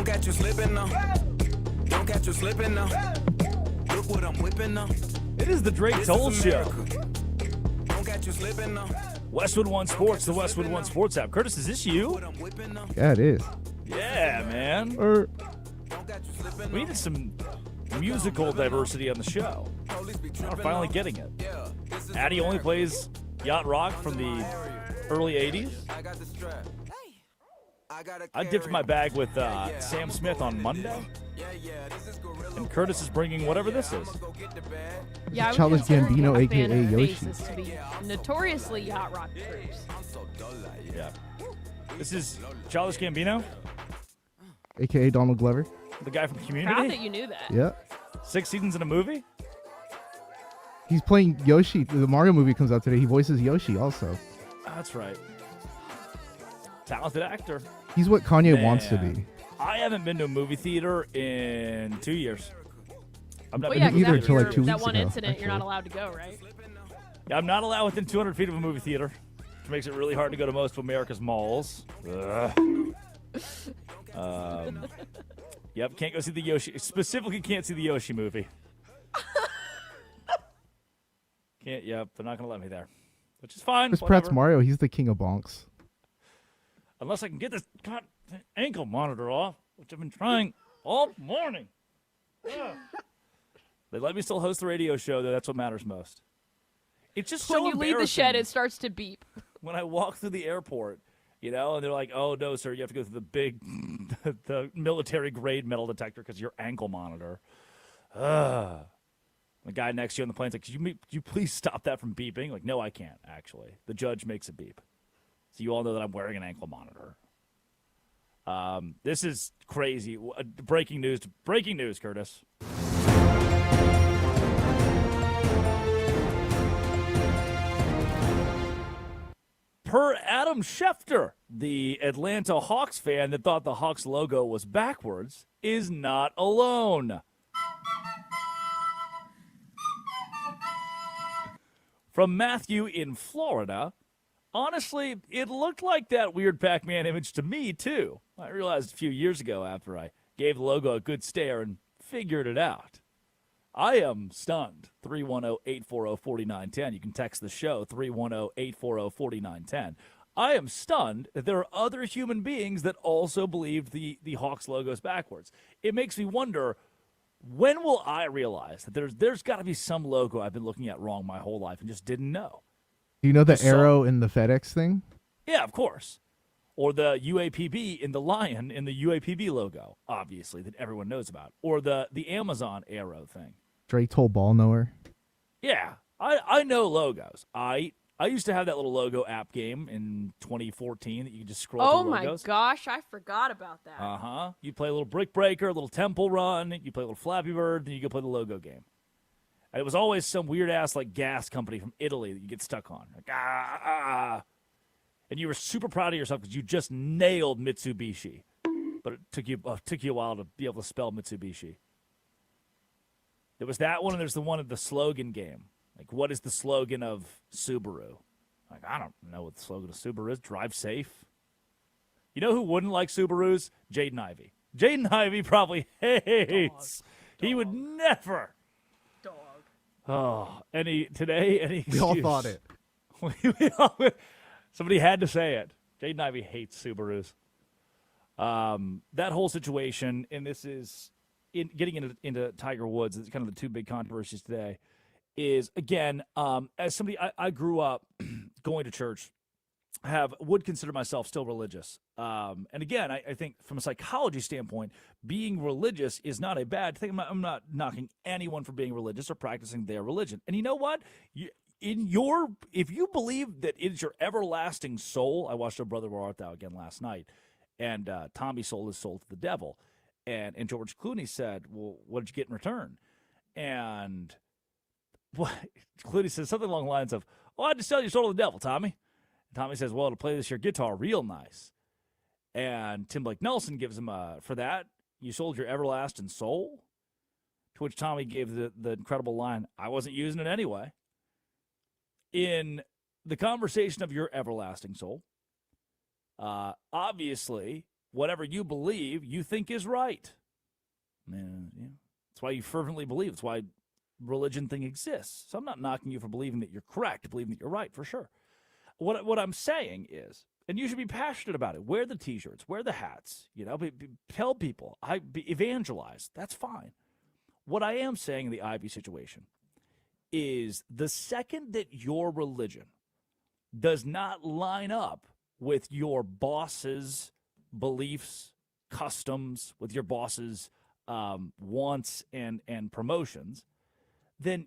Don't catch you slipping now. Don't catch you slipping now. Look what I'm whipping now. It is the Drake Toll Show. Don't catch you slipping now. Westwood One Sports, the Westwood One Sports app. Curtis, is this you? Yeah, it is. Yeah, man. We needed some musical diversity on the show. We're finally getting it. Addy only plays yacht rock from the early 80s. I dipped my bag with Sam Smith on Monday. And Curtis is bringing whatever this is. Yeah, I would Childish consider him Gambino, a fan a.k.a. of Yoshi. Faces to be notoriously yacht rock groups. Yeah. This is Childish Gambino, A.K.A. Donald Glover. the guy from Community. Proud that you knew that. Yeah. 6 seasons in a movie? He's playing Yoshi. The Mario movie comes out today. He voices Yoshi also. That's right. Talented actor. He's what Kanye Man. wants to be. I haven't been to a movie theater in 2 years. I've not Well, been yeah, to a movie either theater. until like 2 that weeks one ago, incident, you're not actually. allowed to go, right? Yeah, I'm not allowed within 200 feet of a movie theater, which makes it really hard to go to most of America's malls. Yep, can't go see the Yoshi. Specifically, can't see the Yoshi movie. Can't. Yep, they're not gonna let me there, which is fine. Chris whatever. Pratt's Mario. He's the king of bonks. Unless I can get this ankle monitor off, which I've been trying all morning. Ugh. They let me still host the radio show, though. That's what matters most. It's just so When you leave the shed, embarrassing it starts to beep. when I walk through the airport, you know, and they're like, "Oh no, sir, you have to go through the big, the military grade metal detector because your ankle monitor." The guy next to you on the plane's like, could you please stop that from beeping?" Like, no, I can't, actually. The judge makes it beep. So you all know that I'm wearing an ankle monitor. This is crazy. Breaking news, Curtis. Per Adam Schefter, the Atlanta Hawks fan that thought the Hawks logo was backwards, is not alone. From Matthew in Florida, honestly, it looked like that weird Pac-Man image to me, too. I realized a few years ago after I gave the logo a good stare and figured it out. I am stunned. 310-840-4910. You can text the show, 310-840-4910. I am stunned that there are other human beings that also believed the Hawks logo is backwards. It makes me wonder, when will I realize that there's got to be some logo I've been looking at wrong my whole life and just didn't know? Do you know the Just arrow in the FedEx thing? Yeah, of course. Or the UAPB in the lion in the UAPB logo, obviously, that everyone knows about. Or the Amazon arrow thing. Drake told ball knower. Yeah, I know logos. I used to have that little logo app game in 2014 that you could just scroll Oh through my logos. gosh, I forgot about that. Uh-huh. You play a little Brick Breaker, a little Temple Run, you play a little Flappy Bird, then you go play the logo game. And it was always some weird-ass like gas company from Italy that you get stuck on. Like, And you were super proud of yourself because you just nailed Mitsubishi. But it took you a while to be able to spell Mitsubishi. There was that one, and there's the one of the slogan game. Like, what is the slogan of Subaru? Like, I don't know what the slogan of Subaru is. Drive safe. You know who wouldn't like Subarus? Jaden Ivey. Jaden Ivey probably hates. He would never. Oh, any excuse. We all thought it. Somebody had to say it. Jaden Ivey hates Subarus. That whole situation, and this is getting into Tiger Woods, it's kind of the two big controversies today, is, again, as somebody, I grew up going to church, would consider myself still religious. And again, I think from a psychology standpoint, being religious is not a bad thing. I'm not knocking anyone for being religious or practicing their religion. And you know what? If you believe that it is your everlasting soul, I watched "O Brother, Where Art Thou" again last night, and Tommy sold his soul to the devil. And George Clooney said, well, what did you get in return? And Clooney says something along the lines of, I had to sell your soul to the devil, Tommy. And Tommy says, well, to play this your guitar real nice. And Tim Blake Nelson gives him, for that, you sold your everlasting soul? To which Tommy gave the incredible line, I wasn't using it anyway. In the conversation of your everlasting soul, obviously, whatever you believe, you think is right. Man, yeah. That's why you fervently believe. That's why religion thing exists. So I'm not knocking you for believing that you're correct, believing that you're right, for sure. What I'm saying is, and you should be passionate about it. Wear the T-shirts, wear the hats. Tell people, evangelize. That's fine. What I am saying in the Ivey situation is the second that your religion does not line up with your boss's beliefs, customs, with your boss's wants and promotions, then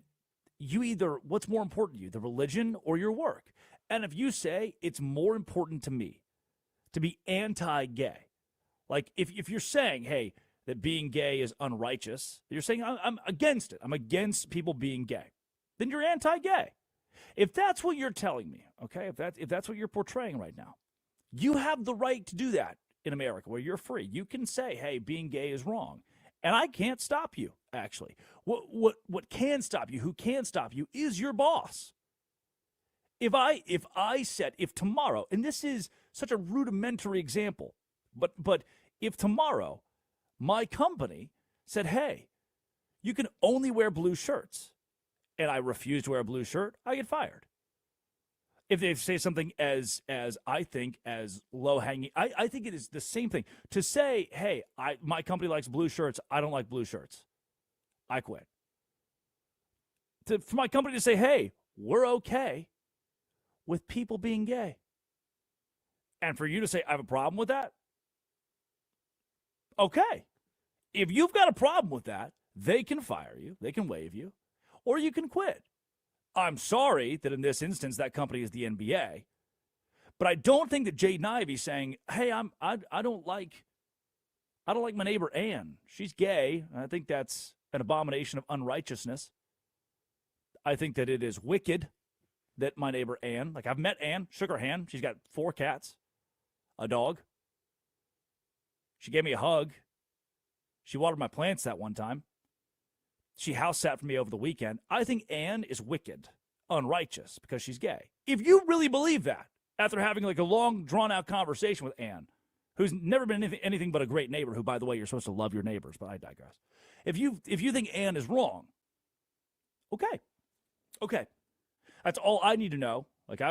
you either, what's more important to you, the religion or your work? And if you say it's more important to me to be anti-gay, like if you're saying, hey, that being gay is unrighteous, you're saying I'm against it. I'm against people being gay. Then you're anti-gay. If that's what you're telling me, okay, if that's what you're portraying right now, you have the right to do that in America where you're free. You can say, hey, being gay is wrong. And I can't stop you, actually. What can stop you, who can stop you, is your boss. If tomorrow, and this is such a rudimentary example, but if tomorrow my company said, hey, you can only wear blue shirts, and I refuse to wear a blue shirt, I get fired. If they say something as I think as low-hanging, I think it is the same thing. To say, hey, my company likes blue shirts, I don't like blue shirts, I quit. For my company to say, hey, we're okay with people being gay, and for you to say, I have a problem with that, okay. If you've got a problem with that, they can fire you, they can waive you, or you can quit. I'm sorry that in this instance that company is the NBA, but I don't think that Jaden Ivey saying, "Hey, I don't like my neighbor Ann. She's gay." I think that's an abomination of unrighteousness. I think that it is wicked that my neighbor Ann, like I've met Ann, shook her hand. She's got 4 cats, a dog. She gave me a hug. She watered my plants that one time. She house sat for me over the weekend. I think Ann is wicked, unrighteous, because she's gay. If you really believe that, after having like a long, drawn-out conversation with Ann, who's never been anything but a great neighbor, who, by the way, you're supposed to love your neighbors, but I digress. If you think Ann is wrong, okay. That's all I need to know. Like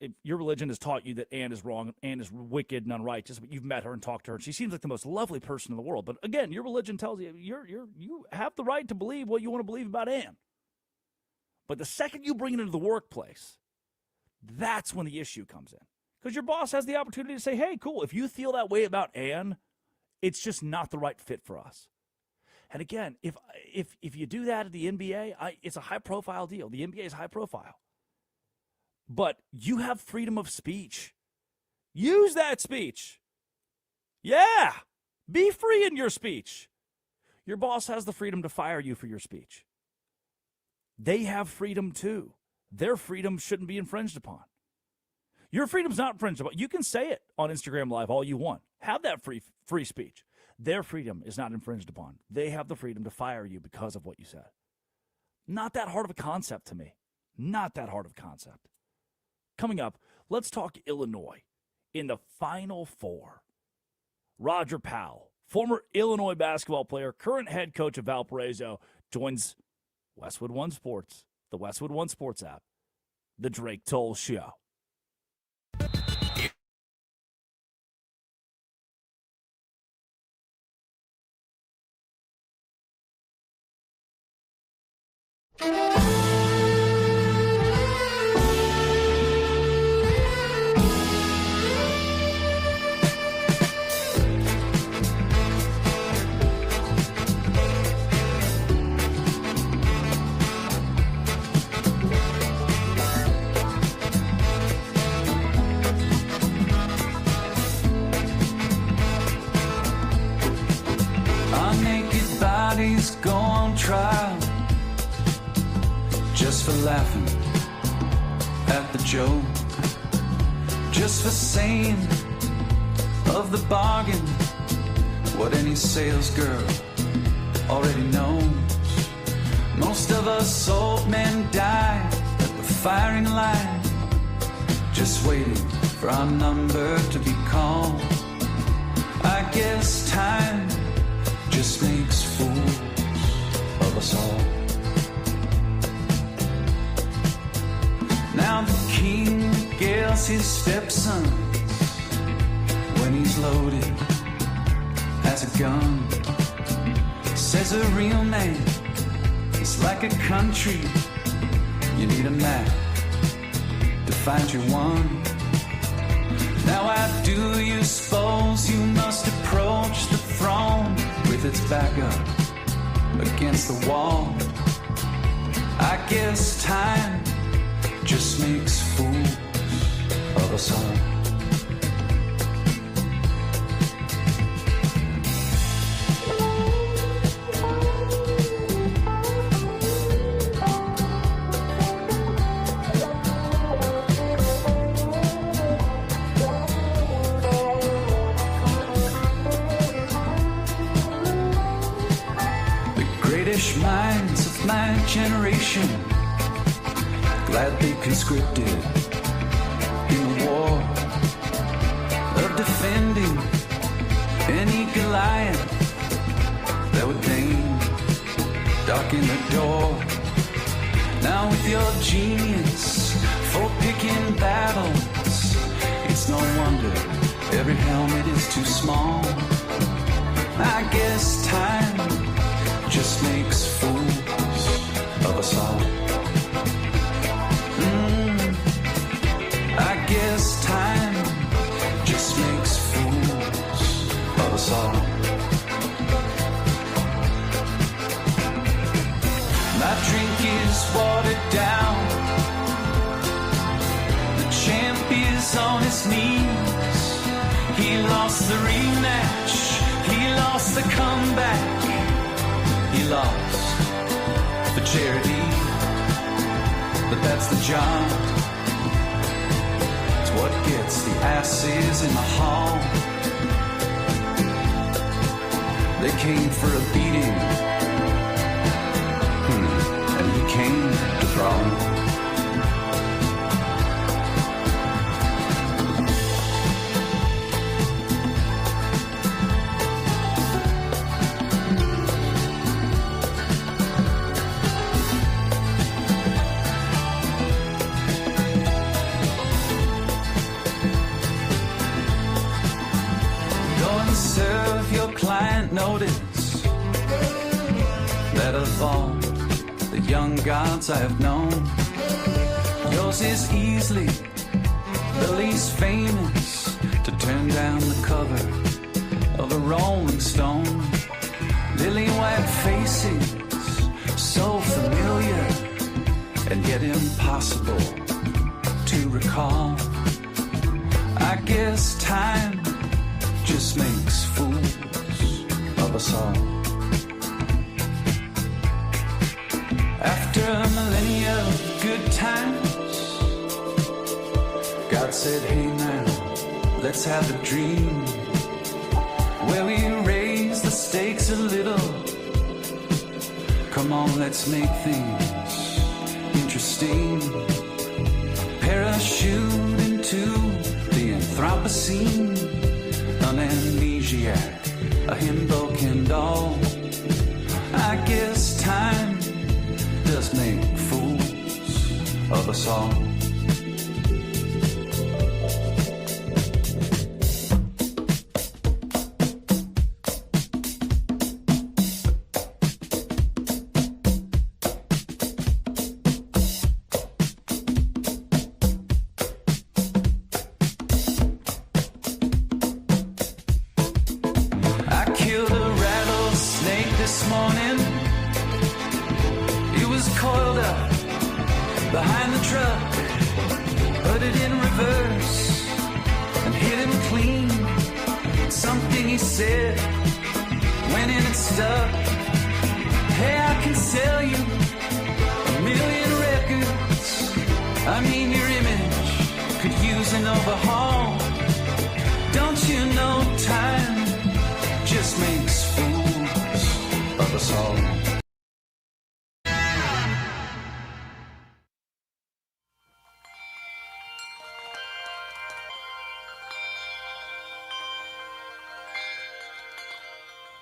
if your religion has taught you that Ann is wrong, Ann is wicked and unrighteous, but you've met her and talked to her, and she seems like the most lovely person in the world. But again, your religion tells you you have the right to believe what you want to believe about Ann. But the second you bring it into the workplace, that's when the issue comes in. Because your boss has the opportunity to say, hey, cool, if you feel that way about Ann, it's just not the right fit for us. And again, if you do that at the NBA, it's a high-profile deal. The NBA is high-profile. But you have freedom of speech. Use that speech. Yeah. Be free in your speech. Your boss has the freedom to fire you for your speech. They have freedom too. Their freedom shouldn't be infringed upon. Your freedom's not infringed upon. You can say it on Instagram Live all you want. Have that free speech. Their freedom is not infringed upon. They have the freedom to fire you because of what you said. Not that hard of a concept to me. Not that hard of a concept. Coming up, let's talk Illinois in the Final Four. Roger Powell, former Illinois basketball player, current head coach of Valparaiso, joins Westwood One Sports, the Westwood One Sports app, the Drake Toll Show. Go on trial just for laughing at the joke, just for saying of the bargain what any sales girl already knows. Most of us old men die at the firing line, just waiting for our number to be called. I I guess time just makes fools of us all. Now the king gets his stepson when he's loaded as a gun. Says a real man is like a country. You need a map to find your one. Now I do you suppose you must approach the throne with its back up against the wall. I guess time just makes fools of us all. Minds of my generation, glad they conscripted in the war of defending any Goliath that would deign darken the door. Now with your genius for picking battles, it's no wonder every helmet is too small. I guess time just makes fools of us all. I guess time just makes fools of us all. My drink is watered down. The champ is on his knees. He lost the rematch. He lost the comeback. He lost for charity, but that's the job. It's what gets the asses in the hall. They came for a beating, and he came to brawl. Notice that of all the young gods I have known, yours is easily the least famous to turn down the cover of a Rolling Stone. Lily white faces, so familiar and yet impossible to recall. I guess time just makes fools of us all. After a millennia of good times, God said, hey now, let's have a dream where we raise the stakes a little. Come on, let's make things interesting. Parachute into the Anthropocene, an amnesiac, a himbo Kendall. I guess time does make fools of us all.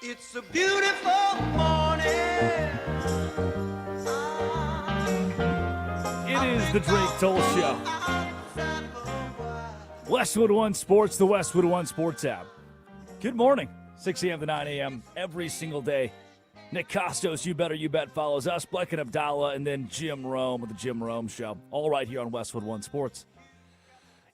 It's a beautiful morning. It is the Drake Toll Show. Westwood One Sports, the Westwood One Sports app. Good morning. 6 a.m. to 9 a.m. every single day. Nick Costos, You Better You Bet, follows us. Bleck and Abdallah, and then Jim Rome with the Jim Rome Show. All right here on Westwood One Sports.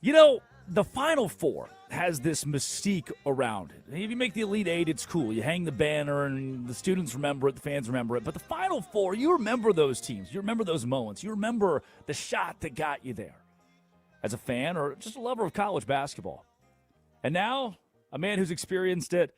You know, the Final Four has this mystique around it. If you make the Elite Eight, it's cool. You hang the banner, and the students remember it, the fans remember it. But the Final Four, you remember those teams. You remember those moments. You remember the shot that got you there as a fan or just a lover of college basketball. And now, a man who's experienced it,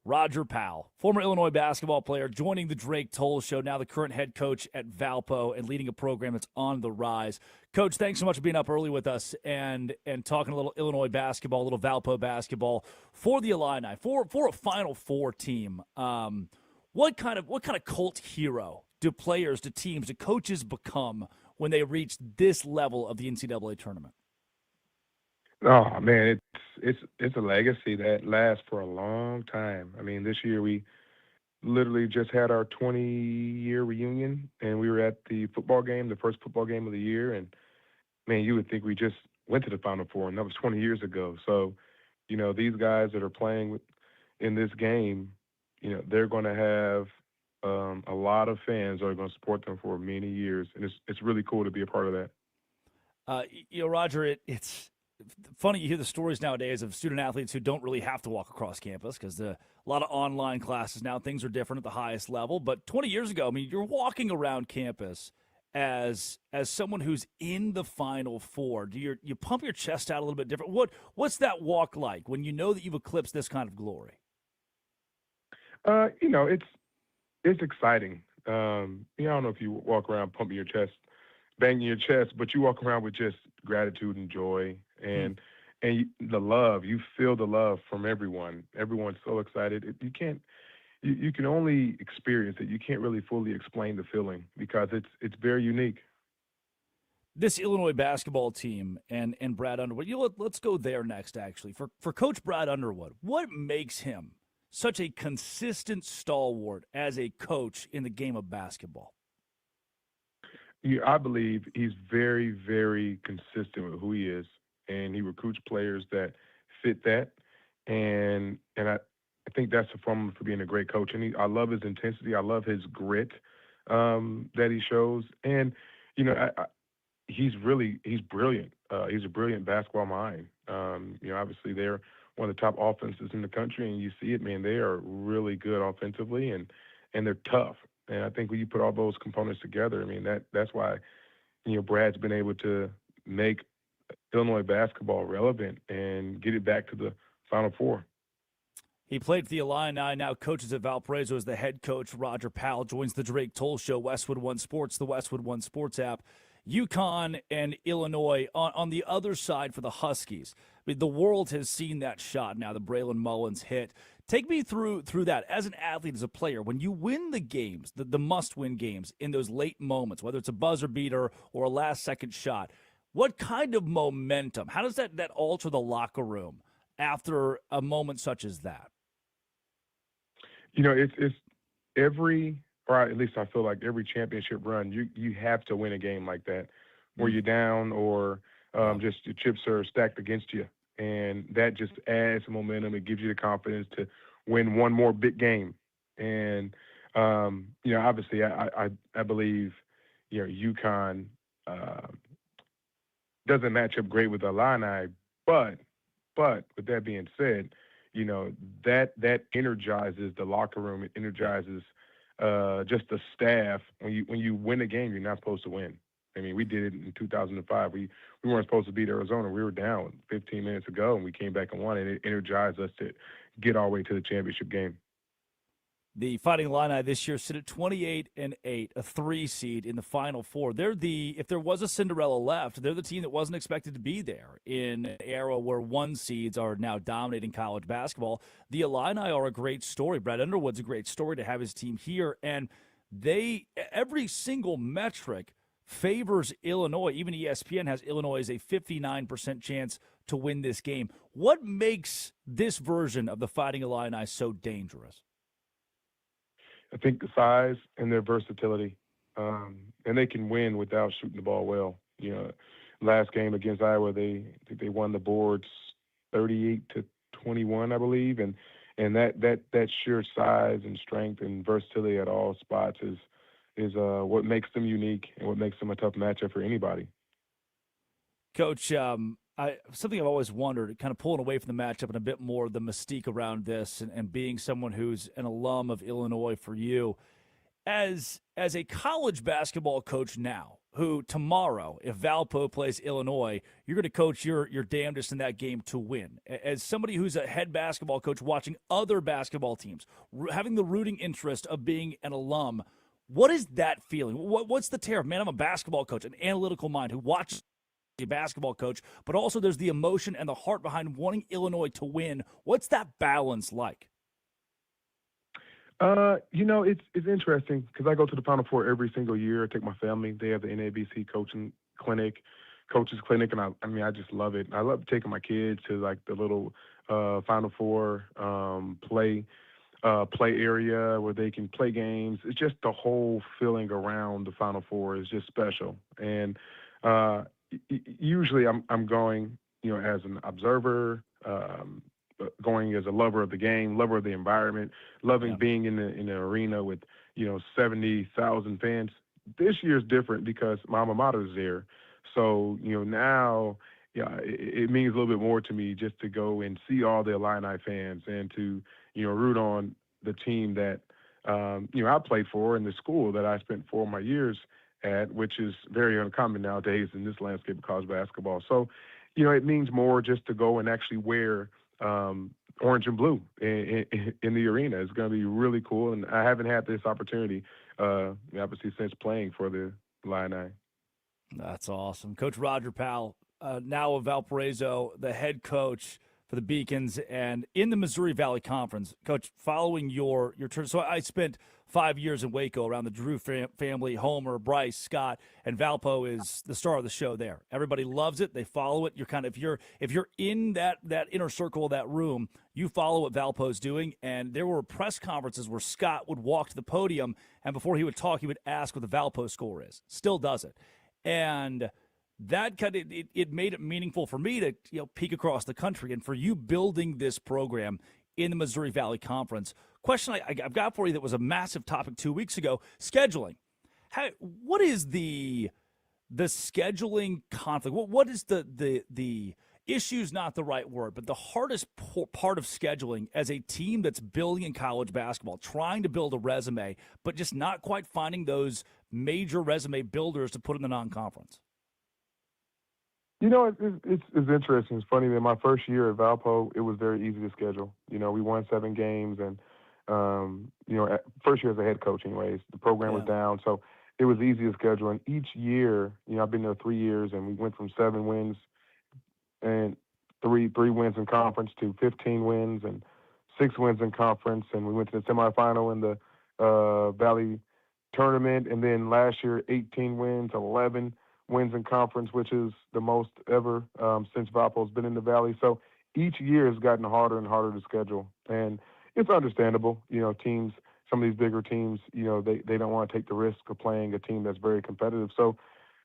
Roger Powell, former Illinois basketball player, joining the Drake Toll Show, now the current head coach at Valpo and leading a program that's on the rise. Coach, thanks so much for being up early with us and talking a little Illinois basketball, a little Valpo basketball for the Illini, for a Final Four team. What kind of cult hero do players, do teams, do coaches become when they reach this level of the NCAA tournament? Oh man, it's a legacy that lasts for a long time. I mean, this year we literally just had our 20-year reunion, and we were at the football game, the first football game of the year, and man, you would think we just went to the Final Four, and that was 20 years ago. So, you know, these guys that are playing in this game, you know, they're going to have a lot of fans that are going to support them for many years, and it's really cool to be a part of that. You know, Roger, it's funny you hear the stories nowadays of student athletes who don't really have to walk across campus because a lot of online classes now, things are different at the highest level. But 20 years ago, I mean, you're walking around campus as someone who's in the Final Four. Do you pump your chest out a little bit different? What's that walk like when you know that you've eclipsed this kind of glory? You know, it's exciting. You know, I don't know if you walk around pumping your chest, banging your chest, but you walk around with just gratitude and joy and the love. You feel the love from everyone. Everyone's so excited. You can only experience it. You can't really fully explain the feeling because it's very unique. This Illinois basketball team and Brad Underwood, let's go there next, actually. For Coach Brad Underwood, what makes him such a consistent stalwart as a coach in the game of basketball? Yeah, I believe he's very, very consistent with who he is, and he recruits players that fit that. And I think that's the formula for being a great coach. And I love his intensity. I love his grit that he shows. And you know, he's brilliant. He's a brilliant basketball mind. You know, obviously they're one of the top offenses in the country, and you see it, man. They are really good offensively, and they're tough. And I think when you put all those components together, I mean, that's why, you know, Brad's been able to make Illinois basketball relevant and get it back to the Final Four. He played for the Illini, now coaches at Valparaiso as the head coach. Roger Powell joins the Drake Toll Show, Westwood One Sports, the Westwood One Sports app. UConn and Illinois on the other side for the Huskies. I mean, the world has seen that shot now, the Braylon Mullins hit. Take me through that as an athlete, as a player. When you win the games, the must-win games in those late moments, whether it's a buzzer beater or a last-second shot, what kind of momentum, how does that alter the locker room after a moment such as that? You know, it's every, or at least I feel like every championship run, you have to win a game like that where you're down or just your chips are stacked against you. And that just adds momentum. It gives you the confidence to win one more big game. And, you know, obviously I believe, you know, UConn doesn't match up great with Illini, but with that being said, you know, that energizes the locker room. It energizes just the staff. When you win a game, you're not supposed to win. I mean, we did it in 2005. We weren't supposed to beat Arizona. We were down 15 minutes ago, and we came back and won, and it energized us to get our way to the championship game. The Fighting Illini this year sit at 28-8, a 3 seed in the Final Four. If there was a Cinderella left, they're the team that wasn't expected to be there in an era where 1 seeds are now dominating college basketball. The Illini are a great story. Brad Underwood's a great story to have his team here, and every single metric favors Illinois. Even ESPN has Illinois as a 59% chance to win this game. What makes this version of the Fighting Illini so dangerous? I think the size and their versatility, and they can win without shooting the ball well. Last game against Iowa, they won the boards 38-21, I believe, and that sheer size and strength and versatility at all spots is what makes them unique and what makes them a tough matchup for anybody. Coach, something I've always wondered, kind of pulling away from the matchup and a bit more the mystique around this, and being someone who's an alum of Illinois for you, as a college basketball coach now, who tomorrow, if Valpo plays Illinois, you're going to coach your damnedest in that game to win. As somebody who's a head basketball coach watching other basketball teams, having the rooting interest of being an alum, what is that feeling? What's the terror? Man, I'm a basketball coach, an analytical mind who watches a basketball coach, but also there's the emotion and the heart behind wanting Illinois to win. What's that balance like? It's interesting because I go to the Final Four every single year. I take my family. They have the NABC coaches clinic, and I just love it. I love taking my kids to like the little Final Four play area where they can play games. It's just the whole feeling around the Final Four is just special. And usually I'm going, as an observer, going as a lover of the game, lover of the environment, loving being in the arena with 70,000 fans. This year's different because my alma mater is there, so now it means a little bit more to me just to go and see all the Illini fans and to root on the team that I played for and the school that I spent 4 of my years at, which is very uncommon nowadays in this landscape of college basketball. So it means more just to go and actually wear orange and blue in the arena. It's going to be really cool, and I haven't had this opportunity, obviously, since playing for the Illini. That's awesome. Coach Roger Powell, now of Valparaiso, the head coach for the Beacons and in the Missouri Valley Conference. Coach, following your turn, so I spent 5 years in Waco around the Drew family, Homer, Bryce, Scott, and Valpo is the star of the show there. Everybody loves it. They follow it. You're kind of, if you're in that inner circle of that room, you follow what Valpo's doing. And there were press conferences where Scott would walk to the podium, and before he would talk, he would ask what the Valpo score is. Still does it. And that kind of it made it meaningful for me to peek across the country, and for you building this program in the Missouri Valley Conference. Question I've got for you that was a massive topic 2 weeks ago: scheduling. What is the scheduling conflict? What is the issue's not the right word, but the hardest part of scheduling as a team that's building in college basketball, trying to build a resume, but just not quite finding those major resume builders to put in the non-conference? It's interesting. It's funny that my first year at Valpo, it was very easy to schedule. We won 7 games, and first year as a head coach, anyways, the program was down, so it was easy to schedule. And each year, I've been there 3 years, and we went from 7 wins and three wins in conference to 15 wins and 6 wins in conference, and we went to the semifinal in the Valley tournament, and then last year 18 wins, 11 wins in conference, which is the most ever since Valpo's been in the Valley. So each year has gotten harder and harder to schedule, and it's understandable. Teams, some of these bigger teams, they don't want to take the risk of playing a team that's very competitive. So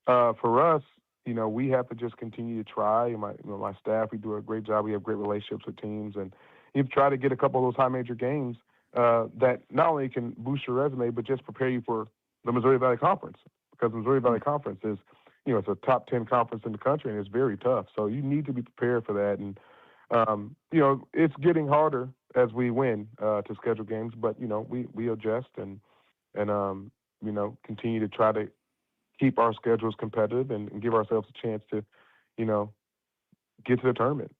for us, we have to just continue to try. And my staff, we do a great job. We have great relationships with teams, and you try to get a couple of those high major games that not only can boost your resume, but just prepare you for the Missouri Valley Conference, because the Missouri Valley Conference is, it's a top 10 conference in the country, and it's very tough. So you need to be prepared for that. And, it's getting harder as we win to schedule games, but, we adjust and continue to try to keep our schedules competitive and give ourselves a chance to, get to the tournament.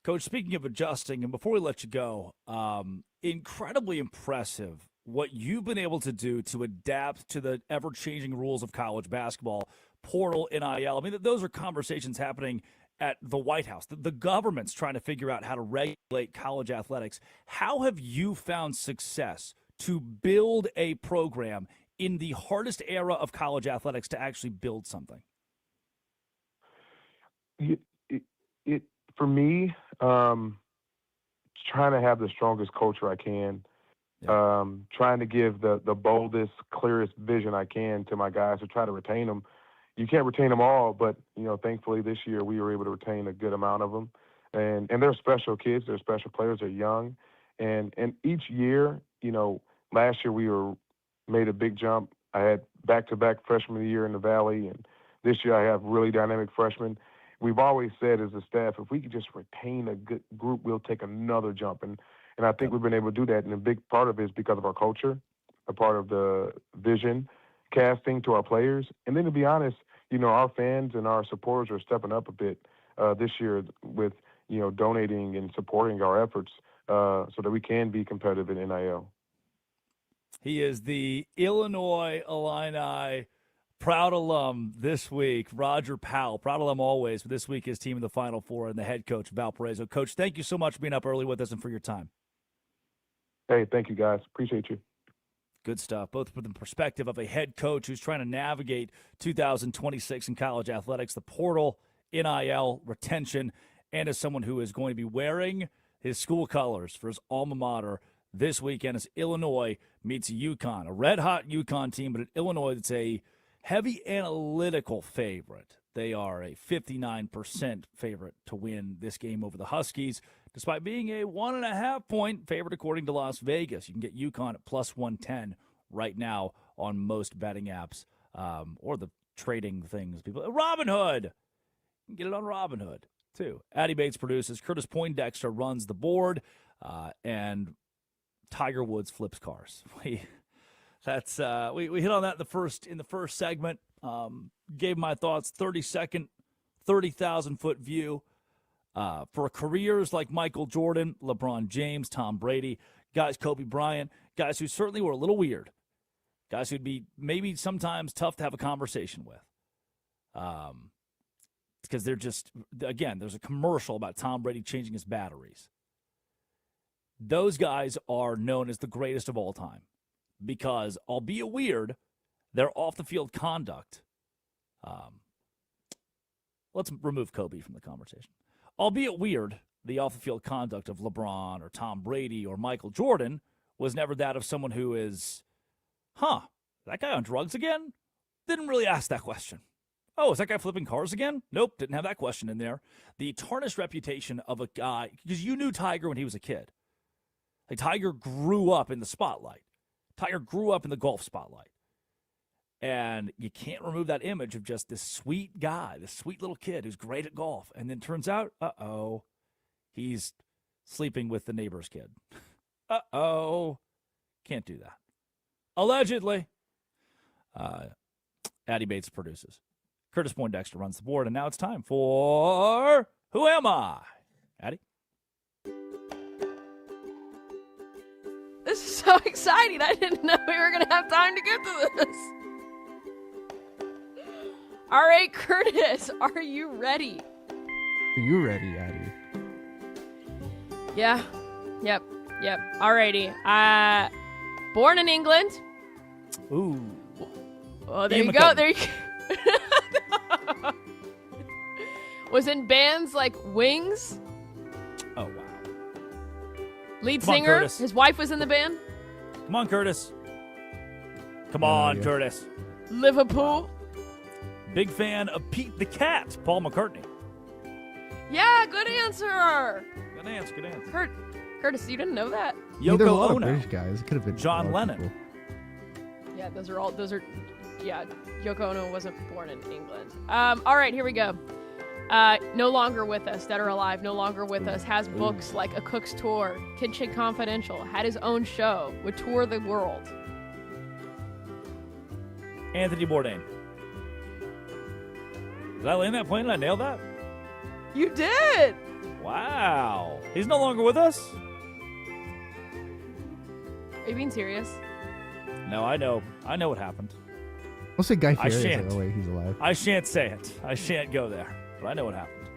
Coach, speaking of adjusting, and before we let you go, incredibly impressive what you've been able to do to adapt to the ever-changing rules of college basketball, portal, NIL. I mean, those are conversations happening at the White House. The government's trying to figure out how to regulate college athletics. How have you found success to build a program in the hardest era of college athletics to actually build something? For me, trying to have the strongest culture I can trying to give the boldest, clearest vision I can to my guys to try to retain them. You can't retain them all, but, thankfully this year we were able to retain a good amount of them. And they're special kids. They're special players. They're young. And each year, last year we made a big jump. I had back-to-back freshman of the year in the Valley, and this year I have really dynamic freshmen. We've always said as a staff, if we could just retain a good group, we'll take another jump. And I think we've been able to do that. And a big part of it is because of our culture, a part of the vision casting to our players. And then to be honest, our fans and our supporters are stepping up a bit this year with, donating and supporting our efforts so that we can be competitive in NIL. He is the Illinois Illini proud alum this week, Roger Powell. Proud alum always, but this week his team in the Final Four and the head coach, Valparaiso. Coach, thank you so much for being up early with us and for your time. Hey, thank you, guys. Appreciate you. Good stuff, both from the perspective of a head coach who's trying to navigate 2026 in college athletics, the portal, NIL, retention, and as someone who is going to be wearing his school colors for his alma mater this weekend as Illinois meets UConn, a red-hot UConn team, but an Illinois that's a heavy analytical favorite. They are a 59% favorite to win this game over the Huskies, despite being a 1.5-point favorite according to Las Vegas. You can get UConn at plus 110 right now on most betting apps or the trading things. People, Robinhood. You can get it on Robinhood, too. Addie Bates produces. Curtis Poindexter runs the board. And Tiger Woods flips cars. We hit on that in the first segment. Gave my thoughts, 30-second, 30,000-foot view for careers like Michael Jordan, LeBron James, Tom Brady, guys, Kobe Bryant, guys who certainly were a little weird, guys who'd be maybe sometimes tough to have a conversation with. Because they're just, again, there's a commercial about Tom Brady changing his batteries. Those guys are known as the greatest of all time because, albeit weird, their off-the-field conduct. Let's remove Kobe from the conversation. Albeit weird, the off-the-field conduct of LeBron or Tom Brady or Michael Jordan was never that of someone who is, that guy on drugs again? Didn't really ask that question. Oh, is that guy flipping cars again? Nope, didn't have that question in there. The tarnished reputation of a guy, because you knew Tiger when he was a kid. Like, Tiger grew up in the spotlight. Tiger grew up in the golf spotlight. And you can't remove that image of just this sweet guy, this sweet little kid who's great at golf. And then turns out, he's sleeping with the neighbor's kid. Can't do that. Allegedly. Addie Bates produces. Curtis Poindexter runs the board. And now it's time for Who Am I? Addie? This is so exciting. I didn't know we were going to have time to get to this. All right, Curtis, are you ready? Are you ready, Addie? Yeah. Yep. Alrighty. Born in England. Ooh. Oh, there you go. There you go. Was in bands like Wings. Oh, wow. Lead singer. Curtis. His wife was in the band. Come on, Curtis. Come on, Curtis. Liverpool. Big fan of Pete the Cat, Paul McCartney. Yeah, good answer. Good answer. Curtis, you didn't know that? Yoko Ono. British guys. It could have been John Lennon. Yeah, Yoko Ono wasn't born in England. All right, here we go. No longer with us, dead or alive, no longer with us, has books like A Cook's Tour, Kitchen Confidential, had his own show, would tour the world. Anthony Bourdain. Did I land that plane? Did I nail that? You did! Wow. He's no longer with us? Are you being serious? No, I know. I know what happened. We'll say Guy Fieri. I shan't. Oh, wait, he's alive. I shan't say it. I shan't go there. But I know what happened.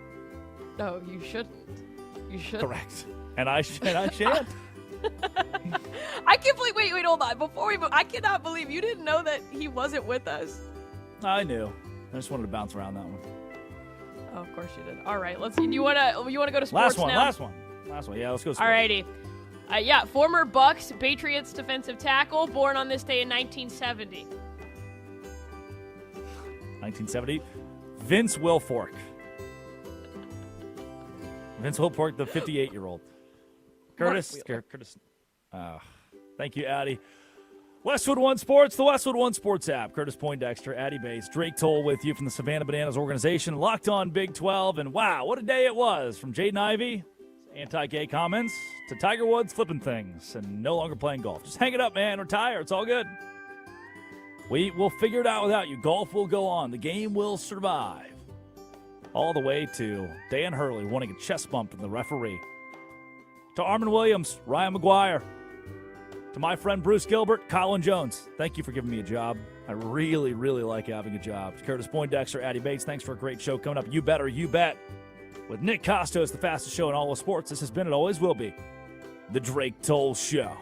No, you shouldn't. You should. Correct. And I shan't. I can't believe. Wait, hold on. Before we move, I cannot believe you didn't know that he wasn't with us. I knew. I just wanted to bounce around that one. Oh, of course you did. All right, let's see. You wanna go to sports now? Last one. Yeah, let's go. Sports. Alrighty. Former Bucks Patriots defensive tackle, born on this day in 1970. 1970. Vince Wilfork. Vince Wilfork, the 58-year-old. Curtis. Thank you, Addie. Westwood One Sports, the Westwood One Sports app. Curtis Poindexter, Addie Bates, Drake Toll with you from the Savannah Bananas organization. Locked on Big 12. And wow, what a day it was. From Jaden Ivey, anti-gay comments, to Tiger Woods flipping things and no longer playing golf. Just hang it up, man. Retire. It's all good. We will figure it out without you. Golf will go on. The game will survive. All the way to Dan Hurley wanting a chest bump from the referee. To Armin Williams, Ryan McGuire. To my friend Bruce Gilbert, Colin Jones. Thank you for giving me a job. I really, really like having a job. Curtis Poindexter, Addie Bates, thanks for a great show coming up. You Better, You Bet. With Nick Costos, the fastest show in all of sports. This has been, it always will be, The Drake Toll Show.